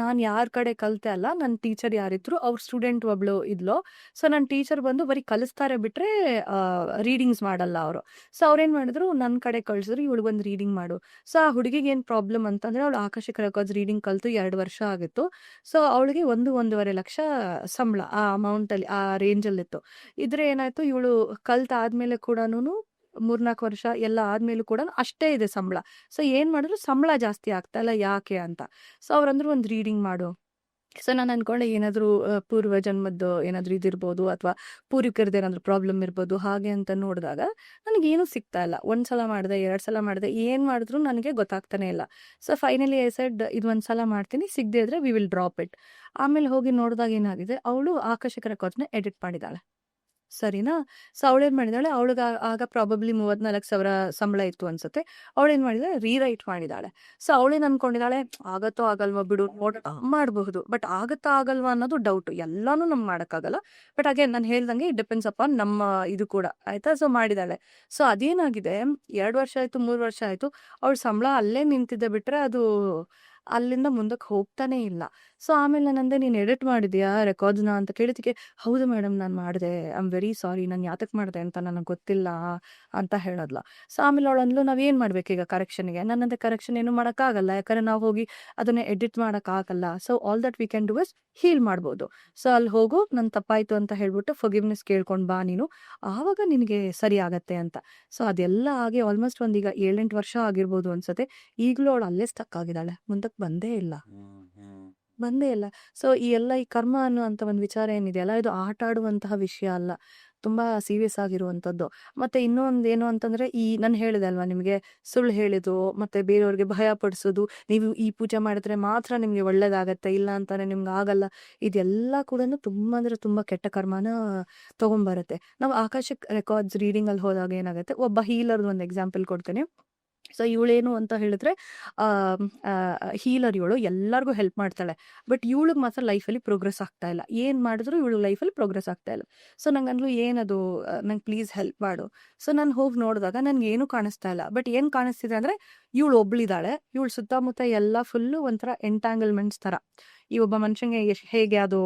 ನಾನು ಯಾರ ಕಡೆ ಕಲಿತೆ ಅಲ್ಲ, ನನ್ನ ಟೀಚರ್ ಯಾರಿದ್ರು ಅವ್ರ ಸ್ಟೂಡೆಂಟ್ ಒಬ್ಳು ಇದ್ಲು. ಸೊ ನನ್ನ ಟೀಚರ್ ಬಂದು ಬರೀ ಕಲಿಸ್ತಾರೆ ಬಿಟ್ರೆ ರೀಡಿಂಗ್ಸ್ ಮಾಡಲ್ಲ ಅವರು. ಸೊ ಅವ್ರೇನು ಮಾಡಿದ್ರು, ನನ್ನ ಕಡೆ ಕಳಿಸಿದ್ರು, ಇವಳಿಗೊಂದು ರೀಡಿಂಗ್ ಮಾಡು. ಸೊ ಆ ಹುಡುಗಿಗೆ ಏನು ಪ್ರಾಬ್ಲಮ್ ಅಂತಂದ್ರೆ, ಅವಳು ಆಕಾಶಿಕ್ ರೆಕಾರ್ಡ್ಸ್ ರೀಡಿಂಗ್ ಕಲಿತು 2 ವರ್ಷ ಆಗಿತ್ತು. ಸೊ ಅವಳಿಗೆ 1-1.5 ಲಕ್ಷ ಸಂಬಳ ಆ ಅಮೌಂಟಲ್ಲಿ, ಆ ರೇಂಜಲ್ಲಿತ್ತು. ಇದ್ರೆ ಏನಾಯ್ತು, ಇವಳು ಕಲ್ತಾದ್ಮೇಲೆ ಕೂಡ 3-4 ವರ್ಷ ಎಲ್ಲ ಆದ್ಮೇಲೂ ಕೂಡ ಅಷ್ಟೇ ಇದೆ ಸಂಬಳ. ಸೊ ಏನು ಮಾಡಿದ್ರು ಸಂಬಳ ಜಾಸ್ತಿ ಆಗ್ತಾ ಇಲ್ಲ, ಯಾಕೆ ಅಂತ. ಸೊ ಅವ್ರಂದ್ರು ಒಂದು ರೀಡಿಂಗ್ ಮಾಡು. ಸೊ ನಾನು ಅನ್ಕೊಂಡೆ ಏನಾದರೂ ಪೂರ್ವ ಜನ್ಮದ್ದು ಏನಾದರೂ ಇದಿರ್ಬೋದು, ಅಥವಾ ಪೂರ್ವಿಕರದ್ದು ಏನಾದರೂ ಪ್ರಾಬ್ಲಮ್ ಇರ್ಬೋದು, ಹಾಗೆ ಅಂತ ನೋಡಿದಾಗ ನನಗೇನು ಸಿಗ್ತಾ ಇಲ್ಲ. 1 ಸಲ ಮಾಡಿದೆ, 2 ಸಲ ಮಾಡಿದೆ, ಏನು ಮಾಡಿದ್ರು ನನಗೆ ಗೊತ್ತಾಗ್ತಾನೆ ಇಲ್ಲ. ಸೊ ಫೈನಲಿ ಐ ಸೆಡ್, ಇದು 1 ಸಲ ಮಾಡ್ತೀನಿ, ಸಿಗದೆ ಇದ್ರೆ ವಿ ವಿಲ್ ಡ್ರಾಪ್ ಇಟ್. ಆಮೇಲೆ ಹೋಗಿ ನೋಡಿದಾಗ ಏನಾಗಿದೆ, ಅವಳು ಆಕಾಶಿಕ್ ರೆಕಾರ್ಡ್ಸ್ನ ಎಡಿಟ್ ಮಾಡಿದ್ದಾಳೆ. ಸರಿನಾ? ಸೊ ಅವಳೇನ್ ಮಾಡಿದಾಳೆ, ಅವಳಿಗೆ ಆಗ ಪ್ರಾಬಬ್ಲಿ 34,000 ಸಂಬಳ ಇತ್ತು ಅನ್ಸುತ್ತೆ. ಅವಳೇನ್ ಮಾಡಿದಾಳೆ, ರೀರೈಟ್ ಮಾಡಿದಾಳೆ. ಸೊ ಅವಳೇನ್ ಅನ್ಕೊಂಡಿದ್ದಾಳೆ, ಆಗತ್ತೋ ಆಗಲ್ವಾ ಬಿಡು ನೋಡೋಣ ಮಾಡಬಹುದು. ಬಟ್ ಆಗತ್ತಾ ಆಗಲ್ವಾ ಅನ್ನೋದು ಡೌಟ್. ಎಲ್ಲಾನು ನಮ್ಗೆ ಮಾಡಕ್ಕಾಗಲ್ಲ. ಬಟ್ ಅಗೇನ್ ನಾನು ಹೇಳ್ದಂಗೆ ಇಟ್ ಡಿಪೆಂಡ್ಸ್ ಅಪಾನ್ ನಮ್ಮ ಇದು ಕೂಡ ಆಯ್ತಾ. ಸೊ ಮಾಡಿದಾಳೆ. ಸೊ ಅದೇನಾಗಿದೆ, 2 ವರ್ಷ ಆಯ್ತು, 3 ವರ್ಷ ಆಯ್ತು, ಅವಳ ಸಂಬಳ ಅಲ್ಲೇ ನಿಂತಿದ್ದೆ ಬಿಟ್ರೆ ಅದು ಅಲ್ಲಿಂದ ಮುಂದಕ್ಕೆ ಹೋಗ್ತಾನೆ ಇಲ್ಲ. ಸೊ ಆಮೇಲೆ ನಾನಂದೆ, ನೀನು ಎಡಿಟ್ ಮಾಡಿದ್ಯಾ ರೆಕಾರ್ಡ್ಸ್ನ ಅಂತ ಕೇಳಿದಕ್ಕೆ, ಹೌದು ಮೇಡಮ್ ನಾನು ಮಾಡಿದೆ, ಐ ಆಮ್ ವೆರಿ ಸಾರಿ, ನಾನು ಯಾತಕ್ಕೆ ಮಾಡಿದೆ ಅಂತ ನನಗೆ ಗೊತ್ತಿಲ್ಲ ಅಂತ ಹೇಳದ್ಲ. ಸೊ ಆಮೇಲೆ ಅವಳಂದ್ಲು, ನಾವೇನು ಮಾಡ್ಬೇಕೀಗ ಕರೆಕ್ಷನ್ಗೆ? ನನ್ನಂತೆ ಕರೆಕ್ಷನ್ ಏನು ಮಾಡೋಕ್ಕಾಗಲ್ಲ, ಯಾಕಂದ್ರೆ ನಾವು ಹೋಗಿ ಅದನ್ನೇ ಎಡಿಟ್ ಮಾಡೋಕ್ಕಾಗಲ್ಲ. So all that we can do is heal ಮಾಡ್ಬೋದು. ಸೊ ಅಲ್ಲಿ ಹೋಗು, ನನ್ನ ತಪ್ಪಾಯ್ತು ಅಂತ ಹೇಳ್ಬಿಟ್ಟು ಫರ್ಗಿವ್ನೆಸ್ ಕೇಳ್ಕೊಂಡು ಬಾ ನೀನು, ಆವಾಗ ನಿನಗೆ ಸರಿ ಆಗತ್ತೆ ಅಂತ. ಸೊ ಅದೆಲ್ಲ ಆಗಿ ಆಲ್ಮೋಸ್ಟ್ ಒಂದೀಗ 7-8 ವರ್ಷ ಆಗಿರ್ಬೋದು ಅನ್ಸುತ್ತೆ. ಈಗಲೂ ಅವಳು ಅಲ್ಲೇ ಸ್ಟಕ್ ಆಗಿದ್ದಾಳೆ, ಮುಂದಕ್ಕೆ ಬಂದೇ ಇಲ್ಲ. ಸೊ ಈ ಕರ್ಮ ಅನ್ನುವಂಥ ಒಂದು ವಿಚಾರ ಏನಿದೆಯಲ್ಲ, ಇದು ಆಟ ಆಡುವಂತಹ ವಿಷಯ ಅಲ್ಲ, ತುಂಬಾ ಸೀರಿಯಸ್ ಆಗಿರುವಂಥದ್ದು. ಮತ್ತೆ ಇನ್ನೊಂದು ಏನು ಅಂತಂದ್ರೆ, ನಾನು ಹೇಳಿದೆ ಅಲ್ವಾ ನಿಮಗೆ, ಸುಳ್ಳು ಹೇಳಿದು ಮತ್ತೆ ಬೇರೆಯವ್ರಿಗೆ ಭಯ ಪಡಿಸೋದು, ನೀವು ಈ ಪೂಜೆ ಮಾಡಿದ್ರೆ ಮಾತ್ರ ನಿಮ್ಗೆ ಒಳ್ಳೇದಾಗತ್ತೆ, ಇಲ್ಲ ಅಂತಾನೆ ನಿಮ್ಗೆ ಆಗಲ್ಲ, ಇದೆಲ್ಲ ಕೂಡ ತುಂಬಾ ಅಂದ್ರೆ ತುಂಬಾ ಕೆಟ್ಟ ಕರ್ಮನ ತಗೊಂಬರುತ್ತೆ. ನಾವು ಆಕಾಶಿಕ್ ರೆಕಾರ್ಡ್ಸ್ ರೀಡಿಂಗ್ ಅಲ್ಲಿ ಹೋದಾಗ ಏನಾಗುತ್ತೆ, ಒಬ್ಬ ಹೀಲರ್ದು ಒಂದು ಎಕ್ಸಾಂಪಲ್ ಕೊಡ್ತೇನೆ. ಸೊ ಇವಳೇನು ಅಂತ ಹೇಳಿದ್ರೆ, ಹೀಲರ್ ಇವಳು, ಎಲ್ಲರಿಗೂ ಹೆಲ್ಪ್ ಮಾಡ್ತಾಳೆ. ಬಟ್ ಇವಳಿಗೆ ಮಾತ್ರ ಲೈಫಲ್ಲಿ ಪ್ರೋಗ್ರೆಸ್ ಆಗ್ತಾ ಇಲ್ಲ. ಏನು ಮಾಡಿದ್ರು ಇವಳು ಲೈಫಲ್ಲಿ ಪ್ರೋಗ್ರೆಸ್ ಆಗ್ತಾ ಇಲ್ಲ. ಸೊ ನಂಗಂದ್ಲು, ಏನದು, ನಂಗೆ ಪ್ಲೀಸ್ ಹೆಲ್ಪ್ ಮಾಡು. ಸೊ ನಾನು ಹೋಗಿ ನೋಡಿದಾಗ ನನಗೆ ಏನೂ ಕಾಣಿಸ್ತಾ ಇಲ್ಲ. ಬಟ್ ಏನು ಕಾಣಿಸ್ತಿದೆ ಅಂದರೆ, ಇವಳು ಒಬ್ಳಿದಾಳೆ, ಇವಳು ಸುತ್ತಮುತ್ತ ಎಲ್ಲ ಫುಲ್ಲು ಒಂಥರ ಎಂಟ್ಯಾಂಗಲ್ಮೆಂಟ್ಸ್ ಥರ. ಈ ಒಬ್ಬ ಮನುಷ್ಯಂಗೆ ಹೇಗೆ ಅದು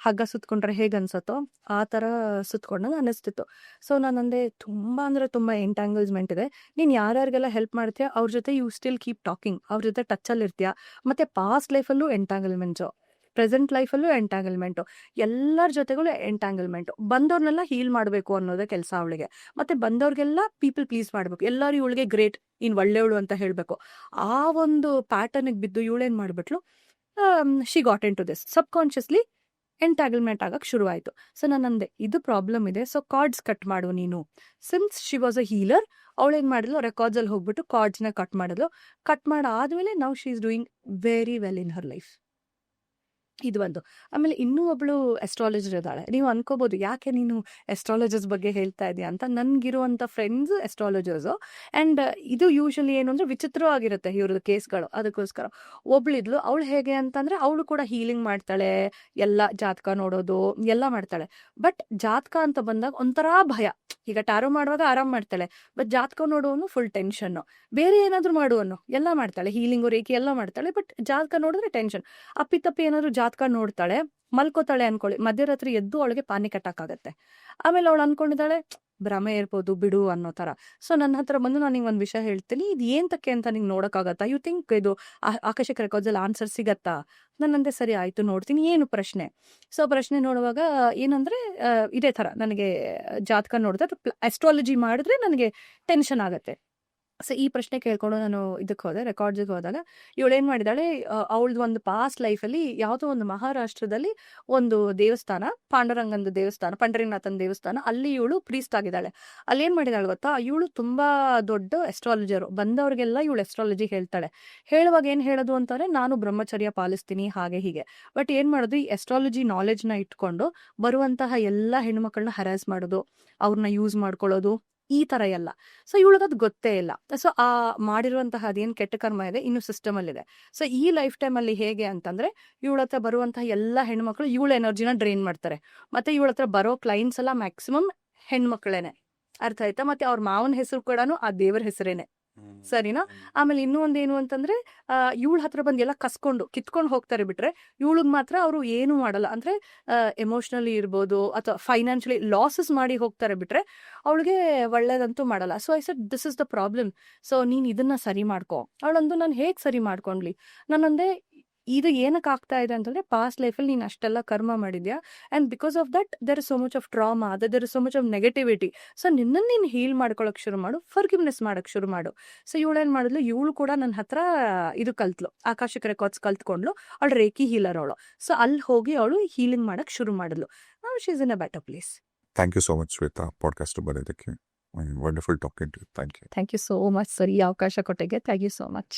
ಹಗ್ಗ ಸುತ್ಕೊಂಡ್ರೆ ಹೇಗೆ ಅನ್ಸತ್ತೋ ಆ ಥರ ಸುತ್ಕೊಂಡಂಗೆ ಅನ್ನಿಸ್ತಿತ್ತು. ಸೊ ನಾನಂದೆ, ತುಂಬ ಅಂದರೆ ತುಂಬ ಎಂಟ್ಯಾಂಗಲ್ಸ್ಮೆಂಟ್ ಇದೆ. ನೀನು ಯಾರ್ಯಾರಿಗೆಲ್ಲ ಹೆಲ್ಪ್ ಮಾಡ್ತೀಯ ಅವ್ರ ಜೊತೆ ಯು ಸ್ಟಿಲ್ ಕೀಪ್ ಟಾಕಿಂಗ್, ಅವ್ರ ಜೊತೆ ಟಚ್ಚಲ್ಲಿ ಇರ್ತೀಯ. ಮತ್ತು ಪಾಸ್ಟ್ ಲೈಫಲ್ಲೂ ಎಂಟ್ಯಾಂಗಲ್ಮೆಂಟ್ಸು, ಪ್ರೆಸೆಂಟ್ ಲೈಫಲ್ಲೂ ಎಂಟ್ಯಾಂಗಲ್ಮೆಂಟು, ಎಲ್ಲರ ಜೊತೆಗಳು ಎಂಟ್ಯಾಂಗಲ್ಮೆಂಟು. ಬಂದವ್ರನ್ನೆಲ್ಲ ಹೀಲ್ ಮಾಡಬೇಕು ಅನ್ನೋದೇ ಕೆಲಸ ಅವಳಿಗೆ. ಮತ್ತು ಬಂದವ್ರಿಗೆಲ್ಲ ಪೀಪಲ್ ಪ್ಲೀಸ್ ಮಾಡಬೇಕು, ಎಲ್ಲರೂ ಇವಳಿಗೆ ಗ್ರೇಟ್, ಇನ್ನು ಒಳ್ಳೆಯವಳು ಅಂತ ಹೇಳಬೇಕು. ಆ ಒಂದು ಪ್ಯಾಟರ್ನಿಗೆ ಬಿದ್ದು ಇವಳೇನು ಮಾಡಿಬಿಟ್ಲು, she got into this subconsciously entanglement ಆಗಕ್ಕೆ ಶುರುವಾಯಿತು. ಸೊ ನಾನು ಅಂದೆ, ಇದು ಪ್ರಾಬ್ಲಮ್ ಇದೆ, ಸೊ ಕಾರ್ಡ್ಸ್ ಕಟ್ ಮಾಡು ನೀನು. Since she was a healer, ಅವಳೇನು ಮಾಡಿದ್ಲು, ರೆಕಾರ್ಡ್ಸಲ್ಲಿ ಹೋಗ್ಬಿಟ್ಟು ಕಾರ್ಡ್ಸ್ನ ಕಟ್ ಮಾಡಿದ್ಲು. ಕಟ್ ಮಾಡಾದ್ಮೇಲೆ now she is doing very well in her life. ಇದು ಒಂದು. ಆಮೇಲೆ ಇನ್ನೂ ಒಬ್ಳು ಎಸ್ಟ್ರಾಲಜರ್ ಇದ್ದಾಳೆ. ನೀವು ಅನ್ಕೋಬಹುದು, ಯಾಕೆ ನೀನು ಎಸ್ಟ್ರಾಲಜರ್ಸ್ ಬಗ್ಗೆ ಹೇಳ್ತಾ ಇದೆಯಾ ಅಂತ. ನನ್ಗಿರುವಂಥ ಫ್ರೆಂಡ್ಸ್ ಎಸ್ಟ್ರಾಲಜರ್ಸು. ಆ್ಯಂಡ್ ಇದು ಯೂಶಲಿ ಏನು ಅಂದರೆ ವಿಚಿತ್ರವಾಗಿರುತ್ತೆ ಇವ್ರದ್ದು ಕೇಸ್ಗಳು. ಅದಕ್ಕೋಸ್ಕರ ಒಬ್ಳಿದ್ಲು, ಅವಳು ಹೇಗೆ ಅಂತಂದರೆ, ಅವಳು ಕೂಡ ಹೀಲಿಂಗ್ ಮಾಡ್ತಾಳೆ, ಎಲ್ಲ ಜಾತಕ ನೋಡೋದು ಎಲ್ಲ ಮಾಡ್ತಾಳೆ. ಬಟ್ ಜಾತಕ ಅಂತ ಬಂದಾಗ ಒಂಥರ ಭಯ. ಈಗ ಟ್ಯಾರೋ ಮಾಡುವಾಗ ಆರಾಮ್ ಮಾಡ್ತಾಳೆ, ಬಟ್ ಜಾತಕ ನೋಡುವನು ಫುಲ್ ಟೆನ್ಷನ್ನು. ಬೇರೆ ಏನಾದರೂ ಮಾಡುವನು ಎಲ್ಲ ಮಾಡ್ತಾಳೆ, ಹೀಲಿಂಗು ರೇಖೆ ಎಲ್ಲ ಮಾಡ್ತಾಳೆ, ಬಟ್ ಜಾತಕ ನೋಡಿದ್ರೆ ಟೆನ್ಷನ್. ಅಪ್ಪಿತಪ್ಪಿ ಏನಾದರೂ ಜಾತಕ ನೋಡ್ತಾಳೆ, ಮಲ್ಕೋತಾಳೆ ಅನ್ಕೊಳ್ಳಿ, ಮಧ್ಯರಾತ್ರಿ ಎದ್ದು ಅವಳಿಗೆ ಪಾನಿಕ್ ಅಟ್ಯಾಕ್ ಆಗುತ್ತೆ. ಆಮೇಲೆ ಅವಳು ಅನ್ಕೊಂಡಿದ್ದಾಳೆ, ಭ್ರಮೆ ಇರ್ಬೋದು ಬಿಡು ಅನ್ನೋ ಥರ. ಸೊ ನನ್ನ ಹತ್ರ ಬಂದು ನಾನು ನಿಂಗೆ ಒಂದು ವಿಷಯ ಹೇಳ್ತೀನಿ, ಇದು ಏಂತಕ್ಕೆ ಅಂತ ನಿಂಗೆ ನೋಡೋಕ್ಕಾಗತ್ತಾ, ಯು ಥಿಂಕ್ ಇದು ಆಕಾಶಿಕ್ ರೆಕಾರ್ಡ್ಸಲ್ಲಿ ಆನ್ಸರ್ ಸಿಗತ್ತಾ? ನನ್ನಂದೆ ಸರಿ ಆಯಿತು ನೋಡ್ತೀನಿ, ಏನು ಪ್ರಶ್ನೆ. ಸೊ ಪ್ರಶ್ನೆ ನೋಡುವಾಗ ಏನಂದರೆ, ಇದೇ ಥರ ನನಗೆ ಜಾತಕ ನೋಡಿದ್ರೆ ಅಸ್ಟ್ರಾಲಜಿ ಮಾಡಿದ್ರೆ ನನಗೆ ಟೆನ್ಷನ್ ಆಗುತ್ತೆ. ಸೊ ಈ ಪ್ರಶ್ನೆ ಕೇಳ್ಕೊಂಡು ನಾನು ಇದಕ್ಕೆ ಹೋದೆ, ರೆಕಾರ್ಡ್ಸಿಗೆ ಹೋದಾಗ ಇವಳೇನು ಮಾಡಿದಾಳೆ, ಅವಳದು ಒಂದು ಪಾಸ್ಟ್ ಲೈಫಲ್ಲಿ ಯಾವುದೋ ಒಂದು ಮಹಾರಾಷ್ಟ್ರದಲ್ಲಿ ಒಂದು ದೇವಸ್ಥಾನ, ಪಾಂಡುರಂಗನ ದೇವಸ್ಥಾನ, ಪಂಡರಿನಾಥನ ದೇವಸ್ಥಾನ, ಅಲ್ಲಿ ಇವಳು ಪ್ರೀಸ್ಟ್ ಆಗಿದ್ದಾಳೆ. ಅಲ್ಲಿ ಏನು ಮಾಡಿದಾಳೆ ಗೊತ್ತಾ, ಇವಳು ತುಂಬ ದೊಡ್ಡ ಎಸ್ಟ್ರಾಲಜರು, ಬಂದವ್ರಿಗೆಲ್ಲ ಇವಳು ಎಸ್ಟ್ರಾಲಜಿ ಹೇಳ್ತಾಳೆ. ಹೇಳುವಾಗ ಏನು ಹೇಳೋದು ಅಂತಾರೆ, ನಾನು ಬ್ರಹ್ಮಚರ್ಯ ಪಾಲಿಸ್ತೀನಿ ಹಾಗೆ ಹೀಗೆ. ಬಟ್ ಏನು ಮಾಡೋದು, ಈ ಎಸ್ಟ್ರಾಲಜಿ ನಾಲೆಜ್ನ ಇಟ್ಕೊಂಡು ಬರುವಂತಹ ಎಲ್ಲ ಹೆಣ್ಮಕ್ಳನ್ನ ಹರಾಸ್ ಮಾಡೋದು, ಅವ್ರನ್ನ ಯೂಸ್ ಮಾಡ್ಕೊಳ್ಳೋದು, ಈ ಥರ ಎಲ್ಲ. ಸೊ ಇವಳಿಗದು ಗೊತ್ತೇ ಇಲ್ಲ. ಸೊ ಆ ಮಾಡಿರುವಂತಹ ಅದೇನು ಕೆಟ್ಟ ಕರ್ಮ ಇದೆ ಇನ್ನು ಸಿಸ್ಟಮಲ್ಲಿದೆ. ಸೊ ಈ ಲೈಫ್ ಟೈಮಲ್ಲಿ ಹೇಗೆ ಅಂತಂದರೆ, ಇವಳ ಹತ್ರ ಬರುವಂತಹ ಎಲ್ಲ ಹೆಣ್ಮಕ್ಳು ಇವಳ ಎನರ್ಜಿನ ಡ್ರೈನ್ ಮಾಡ್ತಾರೆ. ಮತ್ತು ಇವಳ ಹತ್ರ ಬರೋ ಕ್ಲೈಂಟ್ಸ್ ಎಲ್ಲ ಮ್ಯಾಕ್ಸಿಮಮ್ ಹೆಣ್ಮಕ್ಳೇನೆ, ಅರ್ಥ ಆಯ್ತಾ. ಮತ್ತು ಅವ್ರ ಮಾವನ ಹೆಸರು ಕೂಡ ಆ ದೇವರ ಹೆಸರೇನೆ, ಸರಿನಾ. ಆಮೇಲೆ ಇನ್ನೂ ಒಂದೇನು ಅಂತಂದರೆ, ಇವಳ ಹತ್ರ ಬಂದು ಎಲ್ಲ ಕಿತ್ಕೊಂಡು ಹೋಗ್ತಾರೆ. ಬಿಟ್ರೆ ಇವಳಿಗೆ ಮಾತ್ರ ಅವರು ಏನೂ ಮಾಡಲ್ಲ. ಅಂದರೆ ಎಮೋಷ್ನಲಿ ಇರ್ಬೋದು ಅಥವಾ ಫೈನಾನ್ಷಿಯಲಿ ಲಾಸಸ್ ಮಾಡಿ ಹೋಗ್ತಾರೆ. ಬಿಟ್ರೆ ಅವಳಿಗೆ ಒಳ್ಳೇದಂತೂ ಮಾಡಲ್ಲ. So I said, this is the problem. So ನೀನು ಇದನ್ನ ಸರಿ ಮಾಡ್ಕೊ. ಅವಳಂದು, ನಾನು ಹೇಗೆ ಸರಿ ಮಾಡ್ಕೊಂಡ್ಲಿ? ನಾನಂದೆ, ಇದು ಏನಕ್ಕೆ ಆಗ್ತಾ ಇದೆ ಅಂತಂದರೆ, ಪಾಸ್ಟ್ ಲೈಫಲ್ಲಿ ನೀನು ಅಷ್ಟೆಲ್ಲ ಕರ್ಮ ಮಾಡಿದ್ಯಾ, and because of that there is so much of trauma, there is so much of negativity. So ನಿನ್ನನ್ನು ನೀನು ಹೀಲ್ ಮಾಡ್ಕೊಳಕ್ಕೆ ಶುರು ಮಾಡು, ಫರ್ಗಿವ್ನೆಸ್ ಮಾಡೋಕ್ಕೆ ಶುರು ಮಾಡು. ಸೊ ಇವಳೇನು ಮಾಡಿದ್ಲು, ಇವಳು ಕೂಡ ನನ್ನ ಹತ್ರ ಇದು ಕಲ್ತ್ಲು, ಆಕಾಶಿಕ್ ರೆಕಾರ್ಡ್ಸ್ ಕಲ್ತ್ಕೊಂಡ್ಲು. ಅವಳು ರೇಖಿ ಹೀಲರ್ ಅವಳು. ಸೊ ಅಲ್ಲಿ ಹೋಗಿ ಅವಳು ಹೀಲಿಂಗ್ ಮಾಡೋಕ್ಕೆ ಶುರು ಮಾಡಿದ್ಲು. Now she is in a better place. Thank you so much Shweta, podcast ಬರೋದಕ್ಕೆ. Wonderful talking to you. Thank you thank you so much sir, ಈ ಅವಕಾಶ ಕೊಟ್ಟಿಗೆ ಥ್ಯಾಂಕ್ ಯು ಸೋ ಮಚ್.